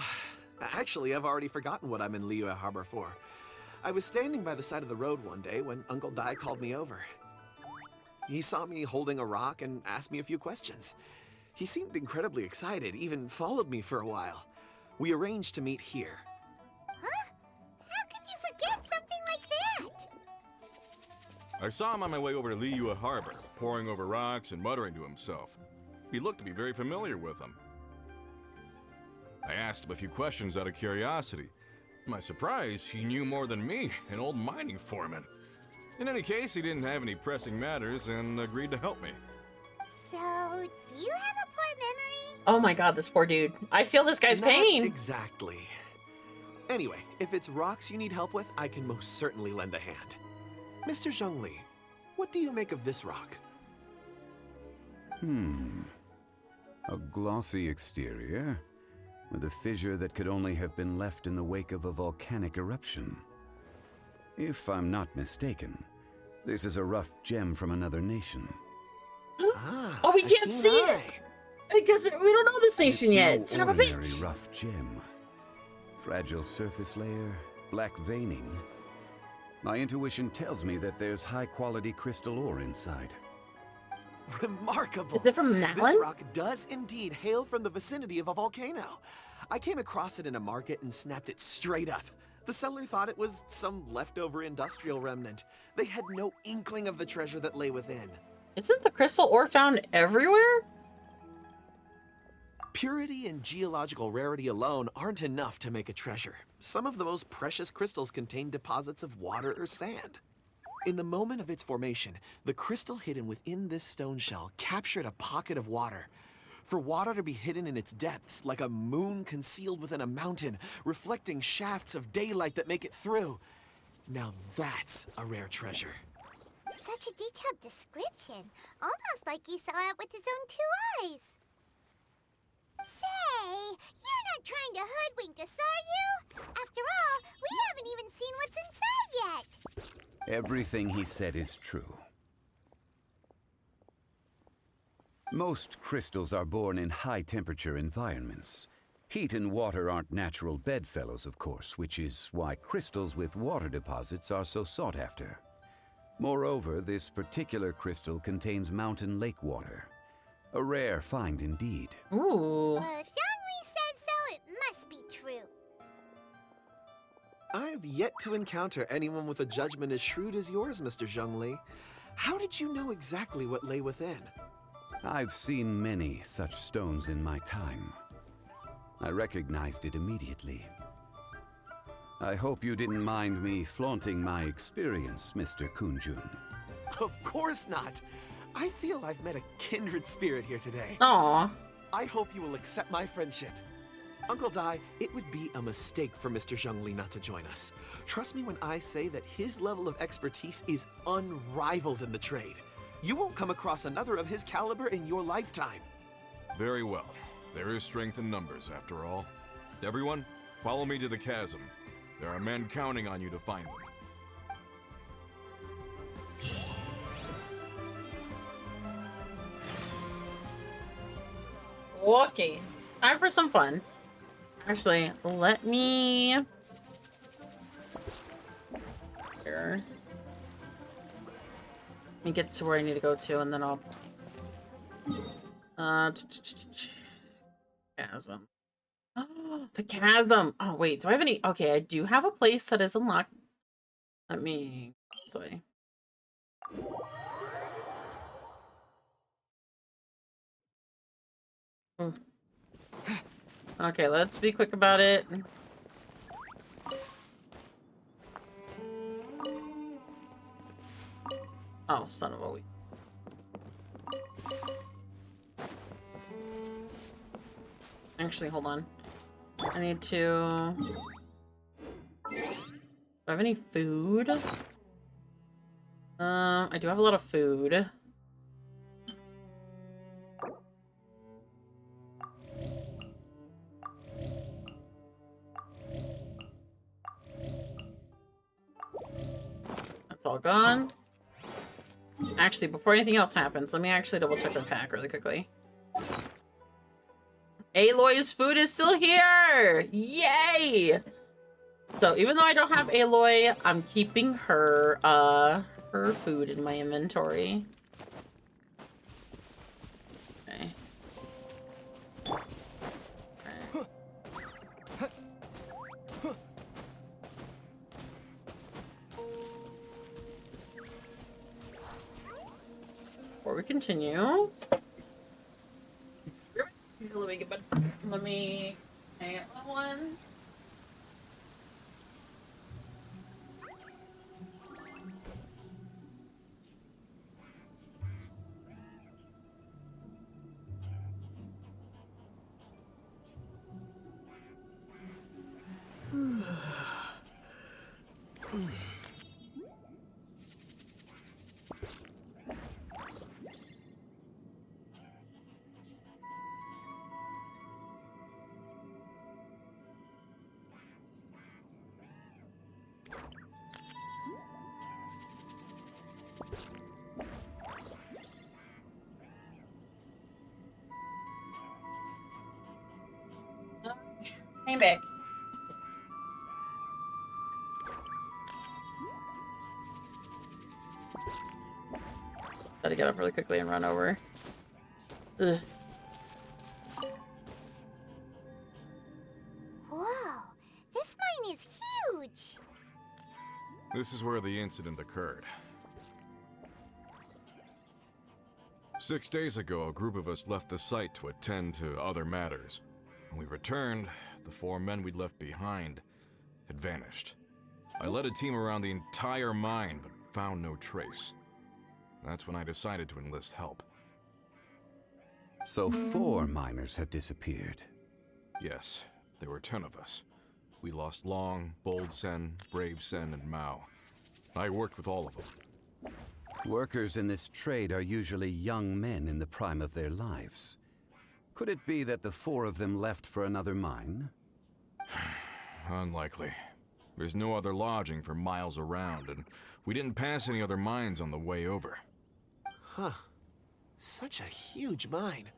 Speaker 17: Actually, I've already forgotten what I'm in Liyue Harbor for. I was standing by the side of the road one day when Uncle Dai called me over. He saw me holding a rock and asked me a few questions. He seemed incredibly excited, even followed me for a while. We arranged to meet here.
Speaker 5: Huh? How could you forget something like that?
Speaker 18: I saw him on my way over to Liyue Harbor, poring over rocks and muttering to himself. He looked to be very familiar with them. I asked him a few questions out of curiosity. To my surprise, he knew more than me, an old mining foreman. In any case, he didn't have any pressing matters and agreed to help me.
Speaker 5: So, do you have a poor memory?
Speaker 1: Oh my god, this poor dude. I feel this guy's
Speaker 17: Not
Speaker 1: pain.
Speaker 17: Exactly. Anyway, if it's rocks you need help with, I can most certainly lend a hand. Mr. Zhongli, what do you make of this rock?
Speaker 2: A glossy exterior, with a fissure that could only have been left in the wake of a volcanic eruption. If I'm not mistaken, this is a rough gem from another nation.
Speaker 1: Oh, we can't see it! Because we don't know this nation yet.
Speaker 2: No
Speaker 1: Son of a
Speaker 2: ordinary
Speaker 1: bitch!
Speaker 2: rough gem. Fragile surface layer, black veining. My intuition tells me that there's high-quality crystal ore inside.
Speaker 17: Remarkable!
Speaker 1: Is it from Nalan?
Speaker 17: This rock does indeed hail from the vicinity of a volcano. I came across it in a market and snapped it straight up. The seller thought it was some leftover industrial remnant. They had no inkling of the treasure that lay within.
Speaker 1: Isn't the crystal ore found everywhere?
Speaker 17: Purity and geological rarity alone aren't enough to make a treasure. Some of the most precious crystals contain deposits of water or sand. In the moment of its formation, the crystal hidden within this stone shell captured a pocket of water. For water to be hidden in its depths, like a moon concealed within a mountain, reflecting shafts of daylight that make it through. Now that's a rare treasure.
Speaker 5: Such a detailed description. Almost like he saw it with his own 2 eyes. Say, you're not trying to hoodwink us, are you? After all, we haven't even seen what's inside yet.
Speaker 2: Everything he said is true. Most crystals are born in high-temperature environments. Heat and water aren't natural bedfellows, of course, which is why crystals with water deposits are so sought after. Moreover, this particular crystal contains mountain lake water. A rare find indeed.
Speaker 1: Ooh.
Speaker 5: If Zhongli says so, it must be true.
Speaker 17: I've yet to encounter anyone with a judgment as shrewd as yours, Mr. Zhongli. How did you know exactly what lay within?
Speaker 2: I've seen many such stones in my time. I recognized it immediately. I hope you didn't mind me flaunting my experience, Mr. Kunjun.
Speaker 17: Of course not. I feel I've met a kindred spirit here today.
Speaker 1: Aww.
Speaker 17: I hope you will accept my friendship. Uncle Dai, it would be a mistake for Mr. Zhongli not to join us. Trust me when I say that his level of expertise is unrivaled in the trade. You won't come across another of his caliber in your lifetime.
Speaker 18: Very well. There is strength in numbers, after all. Everyone, follow me to the chasm. There are men counting on you to find them.
Speaker 1: Okay. Time for some fun. Actually, let me... Here. Let me get to where I need to go to, and then I'll... Chasm. Oh, the chasm! Oh, wait, do I have any... Okay, I do have a place that is unlocked. Let me... This way. Okay, let's be quick about it. Oh, son of a week. Actually, hold on. I need to... Do I have any food? I do have a lot of food. That's all gone. Actually, before anything else happens, let me actually double check the pack really quickly. Aloy's food is still here! Yay! So even though I don't have Aloy, I'm keeping her, her food in my inventory. Okay. Before we continue, let me hang up that one. came back. Gotta get up really quickly and run over. Ugh.
Speaker 5: Whoa, this mine is huge.
Speaker 18: This is where the incident occurred. 6 days ago, a group of us left the site to attend to other matters. When we returned, the 4 men we'd left behind had vanished. I led a team around the entire mine, but found no trace. That's when I decided to enlist help.
Speaker 2: So 4 miners have disappeared.
Speaker 18: Yes, there were 10 of us. We lost Long, Bold Sen, Brave Sen, and Mao. I worked with all of them.
Speaker 2: Workers in this trade are usually young men in the prime of their lives. Could it be that the 4 of them left for another mine?
Speaker 18: Unlikely. There's no other lodging for miles around, and we didn't pass any other mines on the way over.
Speaker 17: Huh. Such a huge mine.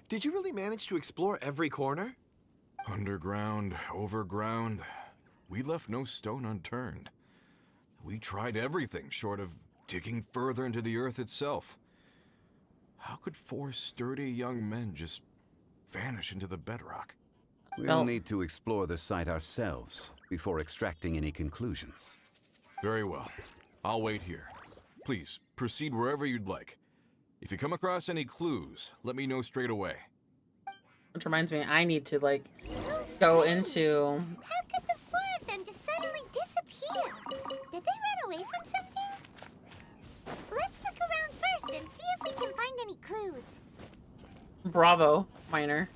Speaker 17: Did you really manage to explore every corner?
Speaker 18: Underground, overground, we left no stone unturned. We tried everything short of digging further into the earth itself. How could 4 sturdy young men just vanish into the bedrock?
Speaker 2: We'll need to explore the site ourselves before extracting any conclusions.
Speaker 18: Very well. I'll wait here. Please, proceed wherever you'd like. If you come across any clues, let me know straight away.
Speaker 1: Which reminds me, I need to, like, go into...
Speaker 5: How could the 4 of them just suddenly disappear? Did they run away from something? Let's look around first and see if we can find any clues.
Speaker 1: Bravo, miner.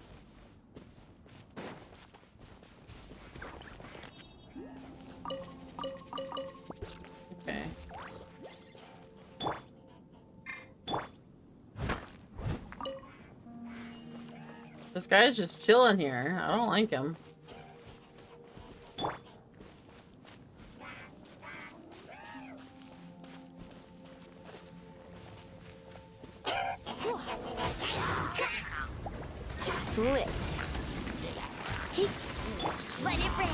Speaker 1: Okay. This guy's just chilling here. I don't like him.
Speaker 5: Blitz. Let it rain.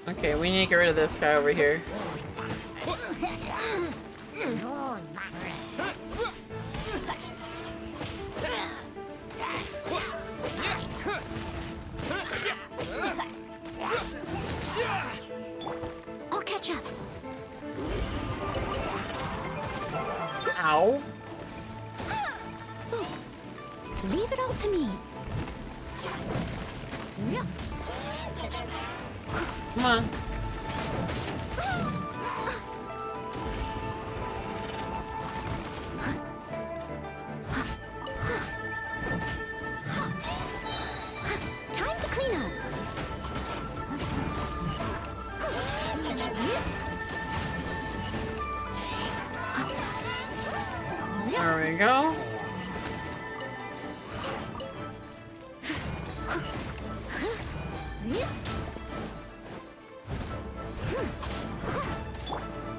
Speaker 1: Okay, we need to get rid of this guy over here.
Speaker 5: I'll catch up.
Speaker 1: Ow.
Speaker 5: Leave it all to me.
Speaker 1: Come on.
Speaker 5: Time to clean up.
Speaker 1: There we go.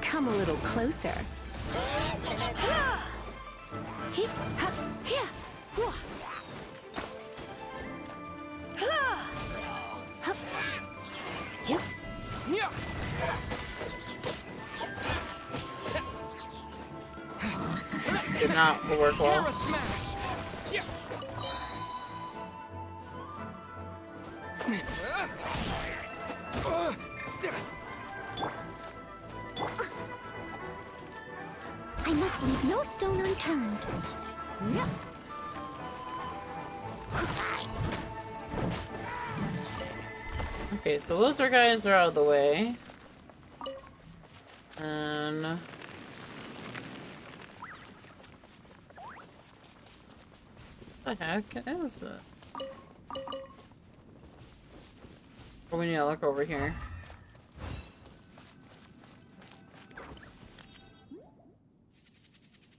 Speaker 5: Come a little closer.
Speaker 1: Did not work well.
Speaker 5: I must leave no stone unturned.
Speaker 1: Okay, so those are guys are out of the way. And what the heck is it? Oh, we need to look over here.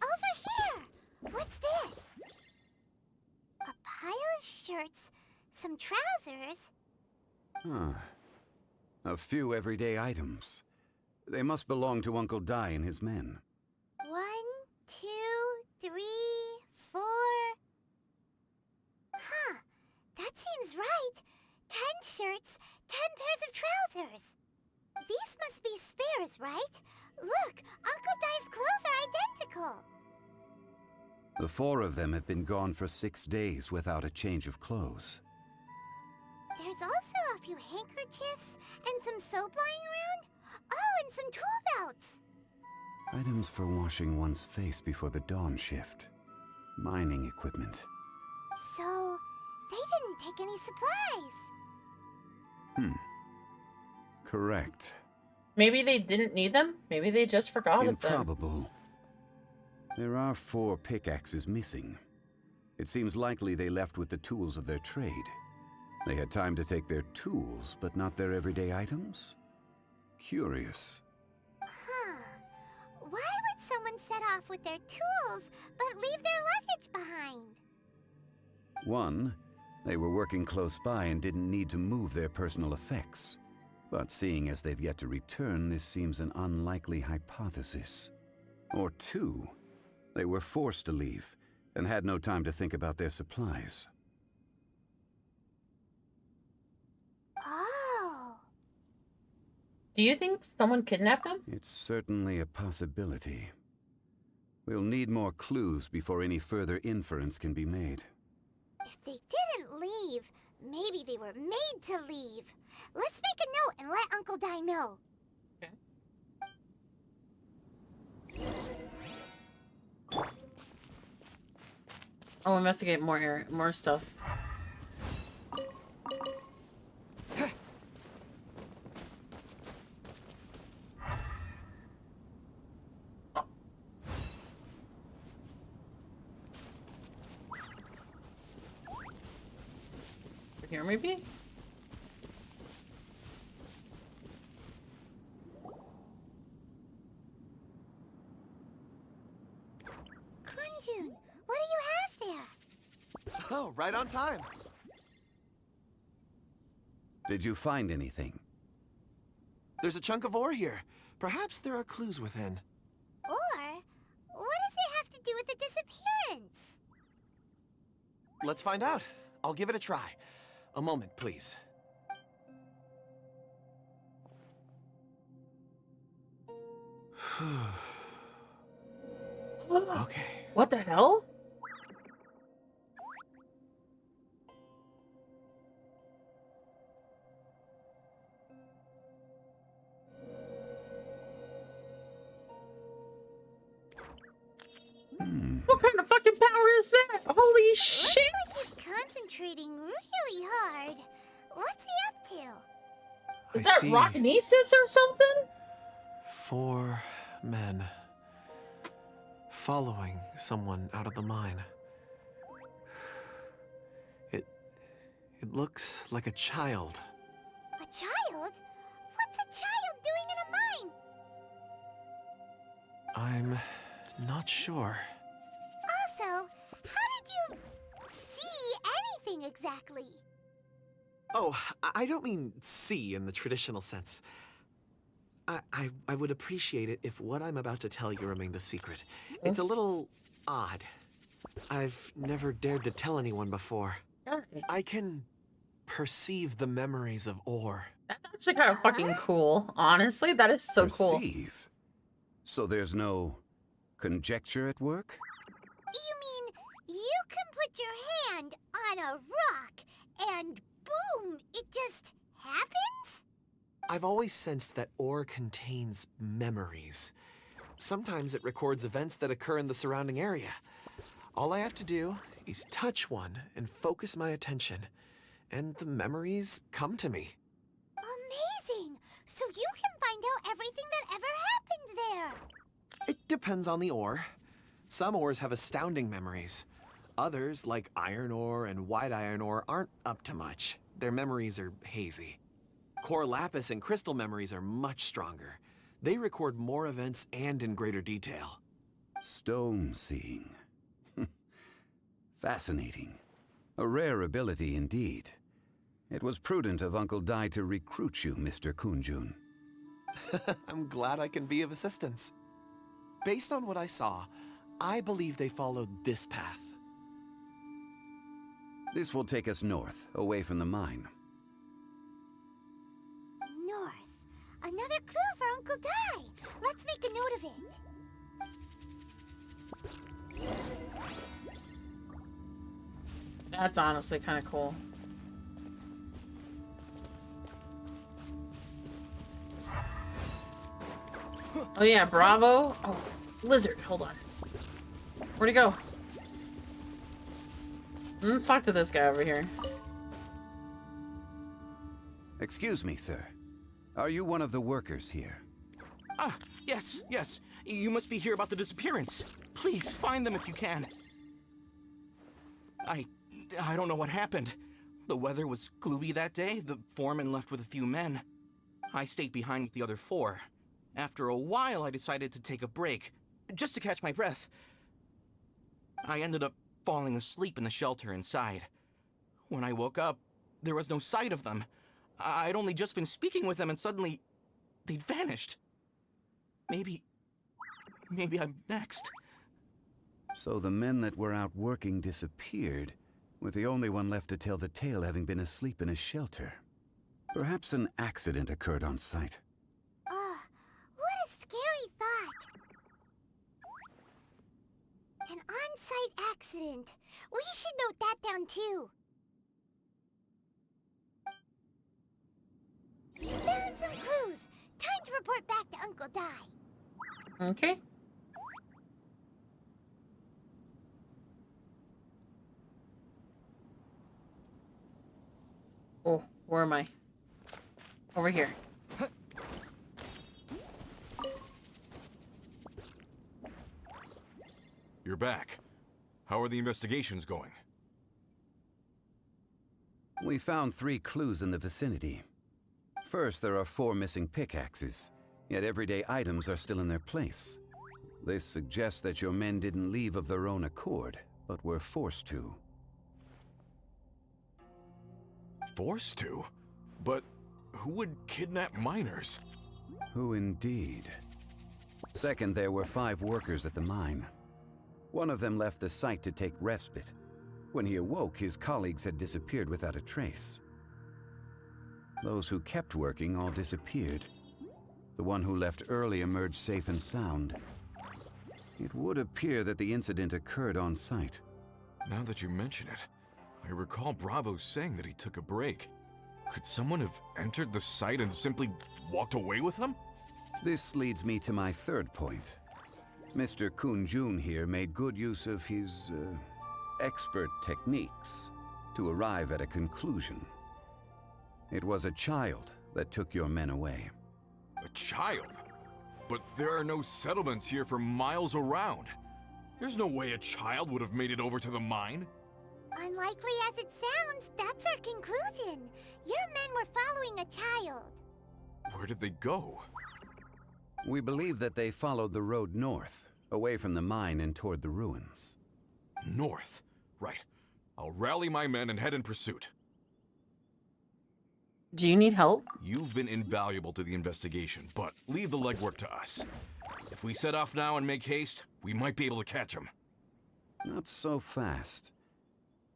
Speaker 5: Over here! What's this? A pile of shirts, some trousers.
Speaker 2: Huh. A few everyday items. They must belong to Uncle Dai and his men.
Speaker 5: answers. These must be spares, right? Look, Uncle Dai's clothes are identical.
Speaker 2: The 4 of them have been gone for 6 days without a change of clothes.
Speaker 5: There's also a few handkerchiefs and some soap lying around. Oh, and some tool belts.
Speaker 2: Items for washing one's face before the dawn shift. Mining equipment.
Speaker 5: So, they didn't take any supplies.
Speaker 2: Correct.
Speaker 1: Maybe they didn't need them? Maybe they just forgot of them.
Speaker 2: Improbable. There are 4 pickaxes missing. It seems likely they left with the tools of their trade. They had time to take their tools, but not their everyday items? Curious.
Speaker 5: Huh. Why would someone set off with their tools, but leave their luggage behind?
Speaker 2: 1, they were working close by and didn't need to move their personal effects. But seeing as they've yet to return, this seems an unlikely hypothesis. Or 2, they were forced to leave and had no time to think about their supplies.
Speaker 5: Oh.
Speaker 1: Do you think someone kidnapped them?
Speaker 2: It's certainly a possibility. We'll need more clues before any further inference can be made.
Speaker 5: If they didn't leave, maybe they were made to leave. Let's make a note and let Uncle Dai know.
Speaker 1: Oh, investigate more stuff. Here, maybe?
Speaker 5: Kunjun, what do you have there?
Speaker 17: Oh, right on time.
Speaker 2: Did you find anything?
Speaker 17: There's a chunk of ore here. Perhaps there are clues within.
Speaker 5: Or, what does it have to do with the disappearance?
Speaker 17: Let's find out. I'll give it a try. A moment, please. Okay.
Speaker 1: What the hell? What kind of fucking power is that? Holy shit!
Speaker 5: Looks like we're concentrating really hard. What's he up to?
Speaker 1: Is that rocknesis or something?
Speaker 17: 4 men following someone out of the mine. It looks like a child.
Speaker 5: A child? What's a child doing in a mine?
Speaker 17: I'm not sure.
Speaker 5: Also, how did you see anything exactly?
Speaker 17: Oh, I don't mean see in the traditional sense. I would appreciate it if what I'm about to tell you remained a secret. It's a little odd. I've never dared to tell anyone before. I can perceive the memories of ore.
Speaker 1: That's actually kind of fucking cool. Honestly, that is so cool.
Speaker 2: Perceive? So there's no conjecture at work?
Speaker 5: You mean you can put your hand on a rock and boom, it just happens?
Speaker 17: I've always sensed that ore contains memories. Sometimes it records events that occur in the surrounding area. All I have to do is touch one and focus my attention, and the memories come to me.
Speaker 5: Amazing! So you can find out everything that ever happened there.
Speaker 17: It depends on the ore. Some ores have astounding memories. Others, like iron ore and white iron ore, aren't up to much. Their memories are hazy. Core lapis and crystal memories are much stronger. They record more events and in greater detail.
Speaker 2: Stone seeing. Fascinating. A rare ability indeed. It was prudent of Uncle Dai to recruit you, Mr. Kunjun.
Speaker 17: I'm glad I can be of assistance. Based on what I saw, I believe they followed this path.
Speaker 2: This will take us north, away from the mine.
Speaker 5: North. Another clue for Uncle Dai. Let's make a note of it.
Speaker 1: That's honestly kind of cool. Oh yeah, Bravo. Oh, lizard. Hold on. Where'd he go? Let's talk to this guy over here.
Speaker 2: Excuse me, sir. Are you one of the workers here?
Speaker 19: Ah, yes, yes. You must be here about the disappearance. Please, find them if you can. I don't know what happened. The weather was gloomy that day. The foreman left with a few men. I stayed behind with the other 4. After a while, I decided to take a break, just to catch my breath. I ended up falling asleep in the shelter inside. When I woke up, there was no sight of them. I'd only just been speaking with them and suddenly, they'd vanished. Maybe I'm next.
Speaker 2: So the men that were out working disappeared, with the only one left to tell the tale having been asleep in a shelter. Perhaps an accident occurred on site.
Speaker 5: What a scary thought. An on-site accident. We should note that down too. We found some clues. Time to report back to Uncle Dai.
Speaker 1: Okay. Oh, where am I? Over here.
Speaker 18: You're back. How are the investigations going?
Speaker 2: We found 3 clues in the vicinity. First, there are 4 missing pickaxes, yet everyday items are still in their place. This suggests that your men didn't leave of their own accord, but were forced to.
Speaker 18: Forced to? But who would kidnap miners?
Speaker 2: Who indeed? Second, there were 5 workers at the mine. One of them left the site to take respite. When he awoke, his colleagues had disappeared without a trace. Those who kept working all disappeared. The one who left early emerged safe and sound. It would appear that the incident occurred on site.
Speaker 18: Now that you mention it, I recall Bravo saying that he took a break. Could someone have entered the site and simply walked away with him?
Speaker 2: This leads me to my third point. Mr. Kun-jun here made good use of his, expert techniques to arrive at a conclusion. It was a child that took your men away.
Speaker 18: A child? But there are no settlements here for miles around. There's no way a child would have made it over to the mine.
Speaker 5: Unlikely as it sounds, that's our conclusion. Your men were following a child.
Speaker 18: Where did they go?
Speaker 2: We believe that they followed the road north, away from the mine and toward the ruins.
Speaker 18: North? Right. I'll rally my men and head in pursuit.
Speaker 1: Do you need help?
Speaker 18: You've been invaluable to the investigation, but leave the legwork to us. If we set off now and make haste, we might be able to catch them.
Speaker 2: Not so fast.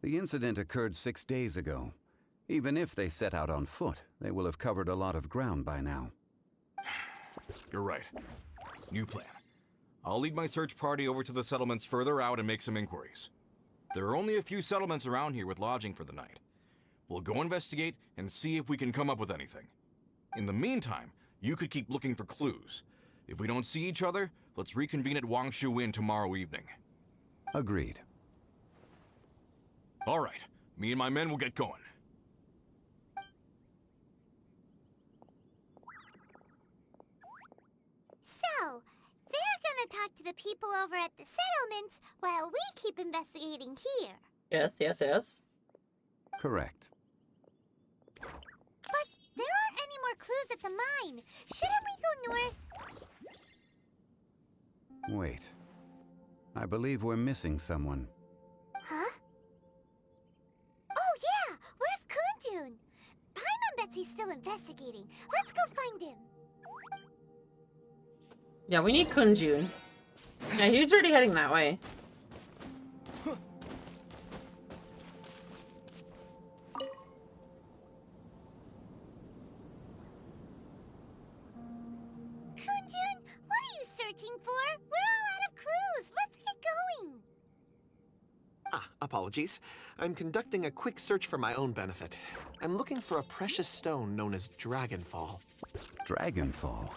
Speaker 2: The incident occurred 6 days ago. Even if they set out on foot, they will have covered a lot of ground by now.
Speaker 18: You're right. New plan. I'll lead my search party over to the settlements further out and make some inquiries. There are only a few settlements around here with lodging for the night. We'll go investigate and see if we can come up with anything. In the meantime, you could keep looking for clues. If we don't see each other, let's reconvene at Wangshu Inn tomorrow evening.
Speaker 2: Agreed.
Speaker 18: All right. Me and my men will get going.
Speaker 5: So, they're gonna talk to the people over at the settlements while we keep investigating here.
Speaker 1: Yes, yes, yes.
Speaker 2: Correct.
Speaker 5: But there aren't any more clues at the mine. Shouldn't we go north?
Speaker 2: Wait. I believe we're missing someone.
Speaker 5: Huh? Oh yeah! Where's Kun-jun? Paimon bets he's still investigating. Let's go find him.
Speaker 1: Yeah, we need Kun-jun. Yeah, he was already heading that way.
Speaker 17: Apologies. I'm conducting a quick search for my own benefit. I'm looking for a precious stone known as Dragonfall.
Speaker 2: Dragonfall?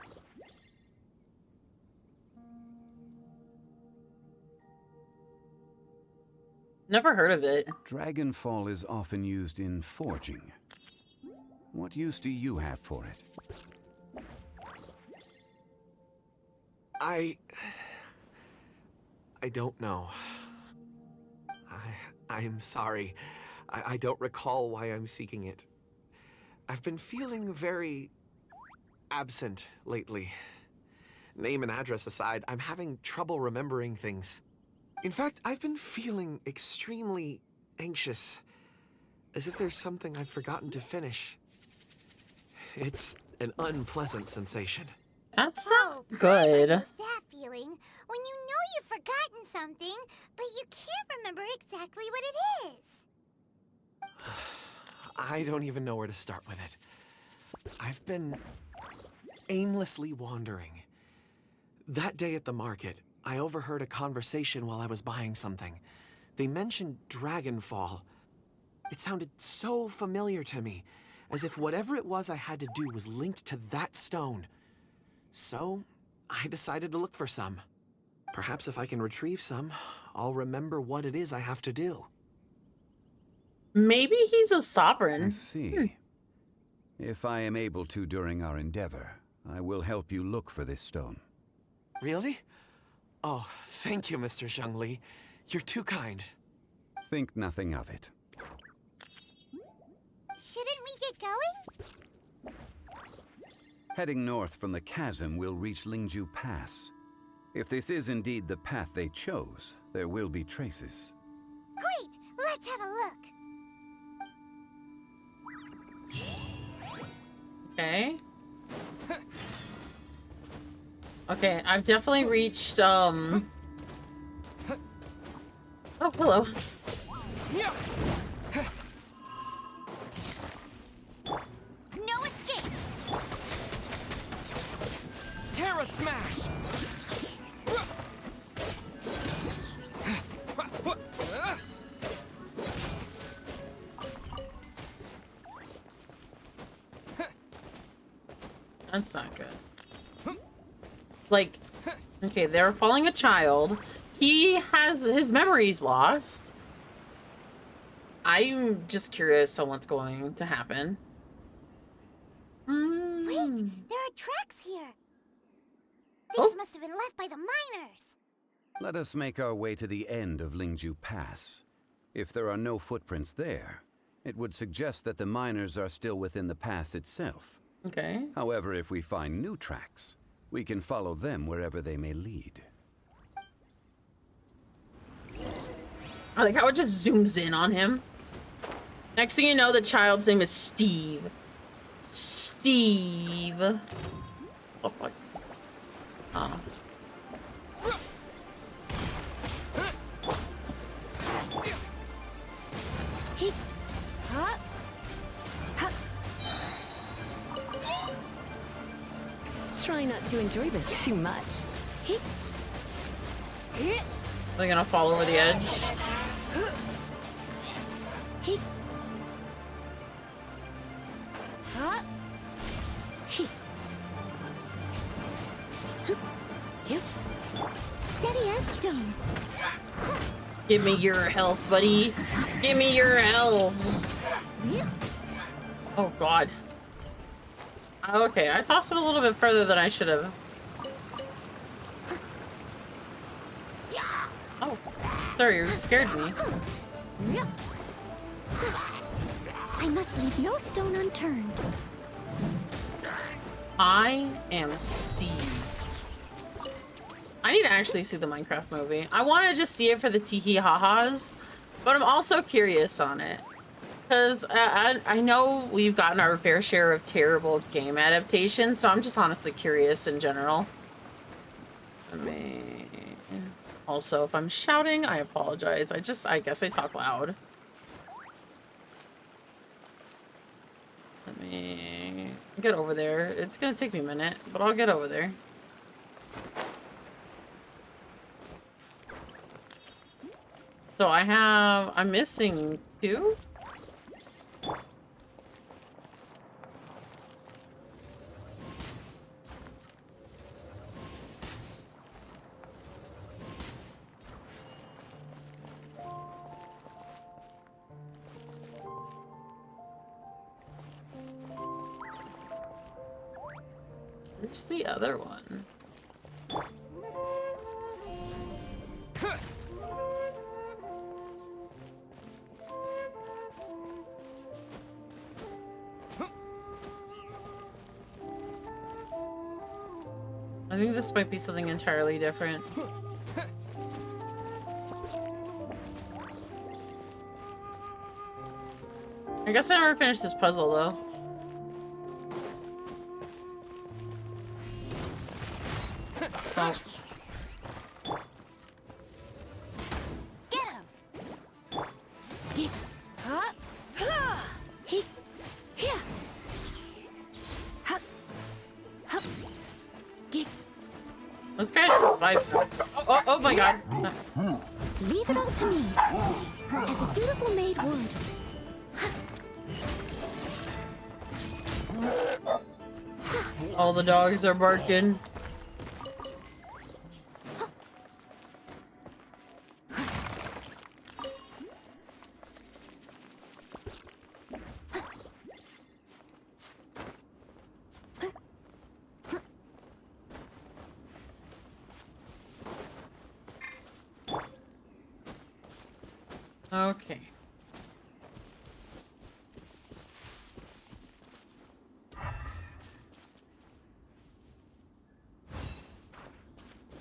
Speaker 1: Never heard of it.
Speaker 2: Dragonfall is often used in forging. What use do you have for it?
Speaker 17: I don't know. I'm sorry. I don't recall why I'm seeking it. I've been feeling very absent lately. Name and address aside, I'm having trouble remembering things. In fact, I've been feeling extremely anxious, as if there's something I've forgotten to finish. It's an unpleasant sensation.
Speaker 1: That's not good.
Speaker 5: That feeling when you know you've forgotten something, but you can't remember exactly what it is.
Speaker 17: I don't even know where to start with it. I've been aimlessly wandering. That day at the market, I overheard a conversation while I was buying something. They mentioned Dragonfall. It sounded so familiar to me, as if whatever it was I had to do was linked to that stone. So, I decided to look for some. Perhaps if I can retrieve some, I'll remember what it is I have to do.
Speaker 1: Maybe he's a sovereign.
Speaker 2: I see. If I am able to during our endeavor, I will help you look for this stone.
Speaker 17: Really? Oh, thank you, Mr. Zhongli. You're too kind.
Speaker 2: Think nothing of it.
Speaker 5: Shouldn't we get going?
Speaker 2: Heading north from the chasm, we'll reach Lingju Pass. If this is indeed the path they chose, there will be traces.
Speaker 5: Great! Let's have a look.
Speaker 1: Okay. Okay, I've definitely reached, Oh, hello.
Speaker 5: No escape!
Speaker 20: Terra Smash!
Speaker 1: That's not good. Like, okay, they're following a child. He has his memories lost. I'm just curious on what's going to happen.
Speaker 5: Wait, there are tracks here. These must have been left by the miners.
Speaker 2: Let us make our way to the end of Lingju Pass. If there are no footprints there, it would suggest that the miners are still within the pass itself.
Speaker 1: Okay.
Speaker 2: However, if we find new tracks, we can follow them wherever they may lead.
Speaker 1: I like how it just zooms in on him. Next thing you know, the child's name is Steve. Steve. Oh, fuck. Oh.
Speaker 21: Try not to enjoy this too much.
Speaker 1: They're gonna fall over the edge.
Speaker 5: Steady as stone.
Speaker 1: Give me your health, buddy. Give me your health. Oh, God. Okay, I tossed him a little bit further than I should have. Oh, sorry, you scared me.
Speaker 3: I must leave no stone unturned.
Speaker 1: I am Steve. I need to actually see the Minecraft movie. I want to just see it for the tee-hee-ha-has, but I'm also curious on it. Because I know we've gotten our fair share of terrible game adaptations, so I'm just honestly curious in general. I mean, also, if I'm shouting, I apologize. I guess I talk loud. Let me get over there. It's gonna take me a minute, but I'll get over there. So I'm missing 2? Where's the other one? I think this might be something entirely different. I guess I never finished this puzzle though. Oh.
Speaker 3: Get him! Get up! He, here! Hup! Hup! Get.
Speaker 1: Those guys survived. Oh my god.
Speaker 3: Leave it all to me, as a dutiful maid would.
Speaker 1: All the dogs are barking. Okay.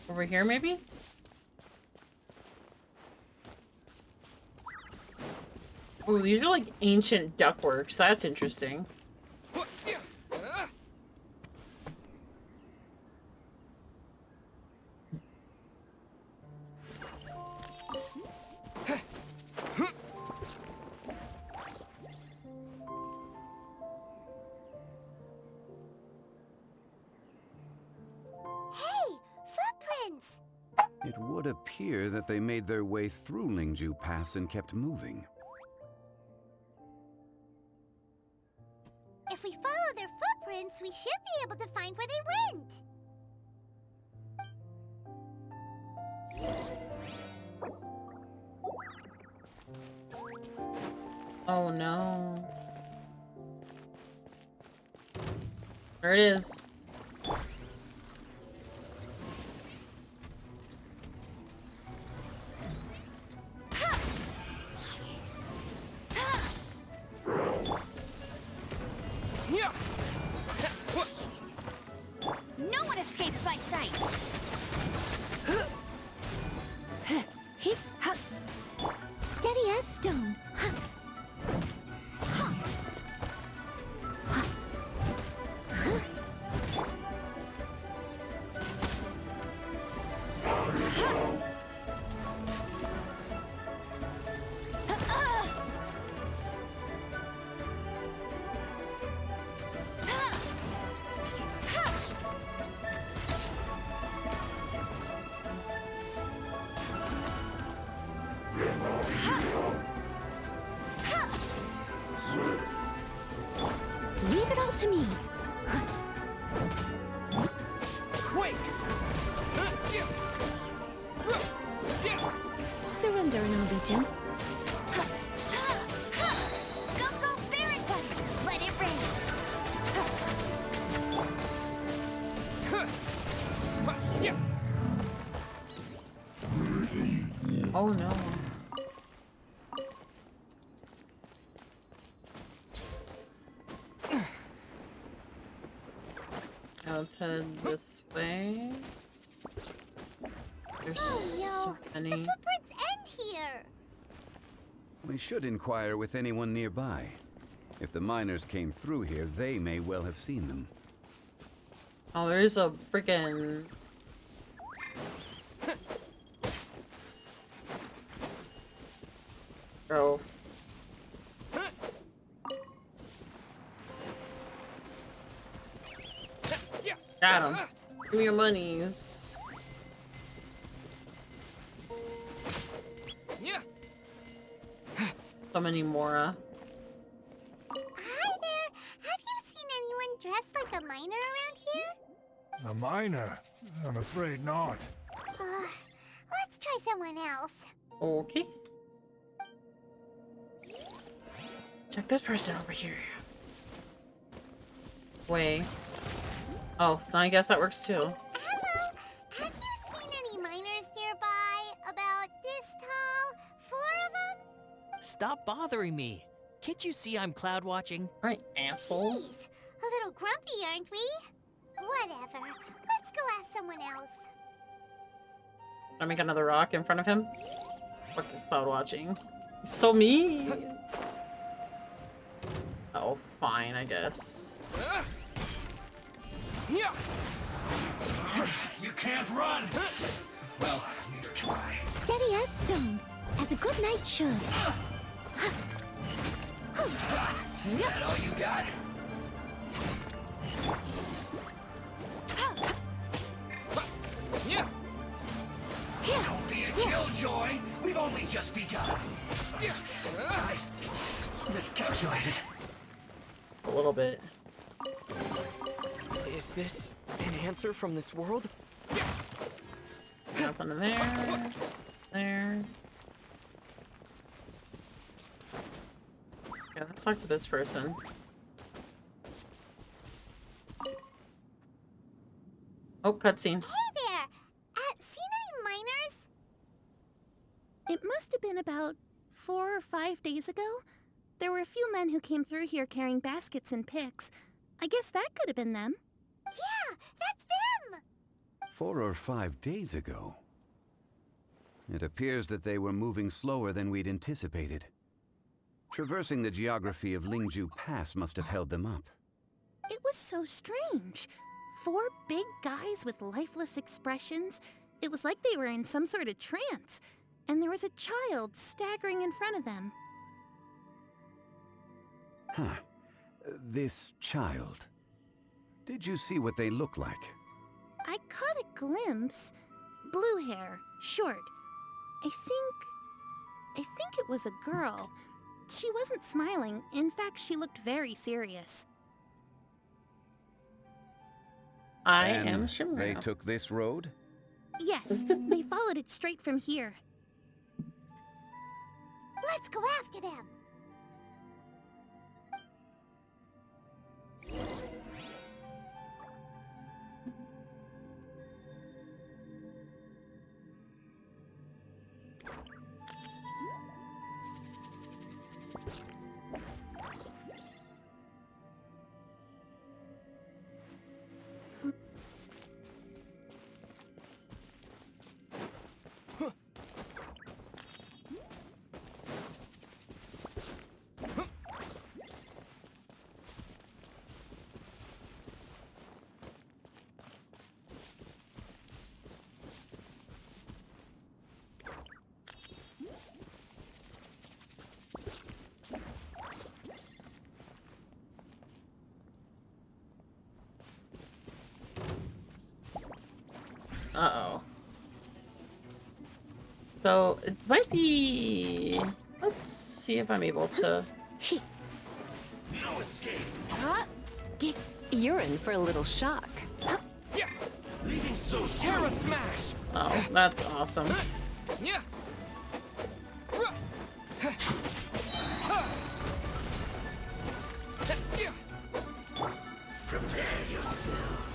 Speaker 1: Over here, maybe? Oh, these are like ancient ductworks. That's interesting.
Speaker 2: It would appear that they made their way through Lingju Pass and kept moving.
Speaker 5: If we follow their footprints, we should be able to find where they went.
Speaker 1: Oh no. There it is.
Speaker 3: No one escapes my sight. Steady as stone. Leave it all to me.
Speaker 20: Quick!
Speaker 16: Surrender in Norwegian.
Speaker 3: Go, go, Barret Butter! Let it rain!
Speaker 1: Oh no. Now let's head this way. There's so many.
Speaker 5: The footprints end here.
Speaker 2: We should inquire with anyone nearby. If the miners came through here, they may well have seen them.
Speaker 1: Oh, there is a freaking. Bro. Got him. Give me your monies. So many Mora.
Speaker 5: Hi there! Have you seen anyone dressed like a miner around here?
Speaker 6: A miner? I'm afraid not.
Speaker 5: Let's try someone else.
Speaker 1: Okay. Check this person over here. Wait. Oh, I guess that works too.
Speaker 5: Hello? Have you seen any miners nearby? About this tall? 4 of them?
Speaker 20: Stop bothering me. Can't you see I'm cloud watching?
Speaker 1: Right, asshole.
Speaker 5: Jeez, a little grumpy, aren't we? Whatever. Let's go ask someone else.
Speaker 1: I make another rock in front of him. Fuck is cloud watching. He's so mean. Oh, fine, I guess.
Speaker 6: You can't run! Well, neither can I.
Speaker 5: Steady as stone, as a good knight should.
Speaker 6: That all you got? Don't be a killjoy! We've only just begun. I miscalculated.
Speaker 1: A little bit.
Speaker 20: Is this an answer from this world?
Speaker 1: Up under there. There. Okay, let's talk to this person. Oh, cutscene.
Speaker 5: Hey there! Seen any miners?
Speaker 22: It must have been about 4 or 5 days ago. There were a few men who came through here carrying baskets and picks. I guess that could have been them.
Speaker 5: Yeah, that's them!
Speaker 2: 4 or 5 days ago. It appears that they were moving slower than we'd anticipated. Traversing the geography of Lingju Pass must have held them up.
Speaker 22: It was so strange. 4 big guys with lifeless expressions. It was like they were in some sort of trance. And there was a child staggering in front of them.
Speaker 2: Huh. This child. Did you see what they look like?
Speaker 22: I caught a glimpse. Blue hair, short. I think it was a girl. She wasn't smiling. In fact, she looked very serious.
Speaker 1: I
Speaker 2: And
Speaker 1: am Shimura.
Speaker 2: they took this road?
Speaker 22: Yes, they followed it straight from here.
Speaker 5: Let's go after them!
Speaker 1: Uh-oh. So, it might be... Let's see if I'm able to...
Speaker 6: No escape.
Speaker 21: You're in for a little shock.
Speaker 6: Leaving so soon.
Speaker 20: Terra smash!
Speaker 1: Oh, that's awesome.
Speaker 6: Prepare yourself.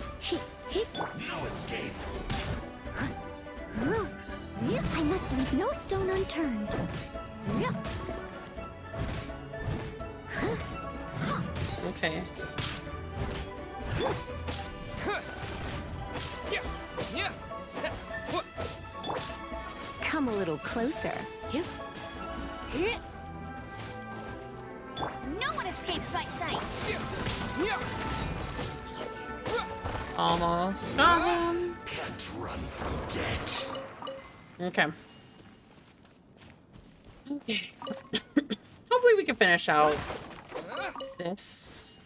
Speaker 6: No escape.
Speaker 22: I must leave no stone unturned.
Speaker 1: Okay.
Speaker 21: Come a little closer.
Speaker 3: No one escapes my sight.
Speaker 1: Almost got him.
Speaker 6: Can't run from death.
Speaker 1: Okay. Okay. Hopefully we can finish out this.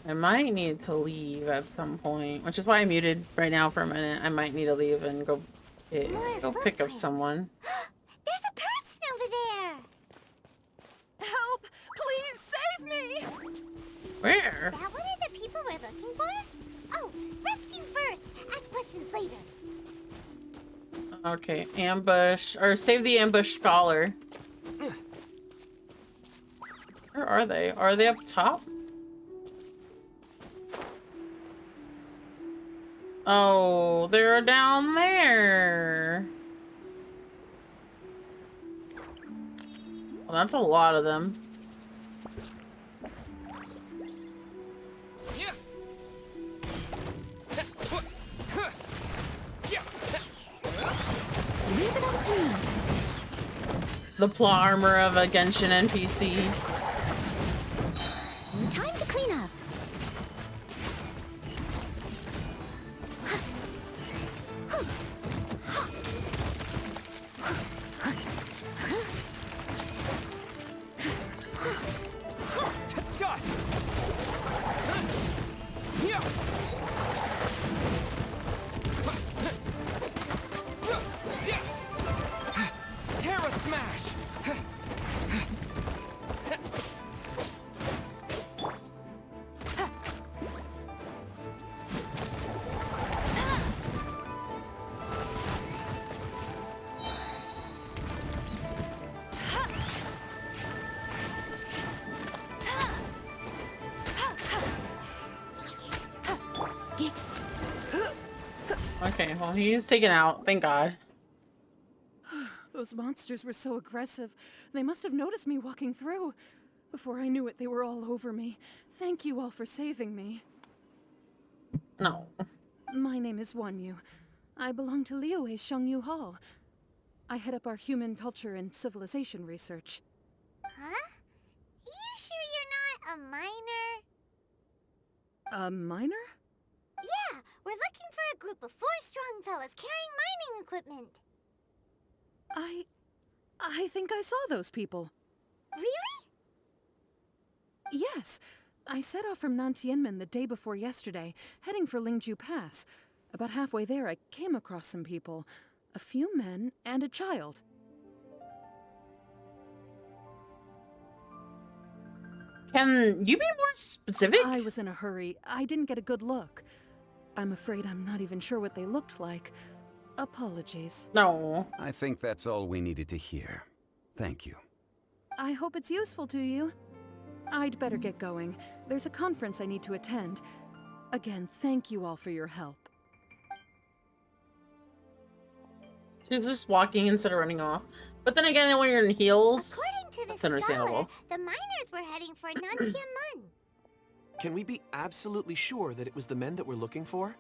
Speaker 1: I might need to leave at some point, which is why I muted right now for a minute. I might need to leave and go Okay, go pick up someone.
Speaker 5: There's a person over there!
Speaker 22: Help! Please save me!
Speaker 1: Where?
Speaker 5: Is that one of the people we're looking for? Oh, rescue first! Ask questions later.
Speaker 1: Okay, ambush. Or save the ambush scholar. Where are they? Are they up top? Oh, they're down there. Well, that's a lot of them.
Speaker 22: Leave it up to me.
Speaker 1: The plot armor of a Genshin NPC.
Speaker 3: Time to clean up.
Speaker 13: Dust! Terra smash!
Speaker 1: Okay, well, he's taken out. Thank God.
Speaker 22: Those monsters were so aggressive. They must have noticed me walking through. Before I knew it, they were all over me. Thank you all for saving me.
Speaker 1: No.
Speaker 22: My name is Wanyu. I belong to Liyue's Shengyu Hall. I head up our human culture and civilization research.
Speaker 5: Huh? You sure you're not a miner?
Speaker 22: A miner?
Speaker 5: Yeah, we're looking for a group of 4 strong fellas carrying mining equipment.
Speaker 22: I think I saw those people.
Speaker 5: Really?
Speaker 22: Yes. I set off from Nantianmen the day before yesterday, heading for Lingju Pass. About halfway there, I came across some people. A few men and a child.
Speaker 1: Can you be more specific?
Speaker 22: I was in a hurry. I didn't get a good look. I'm afraid I'm not even sure what they looked like. Apologies.
Speaker 1: No.
Speaker 2: I think that's all we needed to hear. Thank you.
Speaker 22: I hope it's useful to you. I'd better get going. There's a conference I need to attend. Again, thank you all for your help.
Speaker 1: She's just walking instead of running off. But then again, when you're in heels,
Speaker 5: According to
Speaker 1: that's
Speaker 5: the
Speaker 1: understandable.
Speaker 5: scholar, the miners were heading for Nantianmen.
Speaker 17: Can we be absolutely sure that it was the men that we're looking for?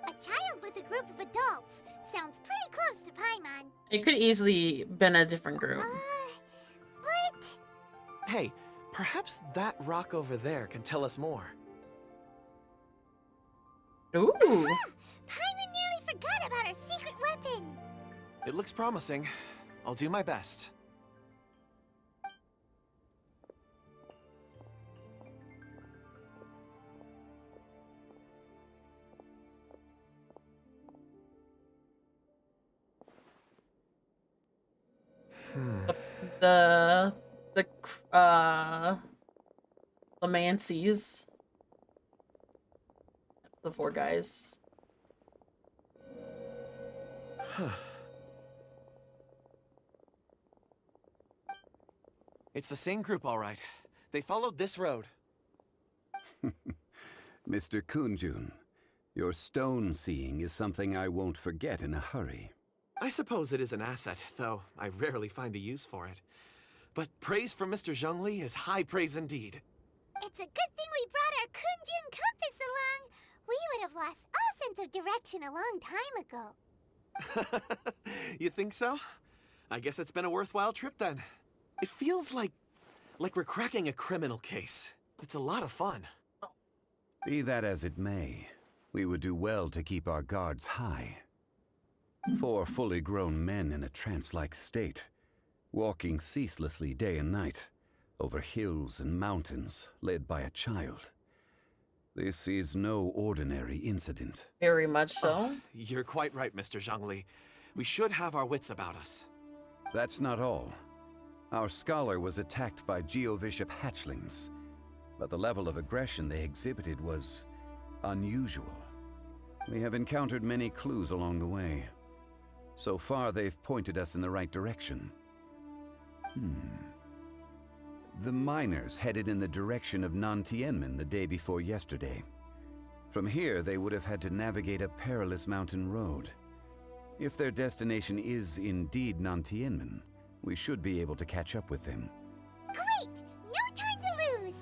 Speaker 5: A child with a group of adults. Sounds pretty close to Paimon.
Speaker 1: It could easily been a different group.
Speaker 5: What?
Speaker 17: Hey, perhaps that rock over there can tell us more.
Speaker 1: Ooh.
Speaker 5: Paimon nearly forgot about our secret weapon.
Speaker 17: It looks promising. I'll do my best.
Speaker 1: The Lamancies. That's the 4 guys.
Speaker 17: Huh. It's the same group, all right. They followed this road.
Speaker 2: Mr. Kunjun, your stone seeing is something I won't forget in a hurry.
Speaker 17: I suppose it is an asset, though I rarely find a use for it. But praise from Mr. Zhongli is high praise indeed.
Speaker 5: It's a good thing we brought our Kunjun compass along. We would have lost all sense of direction a long time ago.
Speaker 17: You think so? I guess it's been a worthwhile trip then. It feels like we're cracking a criminal case. It's a lot of fun.
Speaker 2: Be that as it may, we would do well to keep our guards high. 4 fully grown men in a trance-like state, walking ceaselessly day and night, over hills and mountains, led by a child. This is no ordinary incident.
Speaker 1: Very much so.
Speaker 17: You're quite right, Mr. Zhongli. We should have our wits about us.
Speaker 2: That's not all. Our scholar was attacked by Geovishap hatchlings, but the level of aggression they exhibited was unusual. We have encountered many clues along the way. So far, they've pointed us in the right direction. The miners headed in the direction of Nantianmen the day before yesterday. From here, they would have had to navigate a perilous mountain road. If their destination is indeed Nantianmen, we should be able to catch up with them.
Speaker 5: Great! No time to lose!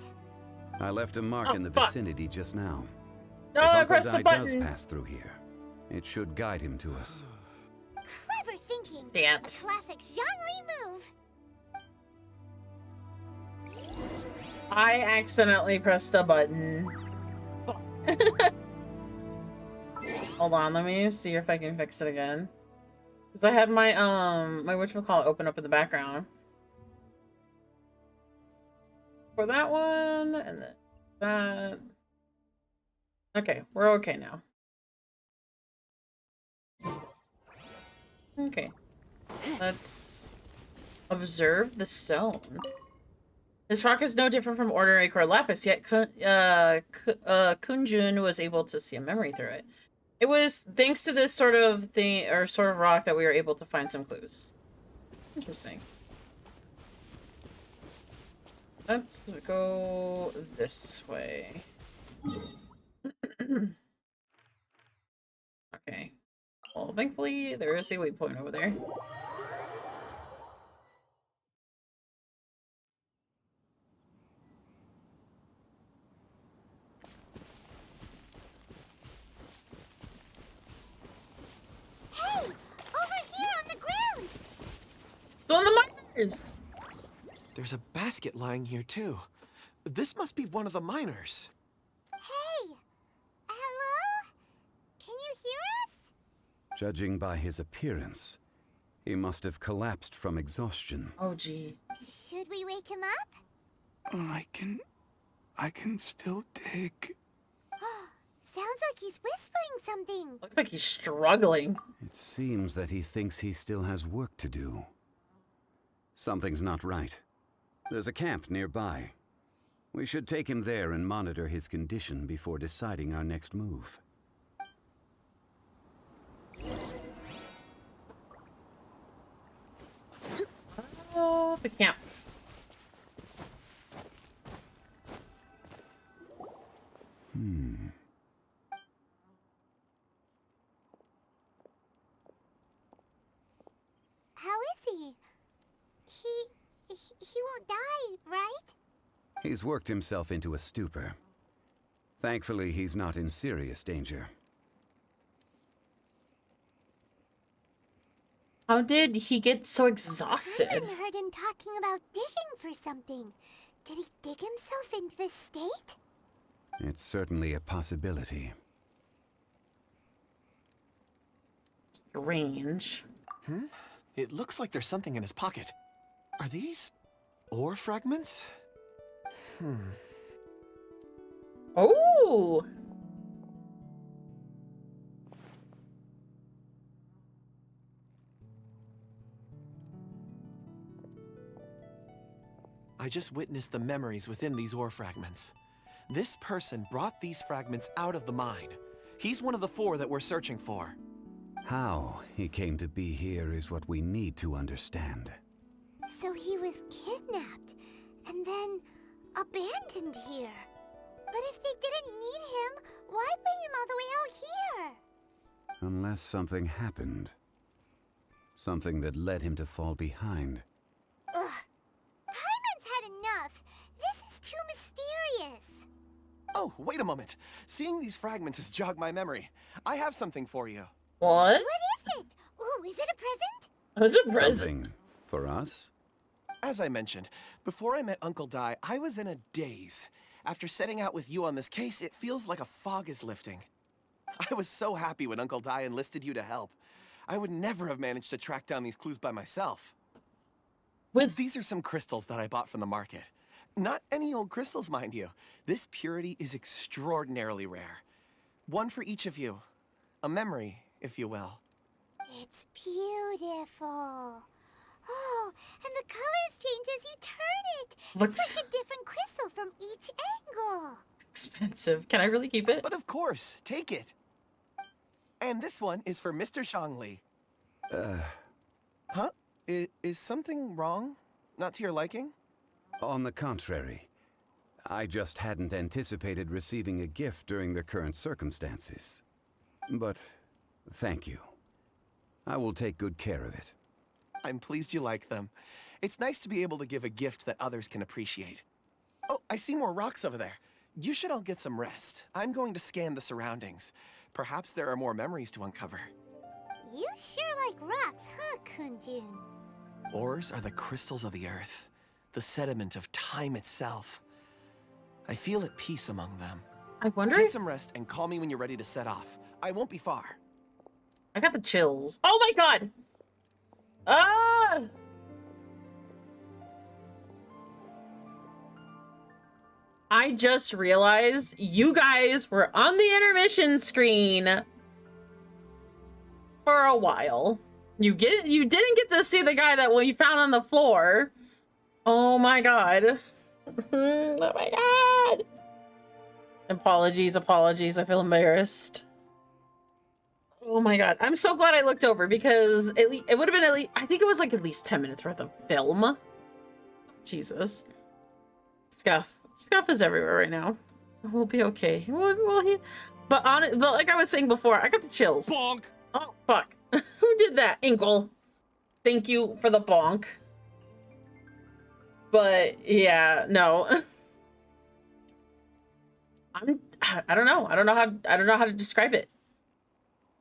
Speaker 2: I left a mark in the vicinity just now.
Speaker 1: No,
Speaker 2: if
Speaker 1: I
Speaker 2: Uncle
Speaker 1: pressed the
Speaker 2: Dai
Speaker 1: button.
Speaker 2: does pass through here, it should guide him to us.
Speaker 5: Clever thinking!
Speaker 1: Shit.
Speaker 5: A classic Zhongli move!
Speaker 1: I accidentally pressed a button. Hold on, let me see if I can fix it again. Cause I had my my whatchamacallit open up in the background. For that one, and then that. Okay, we're okay now. Okay. Let's observe the stone. This rock is no different from ordinary core lapis, yet Kunjun was able to see a memory through it. It was thanks to this sort of thing, or sort of rock, that we were able to find some clues. Interesting. Let's go this way. Okay. Well, thankfully, there is a waypoint over there.
Speaker 5: Hey! Over here on the ground!
Speaker 1: So on the miners!
Speaker 17: There's a basket lying here, too. This must be one of the miners.
Speaker 5: Hey! Hello? Can you hear us?
Speaker 2: Judging by his appearance, he must have collapsed from exhaustion.
Speaker 1: Oh, geez.
Speaker 5: Should we wake him up?
Speaker 9: I can still dig.
Speaker 5: Sounds like he's whispering something.
Speaker 1: Looks like he's struggling.
Speaker 2: It seems that he thinks he still has work to do. Something's not right. There's a camp nearby. We should take him there and monitor his condition before deciding our next move.
Speaker 1: Oh, the camp.
Speaker 5: How is he? He won't die, right?
Speaker 2: He's worked himself into a stupor. Thankfully, he's not in serious danger.
Speaker 1: How did he get so exhausted?
Speaker 5: I heard him talking about digging for something. Did he dig himself into this state?
Speaker 2: It's certainly a possibility.
Speaker 1: Strange.
Speaker 17: It looks like there's something in his pocket. Are these ore fragments?
Speaker 1: Oh!
Speaker 17: I just witnessed the memories within these ore fragments. This person brought these fragments out of the mine. He's one of the 4 that we're searching for.
Speaker 2: How he came to be here is what we need to understand.
Speaker 5: So he was kidnapped and then abandoned here. But if they didn't need him, why bring him all the way out here?
Speaker 2: Unless something happened. Something that led him to fall behind.
Speaker 5: Ugh. Paimon's had enough. This is too mysterious.
Speaker 17: Oh, wait a moment. Seeing these fragments has jogged my memory. I have something for you.
Speaker 1: What?
Speaker 5: What is it? Ooh, is it a present?
Speaker 1: What's a present?
Speaker 2: Something for us?
Speaker 17: As I mentioned, before I met Uncle Dai, I was in a daze. After setting out with you on this case, it feels like a fog is lifting. I was so happy when Uncle Dai enlisted you to help. I would never have managed to track down these clues by myself. These are some crystals that I bought from the market. Not any old crystals, mind you. This purity is extraordinarily rare. One for each of you. A memory, if you will.
Speaker 5: It's beautiful. Oh, and the colors change as you turn it.
Speaker 1: Looks
Speaker 5: It's like a different crystal from each angle.
Speaker 1: expensive. Can I really keep it?
Speaker 17: But of course, take it. And this one is for Mr. Zhongli. Huh? Is something wrong? Not to your liking?
Speaker 2: On the contrary, I just hadn't anticipated receiving a gift during the current circumstances. But thank you. I will take good care of it.
Speaker 17: I'm pleased you like them. It's nice to be able to give a gift that others can appreciate. Oh, I see more rocks over there. You should all get some rest. I'm going to scan the surroundings. Perhaps there are more memories to uncover.
Speaker 5: You sure like rocks, huh, Kunjun?
Speaker 17: Ores are the crystals of the earth, the sediment of time itself. I feel at peace among them.
Speaker 1: I wonder.
Speaker 17: Get some rest and call me when you're ready to set off. I won't be far.
Speaker 1: I got the chills. Oh my god! Ah! I just realized you guys were on the intermission screen for a while. You didn't get to see the guy that we found on the floor. Oh my god. Oh my god. Apologies. I feel embarrassed. Oh my god. I'm so glad I looked over because it would have been at least, I think it was like at least 10 minutes worth of film. Jesus. Scuff is everywhere right now. We'll be okay. But like I was saying before, I got the chills.
Speaker 20: Bonk.
Speaker 1: Oh fuck. Who did that? Inkle. Thank you for the bonk. But yeah, no. I don't know. I don't know how to describe it.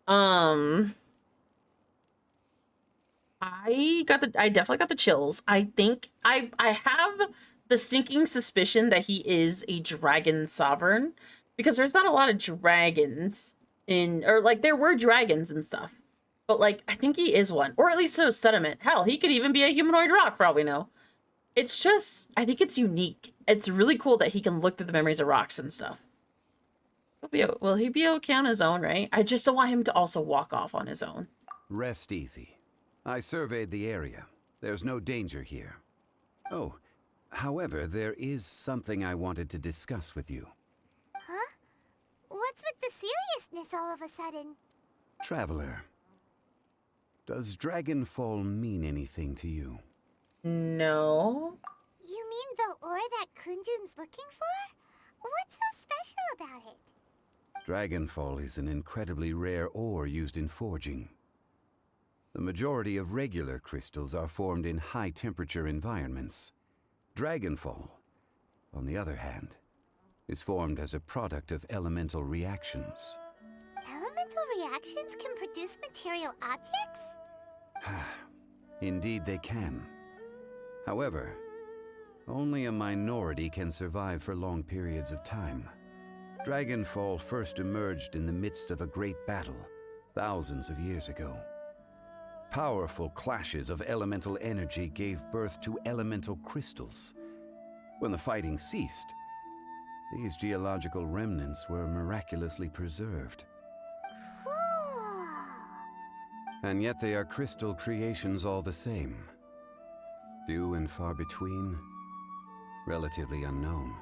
Speaker 1: I definitely got the chills. I think I have the sinking suspicion that he is a dragon sovereign because there's not a lot of dragons or like there were dragons and stuff. But like I think he is one, or at least so sediment. Hell, he could even be a humanoid rock for all we know. It's just, I think it's unique. It's really cool that he can look through the memories of rocks and stuff. Will he be okay on his own, right? I just don't want him to also walk off on his own.
Speaker 2: Rest easy. I surveyed the area. There's no danger here. Oh, however, there is something I wanted to discuss with you.
Speaker 5: Huh? What's with the seriousness all of a sudden?
Speaker 2: Traveler, does Dragonfall mean anything to you?
Speaker 1: No.
Speaker 5: You mean the ore that Kunjun's looking for? What's so special about it?
Speaker 2: Dragonfall is an incredibly rare ore used in forging. The majority of regular crystals are formed in high-temperature environments. Dragonfall, on the other hand, is formed as a product of elemental reactions.
Speaker 5: Elemental reactions can produce material objects?
Speaker 2: Indeed they can. However, only a minority can survive for long periods of time. Dragonfall first emerged in the midst of a great battle, thousands of years ago. Powerful clashes of elemental energy gave birth to elemental crystals. When the fighting ceased, these geological remnants were miraculously preserved.
Speaker 5: Cool.
Speaker 2: And yet they are crystal creations all the same. Few and far between, relatively unknown.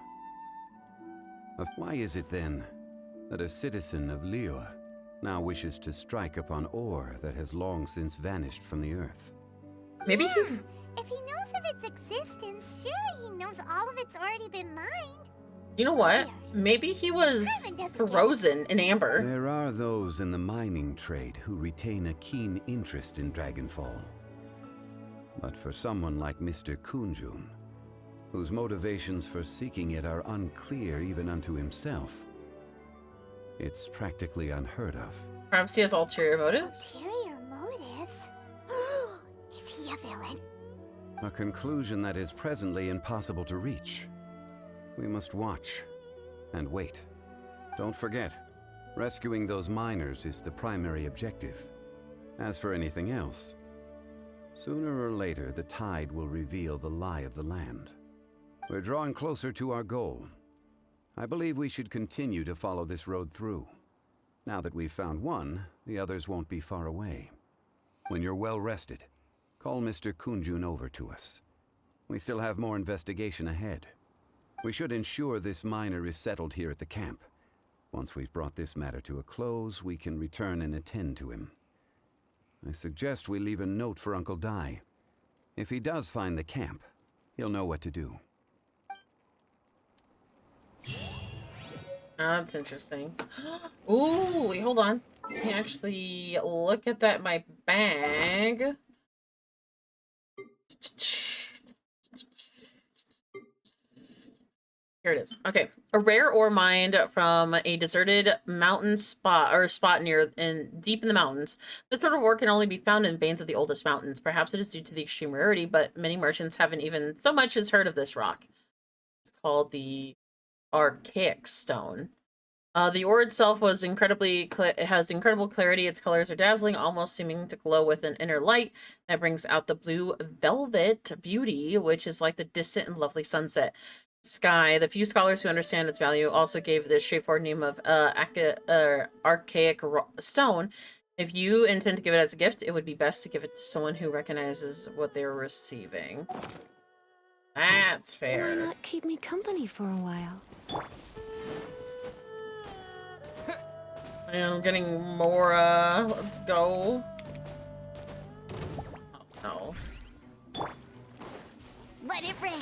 Speaker 2: Why is it then that a citizen of Liyue now wishes to strike upon ore that has long since vanished from the earth?
Speaker 1: Maybe
Speaker 5: If he knows of its existence, surely he knows all of it's already been mined.
Speaker 1: You know what? Maybe he was frozen in amber.
Speaker 2: There are those in the mining trade who retain a keen interest in Dragonfall. But for someone like Mr. Kunjun, whose motivations for seeking it are unclear even unto himself, it's practically unheard of.
Speaker 1: Perhaps he has ulterior motives?
Speaker 5: Ulterior motives? Is he a villain?
Speaker 2: A conclusion that is presently impossible to reach. We must watch and wait. Don't forget, rescuing those miners is the primary objective. As for anything else, sooner or later the tide will reveal the lie of the land. We're drawing closer to our goal. I believe we should continue to follow this road through. Now that we've found one, the others won't be far away. When you're well rested, call Mr. Kunjun over to us. We still have more investigation ahead. We should ensure this miner is settled here at the camp. Once we've brought this matter to a close, we can return and attend to him. I suggest we leave a note for Uncle Dai. If he does find the camp, he'll know what to do.
Speaker 1: That's interesting. Ooh, wait, hold on. I can actually look at that in my bag. Here it is. Okay. A rare ore mined from a deserted mountain spot, or spot deep in the mountains. This sort of ore can only be found in veins of the oldest mountains. Perhaps it is due to the extreme rarity, but many merchants haven't even so much as heard of this rock. It's called the Archaic Stone. The ore itself was it has incredible clarity. Its colors are dazzling, almost seeming to glow with an inner light that brings out the blue velvet beauty, which is like the distant and lovely sunset sky. The few scholars who understand its value also gave the straightforward name of Archaic Stone. If you intend to give it as a gift, it would be best to give it to someone who recognizes what they're receiving. That's fair.
Speaker 21: Why not keep me company for a while?
Speaker 1: And I'm getting more, let's go. Oh, no.
Speaker 5: Let it rain.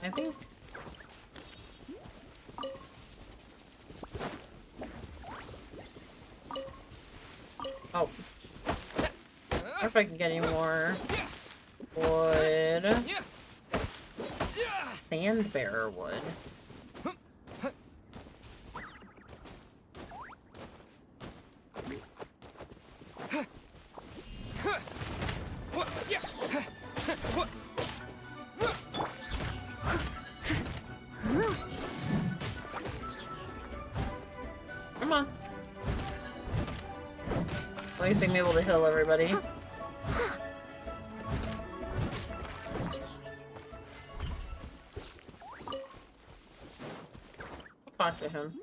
Speaker 1: I think. Oh. I wonder if I can get any more wood. Sand bearer wood. Come on. At least I'm able to heal everybody. I'll talk to him.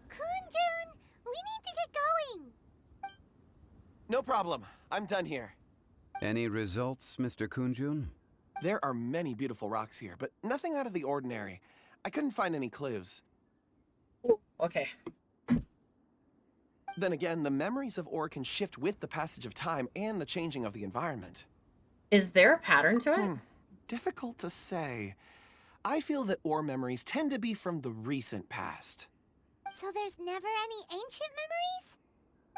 Speaker 5: Kunjun, we need to get going.
Speaker 17: No problem. I'm done here.
Speaker 2: Any results, Mr. Kunjun?
Speaker 17: There are many beautiful rocks here, but nothing out of the ordinary. I couldn't find any clues.
Speaker 1: Ooh, okay.
Speaker 17: Then again, the memories of ore can shift with the passage of time and the changing of the environment.
Speaker 1: Is there a pattern to it?
Speaker 17: Difficult to say. I feel that ore memories tend to be from the recent past.
Speaker 5: So there's never any ancient memories?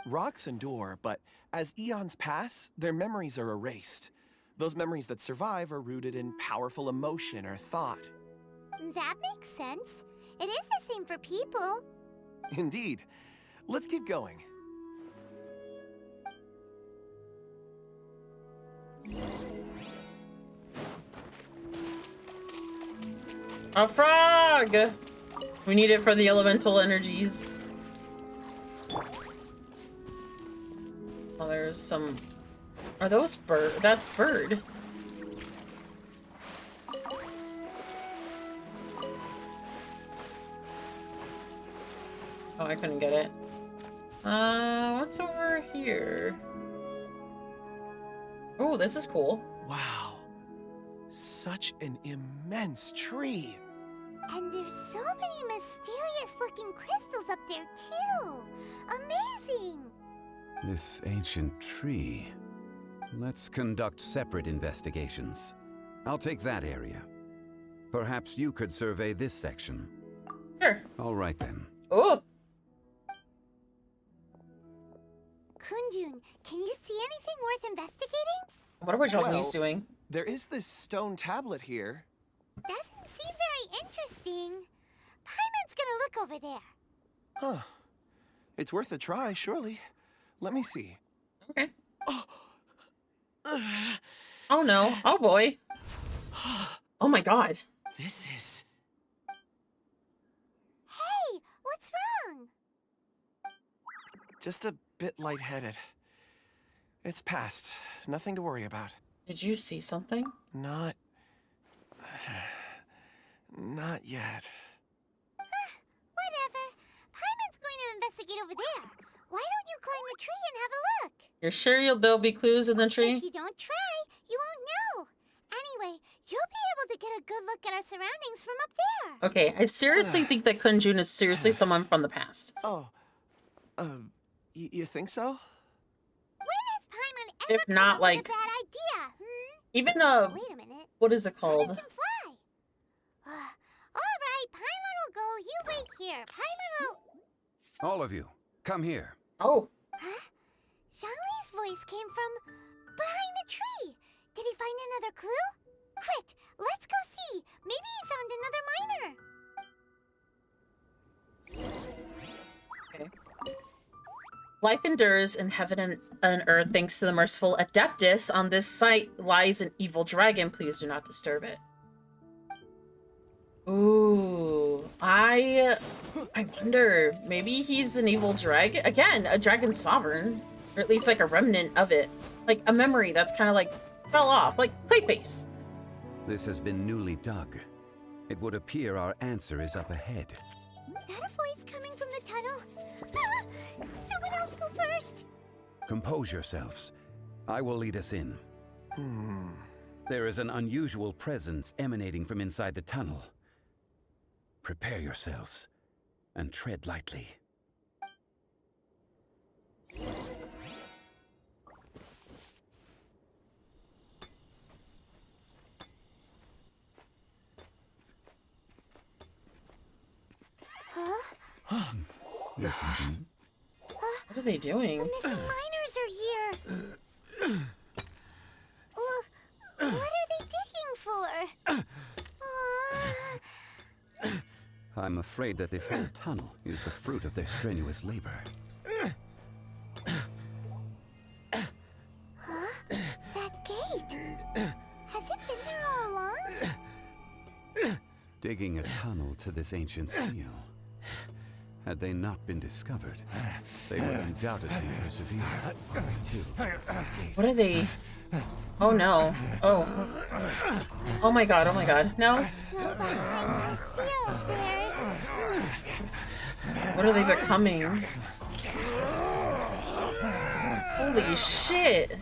Speaker 17: Rocks endure, but as eons pass, their memories are erased. Those memories that survive are rooted in powerful emotion or thought.
Speaker 5: That makes sense. It is the same for people.
Speaker 17: Indeed. Let's keep going.
Speaker 1: A frog! We need it for the elemental energies. Oh, there's some... Are those bird? That's bird. Oh, I couldn't get it. What's over here? Oh, this is cool.
Speaker 17: Wow. Such an immense tree.
Speaker 5: And there's so many mysterious-looking crystals up there, too. Amazing!
Speaker 2: This ancient tree. Let's conduct separate investigations. I'll take that area. Perhaps you could survey this section.
Speaker 1: Sure.
Speaker 2: All right, then.
Speaker 1: Oh!
Speaker 5: Kunjun, can you see anything worth investigating?
Speaker 1: What are we Zhongli's doing?
Speaker 17: There is this stone tablet here.
Speaker 5: Doesn't seem very interesting. Paimon's gonna look over there.
Speaker 17: Huh. It's worth a try, surely. Let me see.
Speaker 1: Okay. Oh no. Oh boy. Oh my god.
Speaker 17: This is...
Speaker 5: Hey, what's wrong?
Speaker 17: just a bit lightheaded. It's past. Nothing to worry about.
Speaker 1: Did you see something?
Speaker 17: Not yet.
Speaker 5: Whatever. Paimon's going to investigate over there. Why don't you climb the tree and have a look?
Speaker 1: You're sure there'll be clues in the tree?
Speaker 5: If you don't try, you won't know. Anyway, you'll be able to get a good look at our surroundings from up there.
Speaker 1: Okay, I seriously think that Kunjun is seriously someone from the past.
Speaker 17: Oh. You think so?
Speaker 5: When has Paimon ever
Speaker 1: If not,
Speaker 5: come up
Speaker 1: like,
Speaker 5: with a bad idea?
Speaker 1: even
Speaker 5: Wait a minute.
Speaker 1: what is it called?
Speaker 5: Paimon can fly. All right, Paimon will go. You wait here. Paimon will...
Speaker 2: All of you, come here.
Speaker 1: Oh.
Speaker 5: Huh? Zhongli's voice came from behind the tree. Did he find another clue? Quick, let's go see. Maybe he found another miner.
Speaker 1: Okay. Life endures in heaven and earth thanks to the merciful Adeptus. On this site lies an evil dragon. Please do not disturb it. Ooh, I wonder, maybe he's an evil dragon? Again, a dragon sovereign. Or at least like a remnant of it. Like a memory that's kind of like fell off, like Clayface.
Speaker 2: This has been newly dug. It would appear our answer is up ahead.
Speaker 5: Is that a voice coming from the tunnel? Someone else go first.
Speaker 2: Compose yourselves. I will lead us in. There is an unusual presence emanating from inside the tunnel. Prepare yourselves and tread lightly. Listen.
Speaker 1: What are they doing?
Speaker 5: The missing miners are here. What are they digging for?
Speaker 2: I'm afraid that this whole tunnel is the fruit of their strenuous labor.
Speaker 5: Huh? That gate. Has it been there all along?
Speaker 2: Digging a tunnel to this ancient seal. Had they not been discovered, they would undoubtedly persevere.
Speaker 1: What are they? Oh no. Oh. Oh my god, oh my god. No.
Speaker 5: So behind the seal, there's...
Speaker 1: What are they becoming? Holy shit.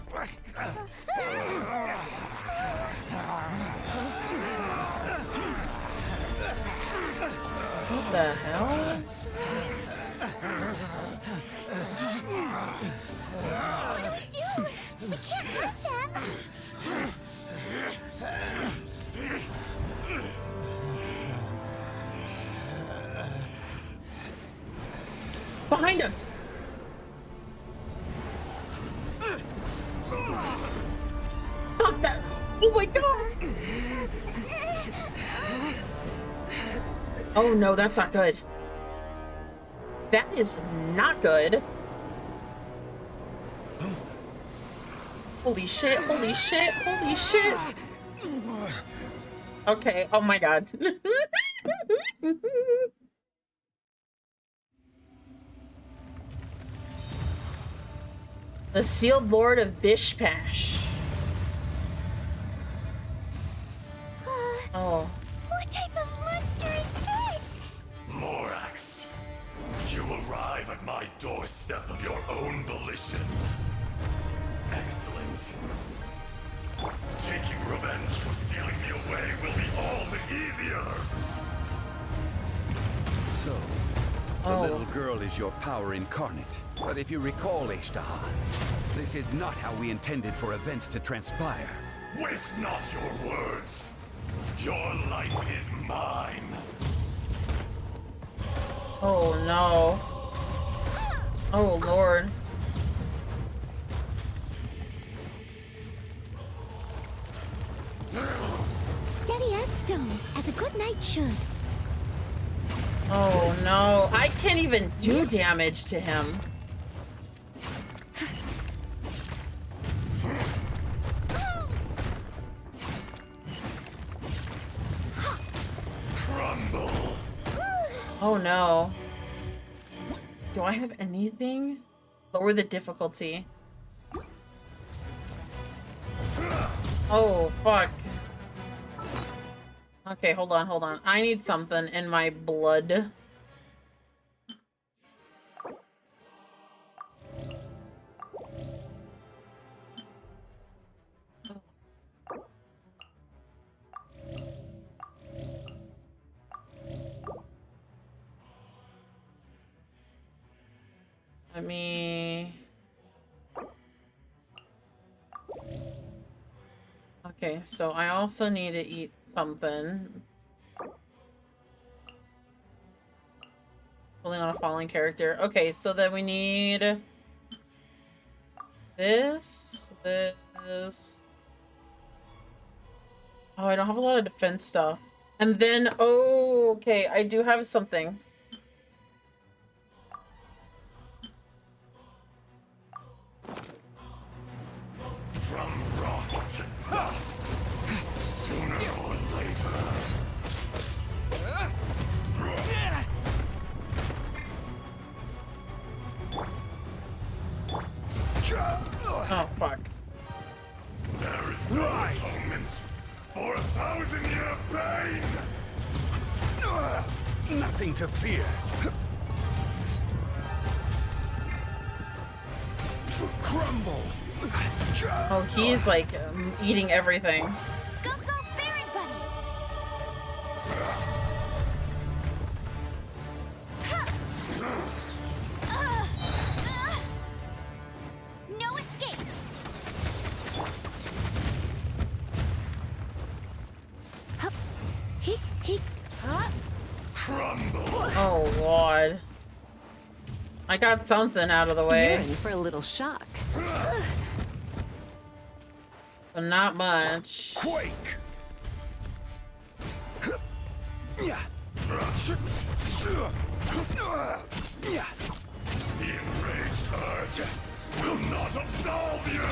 Speaker 1: What the hell?
Speaker 5: What do we do? We can't hurt them.
Speaker 1: Behind us! Fuck that! Oh my god! Oh no, that's not good. That is not good. Holy shit, holy shit, holy shit. Okay, oh my god. The Sealed Lord of Bishpash. Oh.
Speaker 5: What type of monster is this?
Speaker 7: Morax, you arrive at my doorstep of your own volition. Excellent. Taking revenge for sealing me away will be all the easier.
Speaker 2: So, the little girl is your power incarnate. But if you recall, Ishtaha, this is not how we intended for events to transpire.
Speaker 7: Waste not your words. Your life is mine.
Speaker 1: Oh no. Oh lord.
Speaker 3: Steady as stone, as a good knight should.
Speaker 1: Oh no. I can't even do damage to him.
Speaker 7: Crumble.
Speaker 1: Oh no. Do I have anything? Lower the difficulty. Oh, fuck. Okay, hold on, hold on. I need something in my blood. Let me... Okay, so I also need to eat something. Pulling on a falling character. Okay, so then we need... this. Oh, I don't have a lot of defense stuff. And then, oh, okay, I do have something.
Speaker 7: From rock to dust, sooner or later.
Speaker 1: Oh, fuck.
Speaker 7: There is no atonement for 1,000-year pain!
Speaker 4: Nothing to fear. Crumble!
Speaker 1: Oh, he's like eating everything.
Speaker 3: Go, go, Baron Buddy! No escape! Hup. He.
Speaker 7: Crumble!
Speaker 1: Oh, Lord. I got something out of the way.
Speaker 21: You're in for a little shock.
Speaker 1: But not much.
Speaker 4: Quake!
Speaker 7: The enraged earth will not absolve you!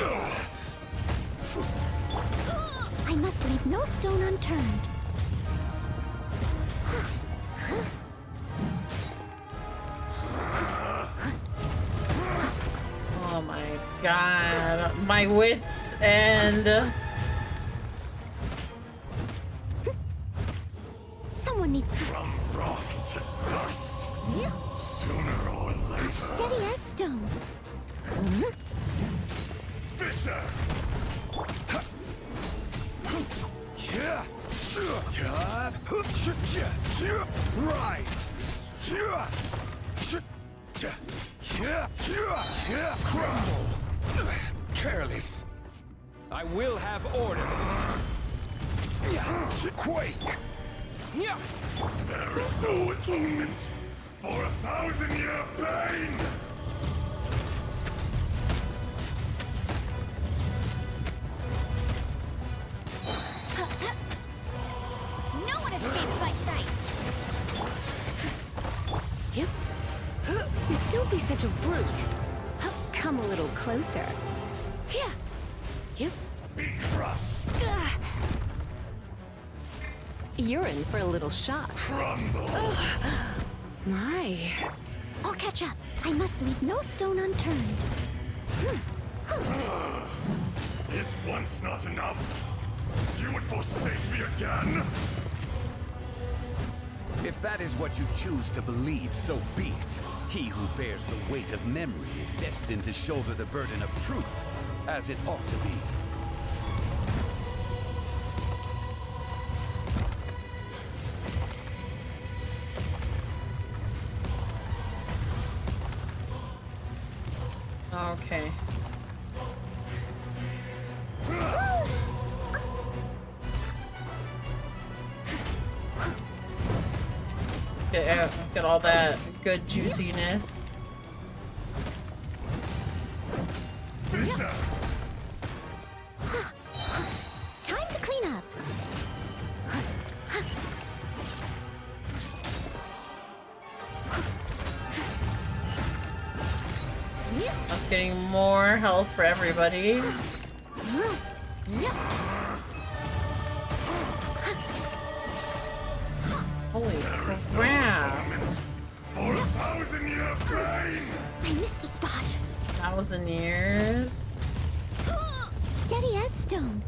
Speaker 3: I must leave no stone unturned.
Speaker 1: Oh my god. My wits and...
Speaker 3: Someone needs...
Speaker 7: From rock to dust, sooner or later.
Speaker 3: Steady as stone.
Speaker 7: Fisher!
Speaker 4: Rise! Crumble! Careless. I will have order. Quake!
Speaker 7: There is no atonement for 1,000-year pain!
Speaker 3: No one escapes my sight.
Speaker 21: Don't be such a brute. Come a little closer.
Speaker 7: Be crushed!
Speaker 21: You're in for a little shock.
Speaker 7: Crumble!
Speaker 21: My.
Speaker 3: I'll catch up. I must leave no stone unturned.
Speaker 7: Is once not enough? You would forsake me again?
Speaker 10: If that is what you choose to believe, so be it. He who bears the weight of memory is destined to shoulder the burden of truth, as it ought to be.
Speaker 1: Okay. Get all that good juiciness.
Speaker 7: Fisher!
Speaker 3: Time to clean up.
Speaker 1: That's getting more health for everybody. Holy crap.
Speaker 7: For 1,000-year pain!
Speaker 3: I missed a spot.
Speaker 1: 1,000 years.
Speaker 3: Steady as stone.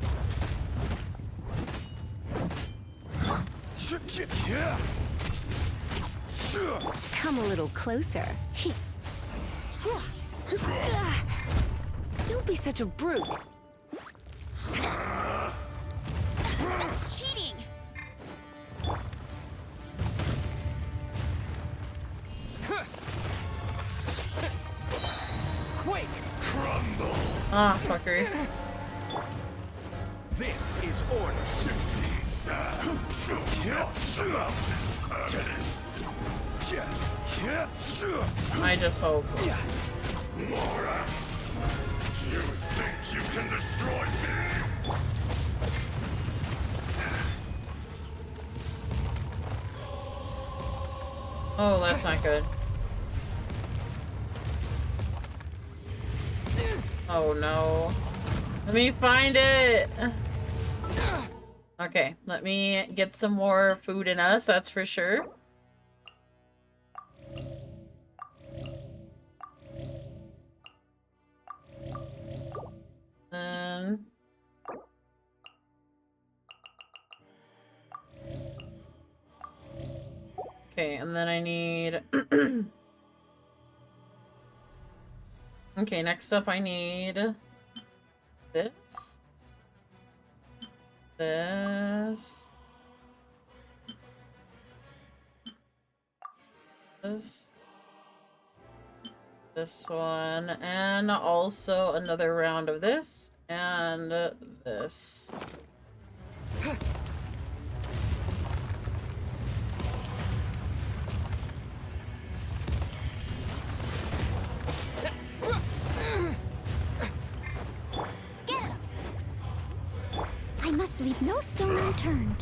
Speaker 21: Come a little closer. Don't be such a brute.
Speaker 3: That's cheating.
Speaker 10: Quake!
Speaker 7: Crumble!
Speaker 1: Ah, fucker.
Speaker 10: This is order.
Speaker 7: 50 sands.
Speaker 1: I just hope.
Speaker 7: Morax! You think you can destroy me?
Speaker 1: Oh, that's not good. Oh no. Let me find it! Okay, let me get some more food in us, that's for sure. And... okay, and then I need... okay, next up I need... this. This. This one. And also another round of this. And this.
Speaker 3: I must leave no stone unturned.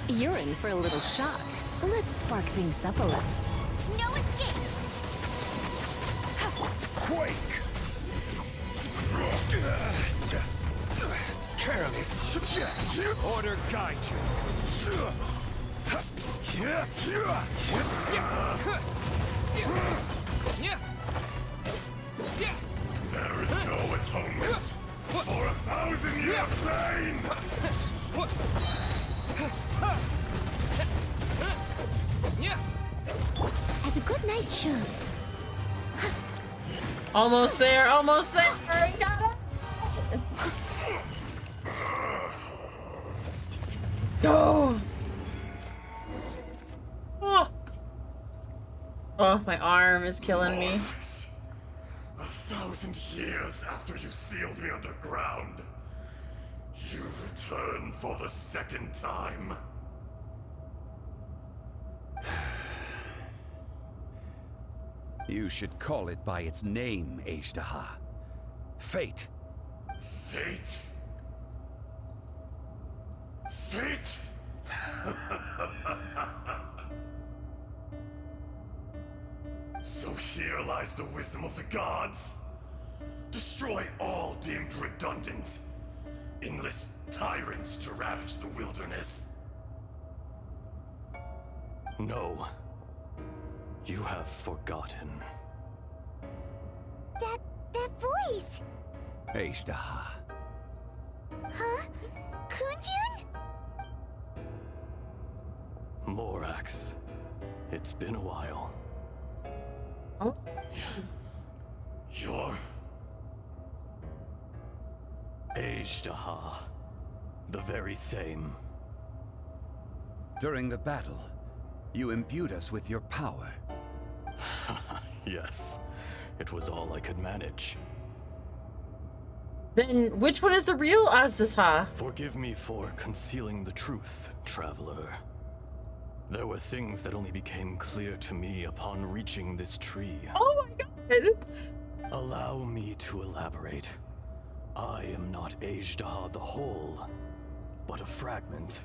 Speaker 21: You're in for a little shock. Let's spark things up a little.
Speaker 3: No escape.
Speaker 10: Quake! Careless. Order guide you.
Speaker 7: There is no atonement for 1,000-year pain!
Speaker 3: As a good knight should.
Speaker 1: Almost there, almost there! I got it! Let's go! Oh. Oh, my arm is killing me.
Speaker 7: 1,000 years after you sealed me underground, you return for the second time.
Speaker 2: You should call it by its name, Azhdaha. Fate.
Speaker 7: Fate? Fate? So here lies the wisdom of the gods. Destroy all deemed redundant. Enlist tyrants to ravage the wilderness.
Speaker 11: No. You have forgotten.
Speaker 5: That voice!
Speaker 2: Azhdaha.
Speaker 5: Huh? Kunjun?
Speaker 11: Morax. It's been a while.
Speaker 1: Oh?
Speaker 7: You're...
Speaker 11: Azhdaha. The very same.
Speaker 2: During the battle, you imbued us with your power.
Speaker 11: Yes. It was all I could manage.
Speaker 1: Then which one is the real Azhdaha?
Speaker 11: Forgive me for concealing the truth, traveler. There were things that only became clear to me upon reaching this tree.
Speaker 1: Oh my god!
Speaker 11: Allow me to elaborate. I am not Azhdaha the whole, but a fragment.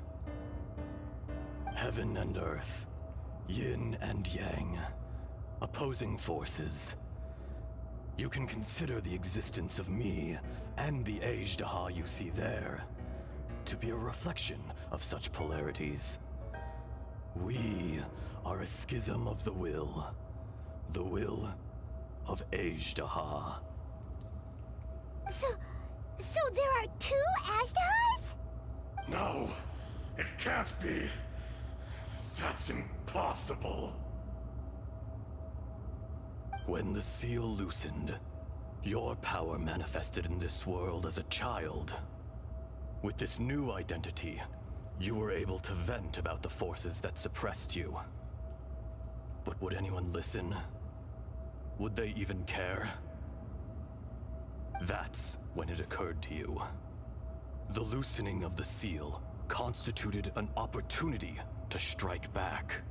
Speaker 11: Heaven and earth, yin and yang, opposing forces. You can consider the existence of me and the Azhdaha you see there to be a reflection of such polarities. We are a schism of the will of Azhdaha.
Speaker 5: So there are two Ashdahas?
Speaker 7: No, it can't be. That's impossible.
Speaker 11: When the seal loosened, your power manifested in this world as a child. With this new identity, you were able to vent about the forces that suppressed you. But would anyone listen? Would they even care? That's when it occurred to you. The loosening of the seal constituted an opportunity to strike back.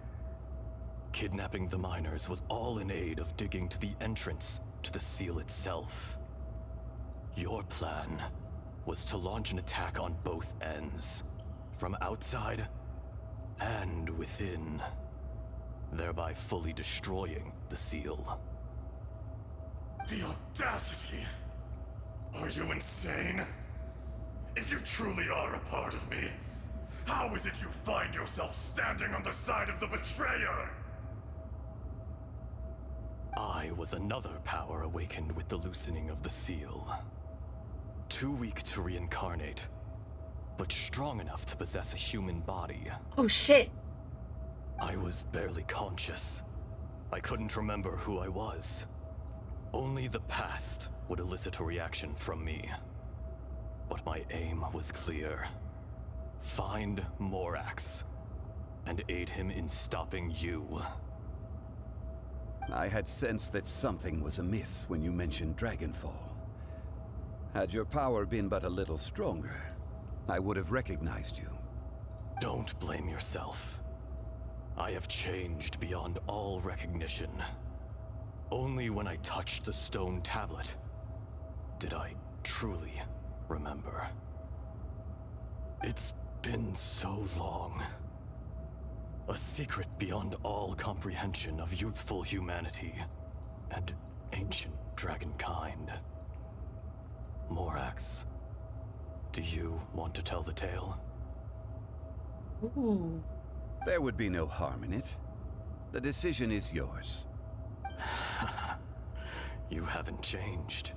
Speaker 11: Kidnapping the miners was all in aid of digging to the entrance to the seal itself. Your plan was to launch an attack on both ends, from outside and within, thereby fully destroying the seal.
Speaker 7: The audacity! Are you insane? If you truly are a part of me, how is it you find yourself standing on the side of the betrayer?
Speaker 11: I was another power awakened with the loosening of the seal. Too weak to reincarnate, but strong enough to possess a human body.
Speaker 1: Oh shit!
Speaker 11: I was barely conscious. I couldn't remember who I was. Only the past would elicit a reaction from me. But my aim was clear. Find Morax, and aid him in stopping you.
Speaker 2: I had sensed that something was amiss when you mentioned Dragonfall. Had your power been but a little stronger, I would have recognized you.
Speaker 11: Don't blame yourself. I have changed beyond all recognition. Only when I touched the stone tablet did I truly remember. It's been so long. A secret beyond all comprehension of youthful humanity and ancient dragonkind. Morax, do you want to tell the tale?
Speaker 1: Ooh.
Speaker 2: There would be no harm in it. The decision is yours.
Speaker 11: You haven't changed.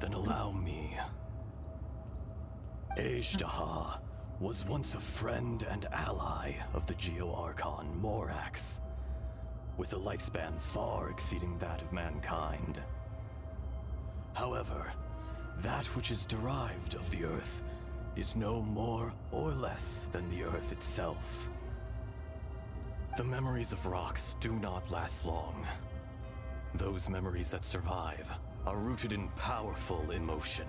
Speaker 11: Then allow me. Azhdaha was once a friend and ally of the Geo-Archon Morax, with a lifespan far exceeding that of mankind. However, that which is derived of the Earth is no more or less than the Earth itself. The memories of rocks do not last long. Those memories that survive are rooted in powerful emotion.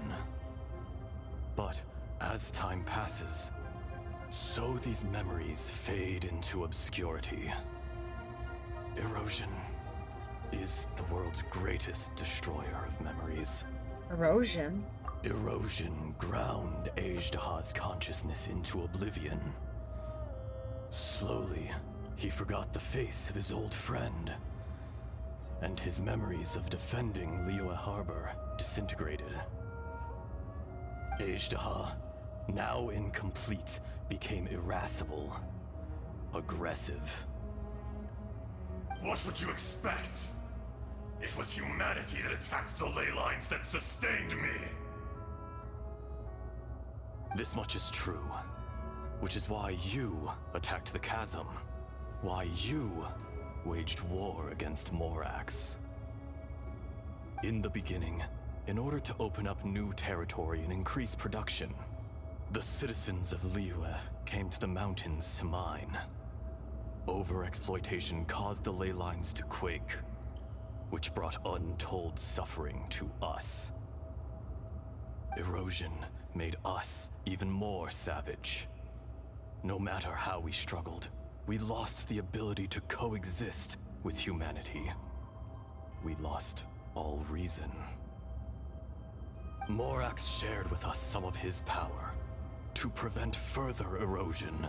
Speaker 11: But as time passes, so these memories fade into obscurity. Erosion is the world's greatest destroyer of memories.
Speaker 1: Erosion?
Speaker 11: Erosion ground Azhdaha's consciousness into oblivion. Slowly, he forgot the face of his old friend, and his memories of defending Liyue Harbor disintegrated. Azhdaha, now incomplete, became irascible, aggressive.
Speaker 7: What would you expect? It was humanity that attacked the ley lines that sustained me.
Speaker 11: This much is true, which is why you attacked the chasm, why you waged war against Morax. In the beginning, in order to open up new territory and increase production, the citizens of Liyue came to the mountains to mine. Overexploitation caused the ley lines to quake, which brought untold suffering to us. Erosion made us even more savage. No matter how we struggled, we lost the ability to coexist with humanity. We lost all reason. Morax shared with us some of his power to prevent further erosion,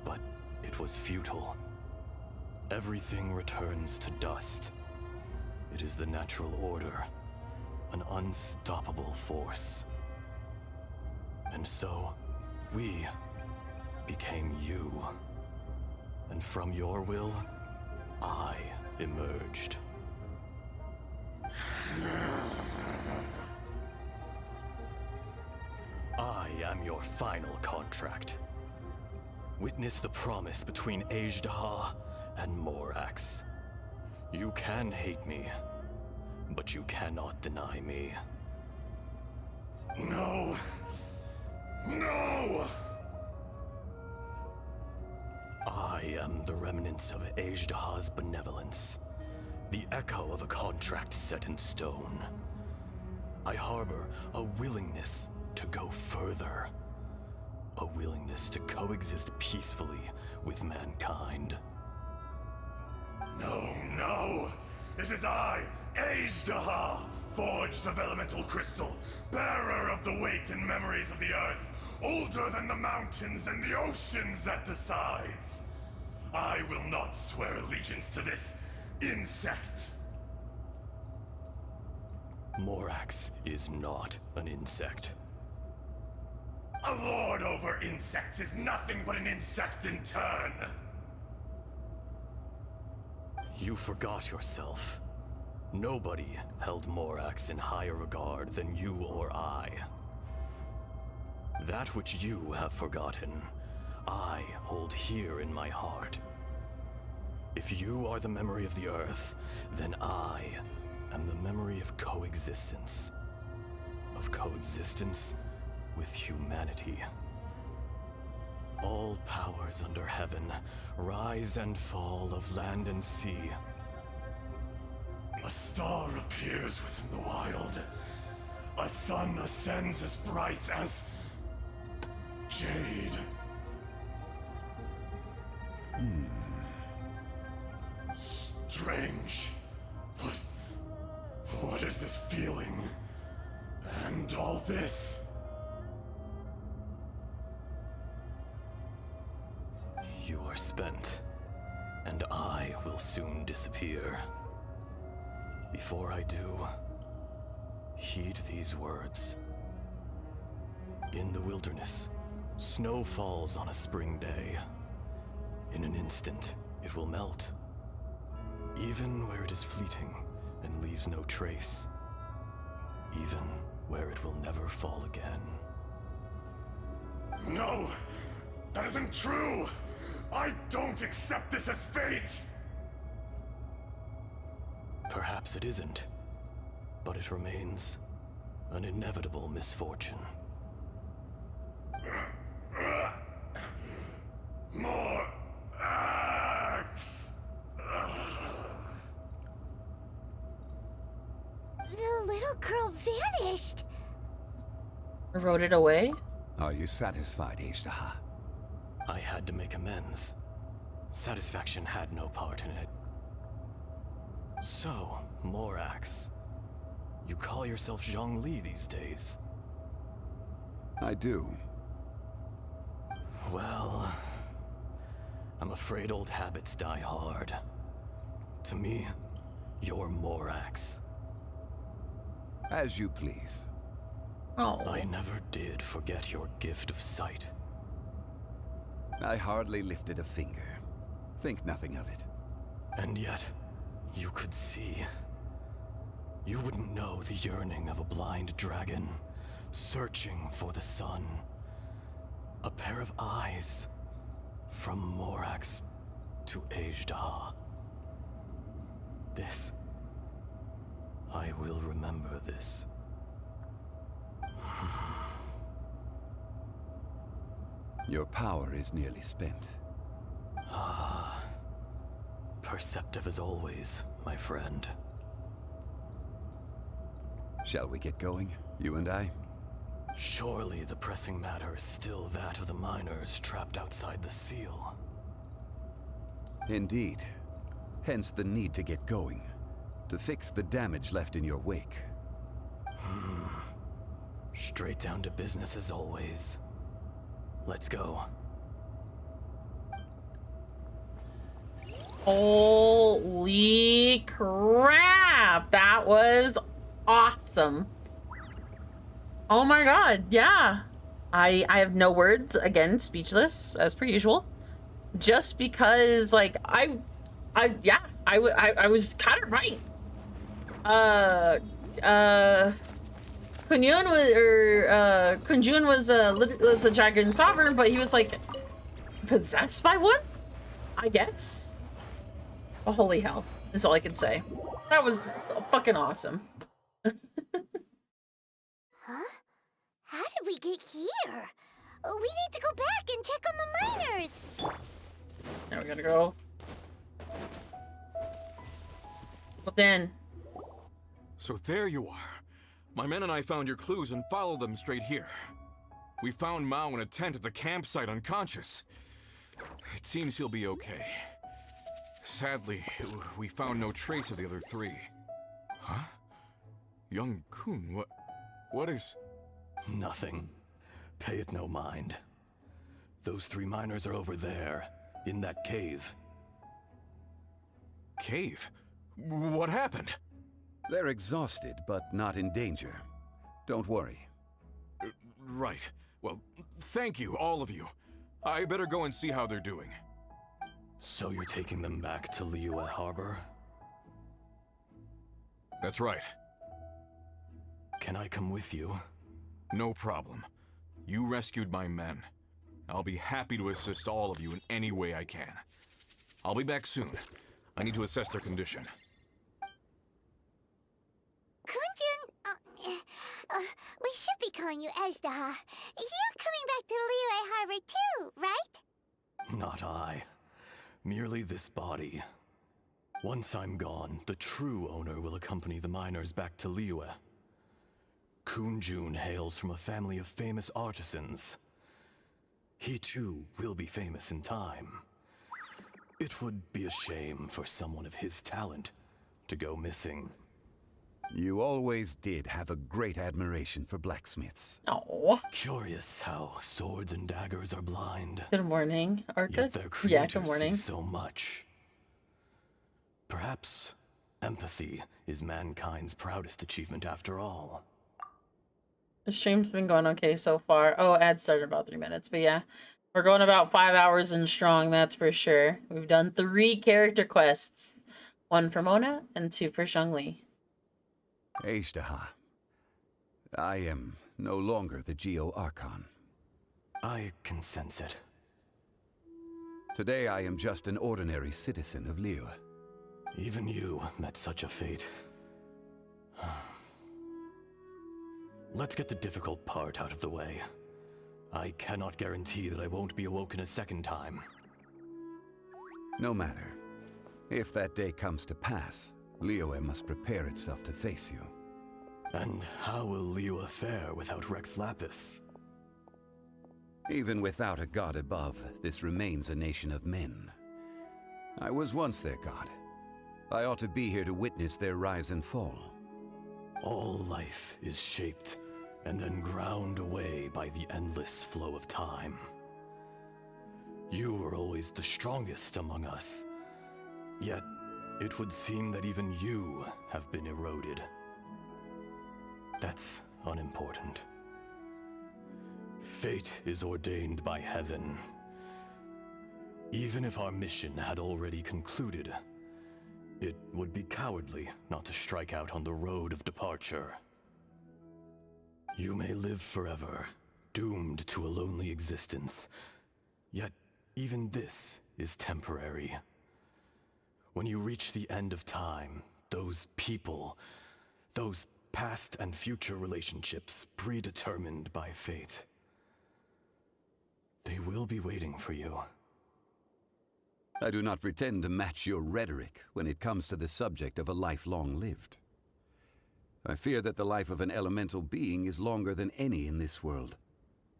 Speaker 11: but it was futile. Everything returns to dust. It is the natural order, an unstoppable force. And so, we became you. And from your will, I emerged. I am your final contract. Witness the promise between Azhdaha and Morax. You can hate me, but you cannot deny me.
Speaker 7: No! No!
Speaker 11: I am the remnants of Azhdaha's benevolence, the echo of a contract set in stone. I harbor a willingness to go further, a willingness to coexist peacefully with mankind.
Speaker 7: No, no! It is I, Azhdaha, forged of elemental crystal, bearer of the weight and memories of the earth, older than the mountains and the oceans that decides. I will not swear allegiance to this insect.
Speaker 11: Morax is not an insect.
Speaker 7: A lord over insects is nothing but an insect in turn.
Speaker 11: You forgot yourself. Nobody held Morax in higher regard than you or I. That which you have forgotten, I hold here in my heart. If you are the memory of the Earth, then I am the memory of coexistence. Of coexistence with humanity. All powers under heaven, rise and fall of land and sea.
Speaker 7: A star appears within the wild. A sun ascends as bright as jade. Strange. What is this feeling? And all this?
Speaker 11: You are spent, and I will soon disappear. Before I do, heed these words. In the wilderness, snow falls on a spring day. In an instant, it will melt. Even where it is fleeting and leaves no trace. Even where it will never fall again.
Speaker 7: No! That isn't true! I don't accept this as fate!
Speaker 11: Perhaps it isn't, but it remains an inevitable misfortune.
Speaker 7: More axe!
Speaker 5: The little girl vanished!
Speaker 1: Wrote it away?
Speaker 2: Are you satisfied, Azhdaha?
Speaker 11: I had to make amends. Satisfaction had no part in it. So, Morax, you call yourself Zhongli these days?
Speaker 2: I do.
Speaker 11: Well, I'm afraid old habits die hard. To me, you're Morax.
Speaker 2: As you please.
Speaker 1: Oh.
Speaker 11: I never did forget your gift of sight.
Speaker 2: I hardly lifted a finger. Think nothing of it.
Speaker 11: And yet, you could see. You wouldn't know the yearning of a blind dragon, searching for the sun. A pair of eyes, from Morax to Azhdaha. This, I will remember this.
Speaker 2: Your power is nearly spent.
Speaker 11: Ah, perceptive as always, my friend.
Speaker 2: Shall we get going, you and I?
Speaker 11: Surely the pressing matter is still that of the miners trapped outside the seal.
Speaker 2: Indeed. Hence the need to get going. To fix the damage left in your wake.
Speaker 11: Straight down to business as always. Let's go.
Speaker 1: Holy crap! That was awesome. Oh my god, yeah. I have no words, again, speechless, as per usual. just because, like, I was kind of right. Kunjun was a dragon sovereign, but he was like possessed by one, I guess. Oh, holy hell, is all I can say. That was fucking awesome.
Speaker 5: Huh? How did we get here? We need to go back and check on the miners.
Speaker 1: Now we gotta go. Well then.
Speaker 18: So there you are. My men and I found your clues and followed them straight here. We found Mao in a tent at the campsite unconscious. It seems he'll be okay. Sadly, we found no trace of the other three. Huh? Young Kun, what is...
Speaker 11: Nothing. Pay it no mind. Those 3 miners are over there, in that cave.
Speaker 18: Cave? What happened?
Speaker 2: They're exhausted, but not in danger. Don't worry.
Speaker 18: Right. Well, thank you, all of you. I better go and see how they're doing.
Speaker 11: So you're taking them back to Liyue Harbor?
Speaker 18: That's right.
Speaker 11: Can I come with you?
Speaker 18: No problem. You rescued my men. I'll be happy to assist all of you in any way I can. I'll be back soon. I need to assess their condition.
Speaker 5: Kunjun, we should be calling you Ezdaha. You're coming back to Liyue Harbor too, right?
Speaker 11: Not I. Merely this body. Once I'm gone, the true owner will accompany the miners back to Liyue. Kunjun hails from a family of famous artisans. He too will be famous in time. It would be a shame for someone of his talent to go missing.
Speaker 2: You always did have a great admiration for blacksmiths.
Speaker 1: Oh.
Speaker 11: Curious how swords and daggers are blind.
Speaker 1: Good morning, Arca.
Speaker 11: Yet their creators
Speaker 1: Yeah, good morning.
Speaker 11: see so much. Perhaps empathy is mankind's proudest achievement after all.
Speaker 1: The stream's been going okay so far. Oh, ad started about 3 minutes, but yeah. We're going about 5 hours in strong, that's for sure. We've done 3 character quests. 1 for Mona and 2 for Zhongli.
Speaker 2: Ezdaha, I am no longer the Geo Archon.
Speaker 11: I can sense it.
Speaker 2: Today I am just an ordinary citizen of Liyue.
Speaker 11: Even you met such a fate. Let's get the difficult part out of the way. I cannot guarantee that I won't be awoken a second time.
Speaker 2: No matter. If that day comes to pass, Liyue must prepare itself to face you.
Speaker 11: And how will Liyue fare without Rex Lapis?
Speaker 2: Even without a god above, this remains a nation of men. I was once their god. I ought to be here to witness their rise and fall.
Speaker 11: All life is shaped and then ground away by the endless flow of time. You were always the strongest among us. Yet, it would seem that even you have been eroded. That's unimportant. Fate is ordained by heaven. Even if our mission had already concluded, it would be cowardly not to strike out on the road of departure. You may live forever, doomed to a lonely existence. Yet, even this is temporary. When you reach the end of time, those people, those past and future relationships predetermined by fate, they will be waiting for you.
Speaker 2: I do not pretend to match your rhetoric when it comes to the subject of a life long lived. I fear that the life of an elemental being is longer than any in this world.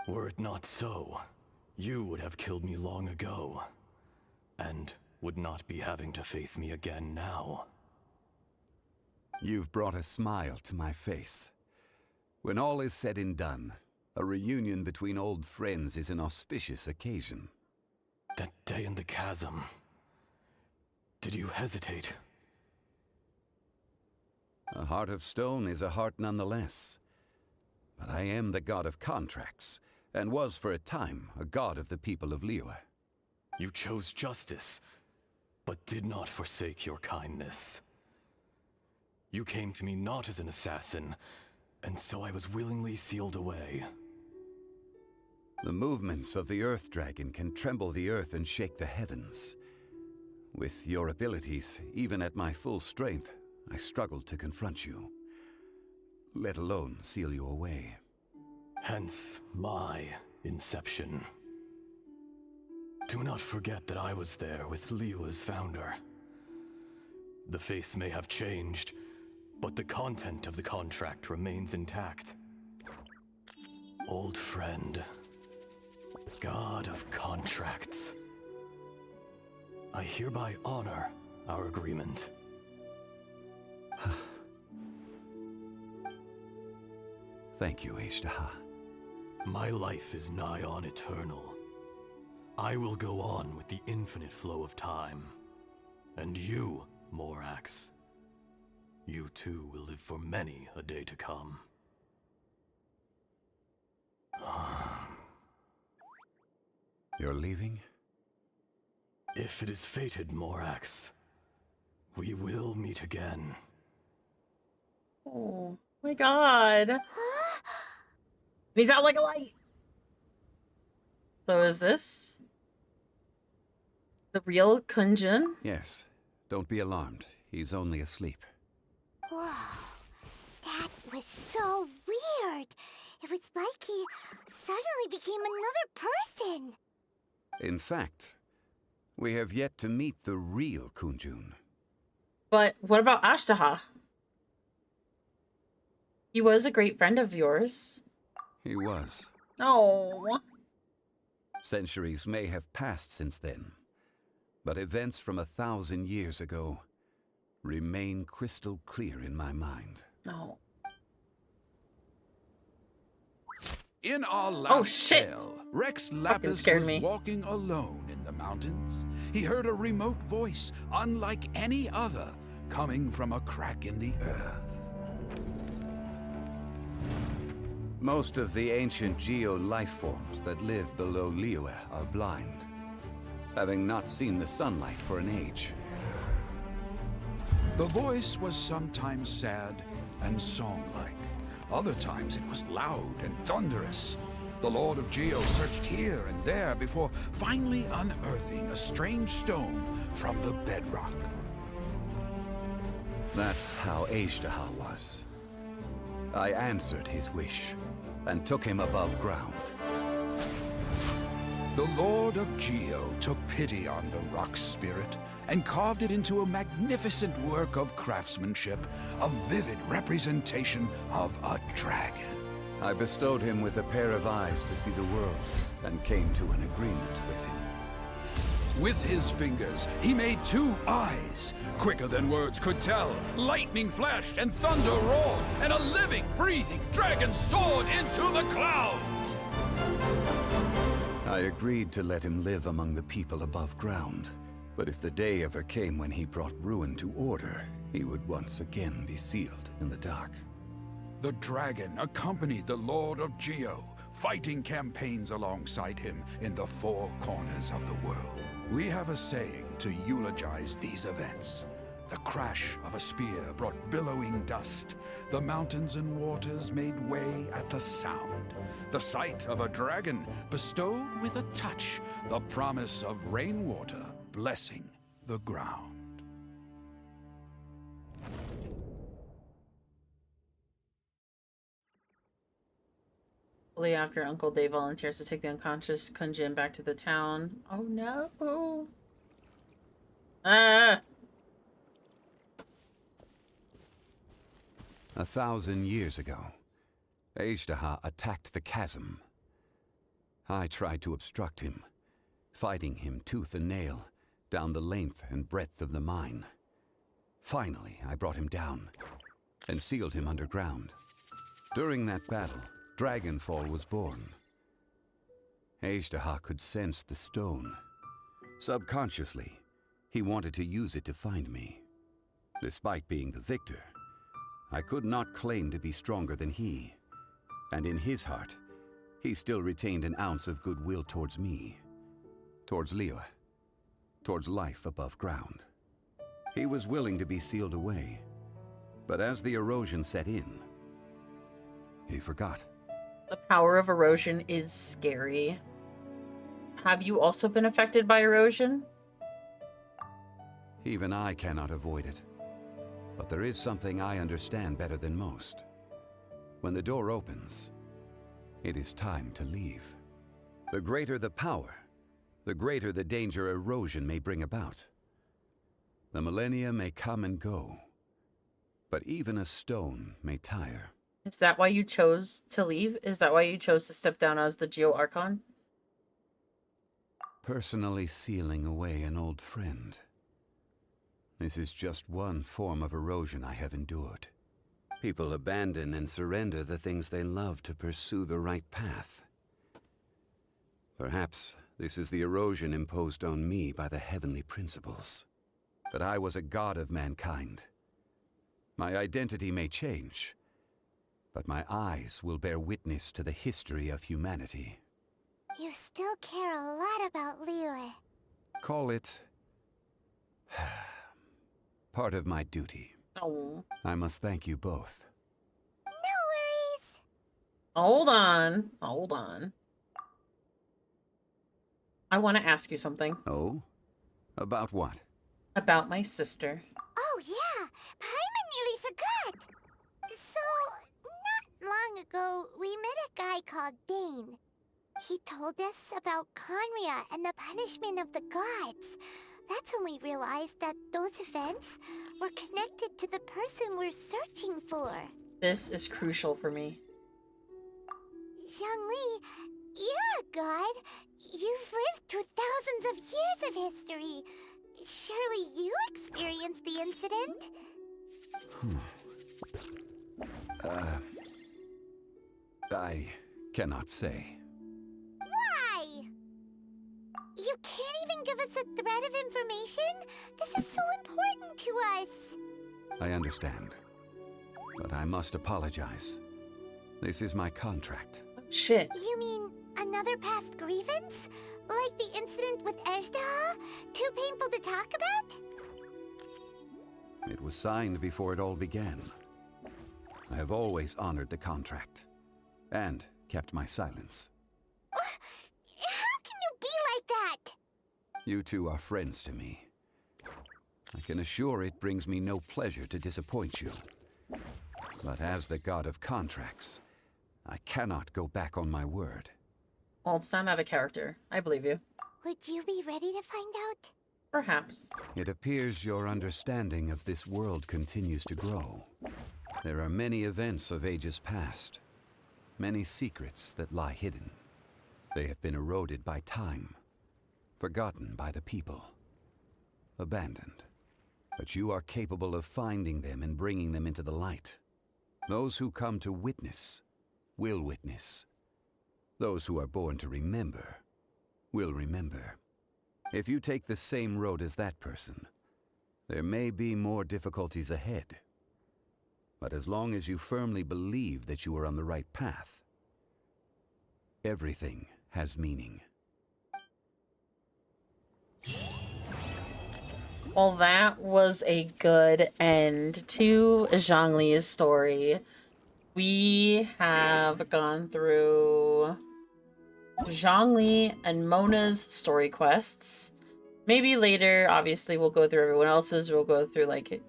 Speaker 11: Were it not so, you would have killed me long ago, and would not be having to face me again now.
Speaker 2: You've brought a smile to my face. When all is said and done, a reunion between old friends is an auspicious occasion.
Speaker 11: That day in the chasm, did you hesitate?
Speaker 2: A heart of stone is a heart nonetheless. But I am the god of contracts, and was for a time a god of the people of Liyue.
Speaker 11: You chose justice, but did not forsake your kindness. You came to me not as an assassin, and so I was willingly sealed away.
Speaker 2: The movements of the Earth Dragon can tremble the earth and shake the heavens. With your abilities, even at my full strength, I struggled to confront you, let alone seal you away.
Speaker 11: Hence my inception. Do not forget that I was there with Liyue's founder. The face may have changed, but the content of the contract remains intact. Old friend, God of contracts, I hereby honor our agreement.
Speaker 2: Thank you, Ashtaha.
Speaker 11: My life is nigh on eternal. I will go on with the infinite flow of time. And you, Morax, you too will live for many a day to come.
Speaker 2: You're leaving?
Speaker 11: If it is fated, Morax, we will meet again.
Speaker 1: Oh my god. He's out like a light. So is this the real Kunjun?
Speaker 2: Yes. Don't be alarmed. He's only asleep.
Speaker 5: Whoa. That was so weird. It was like he suddenly became another person.
Speaker 2: In fact, we have yet to meet the real Kunjun.
Speaker 1: But what about Ashtaha? He was a great friend of yours.
Speaker 2: He was.
Speaker 1: Oh.
Speaker 2: Centuries may have passed since then, but events from 1,000 years ago remain crystal clear in my mind.
Speaker 1: No.
Speaker 12: In our last tale, Rex Lapis
Speaker 1: scared
Speaker 12: was
Speaker 1: me.
Speaker 12: walking alone in the mountains. He heard a remote voice, unlike any other, coming from a crack in the earth.
Speaker 2: Most of the ancient geo life forms that live below Liyue are blind, having not seen the sunlight for an age.
Speaker 12: The voice was sometimes sad and song-like. Other times it was loud and thunderous. The Lord of Geo searched here and there before finally unearthing a strange stone from the bedrock.
Speaker 2: That's how Ashtaha was. I answered his wish and took him above ground.
Speaker 12: The Lord of Geo took pity on the rock spirit and carved it into a magnificent work of craftsmanship, a vivid representation of a dragon.
Speaker 2: I bestowed him with a pair of eyes to see the world and came to an agreement with him.
Speaker 12: With his fingers, he made 2 eyes. Quicker than words could tell, lightning flashed and thunder roared, and a living, breathing dragon soared into the clouds!
Speaker 2: I agreed to let him live among the people above ground. But if the day ever came when he brought ruin to order, he would once again be sealed in the dark.
Speaker 12: The dragon accompanied the Lord of Geo, fighting campaigns alongside him in the 4 corners of the world. We have a saying to eulogize these events. The crash of a spear brought billowing dust. The mountains and waters made way at the sound. The sight of a dragon bestowed with a touch the promise of rainwater blessing the ground.
Speaker 1: Shortly after, Uncle Day volunteers to take the unconscious Kunjin back to the town. Oh no! Ah!
Speaker 2: 1,000 years ago, Ashtaha attacked the chasm. I tried to obstruct him, fighting him tooth and nail down the length and breadth of the mine. Finally, I brought him down and sealed him underground. During that battle, Dragonfall was born. Ashtaha could sense the stone. Subconsciously, he wanted to use it to find me. Despite being the victor, I could not claim to be stronger than he. And in his heart, he still retained an ounce of goodwill towards me, towards Liyue, towards life above ground. He was willing to be sealed away, but as the erosion set in, he forgot.
Speaker 1: The power of erosion is scary. Have you also been affected by erosion?
Speaker 2: Even I cannot avoid it. But there is something I understand better than most. When the door opens, it is time to leave. The greater the power, the greater the danger erosion may bring about. The millennia may come and go, but even a stone may tire.
Speaker 1: Is that why you chose to leave? Is that why you chose to step down as the Geo Archon?
Speaker 2: Personally sealing away an old friend. This is just one form of erosion I have endured. People abandon and surrender the things they love to pursue the right path. Perhaps this is the erosion imposed on me by the heavenly principles. That I was a god of mankind. My identity may change, but my eyes will bear witness to the history of humanity.
Speaker 5: You still care a lot about Liyue.
Speaker 2: Call it part of my duty.
Speaker 1: Oh.
Speaker 2: I must thank you both.
Speaker 5: No worries.
Speaker 1: Hold on. Hold on. I want to ask you something.
Speaker 2: Oh? About what?
Speaker 1: About my sister.
Speaker 5: Oh yeah, Paimon nearly forgot. So, not long ago, we met a guy called Dane. He told us about Conria and the punishment of the gods. That's when we realized that those events were connected to the person we're searching for.
Speaker 1: This is crucial for me.
Speaker 5: Zhongli, you're a god. You've lived through thousands of years of history. Surely you experienced the incident?
Speaker 2: I cannot say.
Speaker 5: Why? You can't even give us a thread of information? This is so important to us.
Speaker 2: I understand. But I must apologize. This is my contract.
Speaker 1: Shit.
Speaker 5: You mean another past grievance? Like the incident with Ejda? Too painful to talk about?
Speaker 2: It was signed before it all began. I have always honored the contract. And kept my silence.
Speaker 5: How can you be like that?
Speaker 2: You two are friends to me. I can assure it brings me no pleasure to disappoint you. But as the god of contracts, I cannot go back on my word.
Speaker 1: Well, it's not out of character. I believe you.
Speaker 5: Would you be ready to find out?
Speaker 1: Perhaps.
Speaker 2: It appears your understanding of this world continues to grow. There are many events of ages past. Many secrets that lie hidden. They have been eroded by time. Forgotten by the people. Abandoned. But you are capable of finding them and bringing them into the light. Those who come to witness will witness. Those who are born to remember will remember. If you take the same road as that person, there may be more difficulties ahead. But as long as you firmly believe that you are on the right path, everything has meaning.
Speaker 1: Well, that was a good end to Zhongli's story. We have gone through Zhongli and Mona's story quests. Maybe later, obviously, we'll go through everyone else's. We'll go through, like,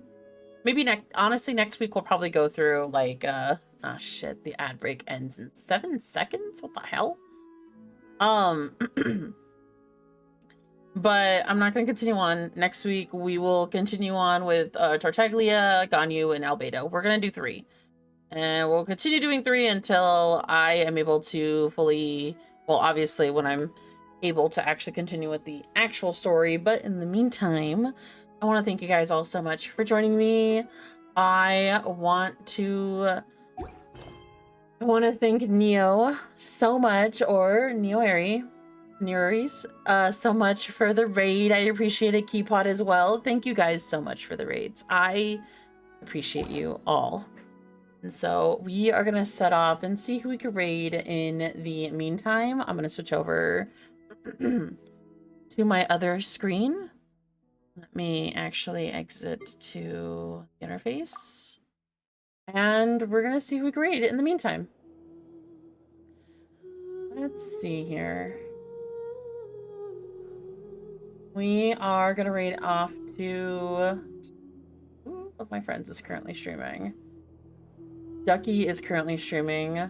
Speaker 1: maybe honestly, next week we'll probably go through, like, ah, shit, the ad break ends in 7 seconds? What the hell? But I'm not going to continue on. Next week, we will continue on with Tartaglia, Ganyu, and Albedo. We're going to do 3. And we'll continue doing 3 until I am able to fully... Well, obviously, when I'm able to actually continue with the actual story. But in the meantime, I want to thank you guys all so much for joining me. I want to thank Neo so much, or Neoeri, so much for the raid. I appreciate it. Keypot as well. Thank you guys so much for the raids. I appreciate you all. And so we are going to set off and see who we could raid in the meantime. I'm going to switch over to my other screen Let me actually exit to the interface. And we're gonna see who we can raid in the meantime. Let's see here. We are gonna raid off to... Who of my friends is currently streaming? Ducky is currently streaming.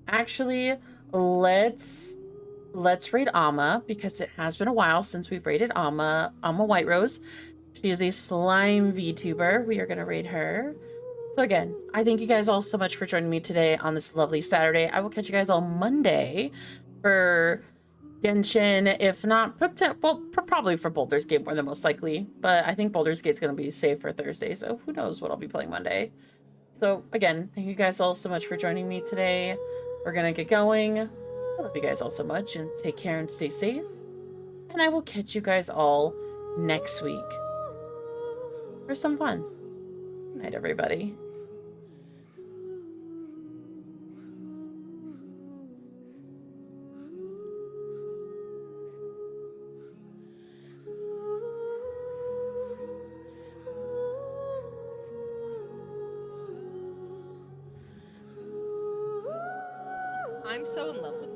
Speaker 1: Actually, let's raid Amma, because it has been a while since we've raided Amma. Amma White Rose. She is a slime VTuber. We are gonna raid her. So again, I thank you guys all so much for joining me today on this lovely Saturday. I will catch you guys all Monday for Genshin, if not, well, probably for Baldur's Gate more than most likely. But I think Baldur's Gate's going to be safe for Thursday, so who knows what I'll be playing Monday. So again, thank you guys all so much for joining me today. We're going to get going. I love you guys all so much, and take care and stay safe. And I will catch you guys all next week for some fun. Good night, everybody.
Speaker 14: I'm so in love with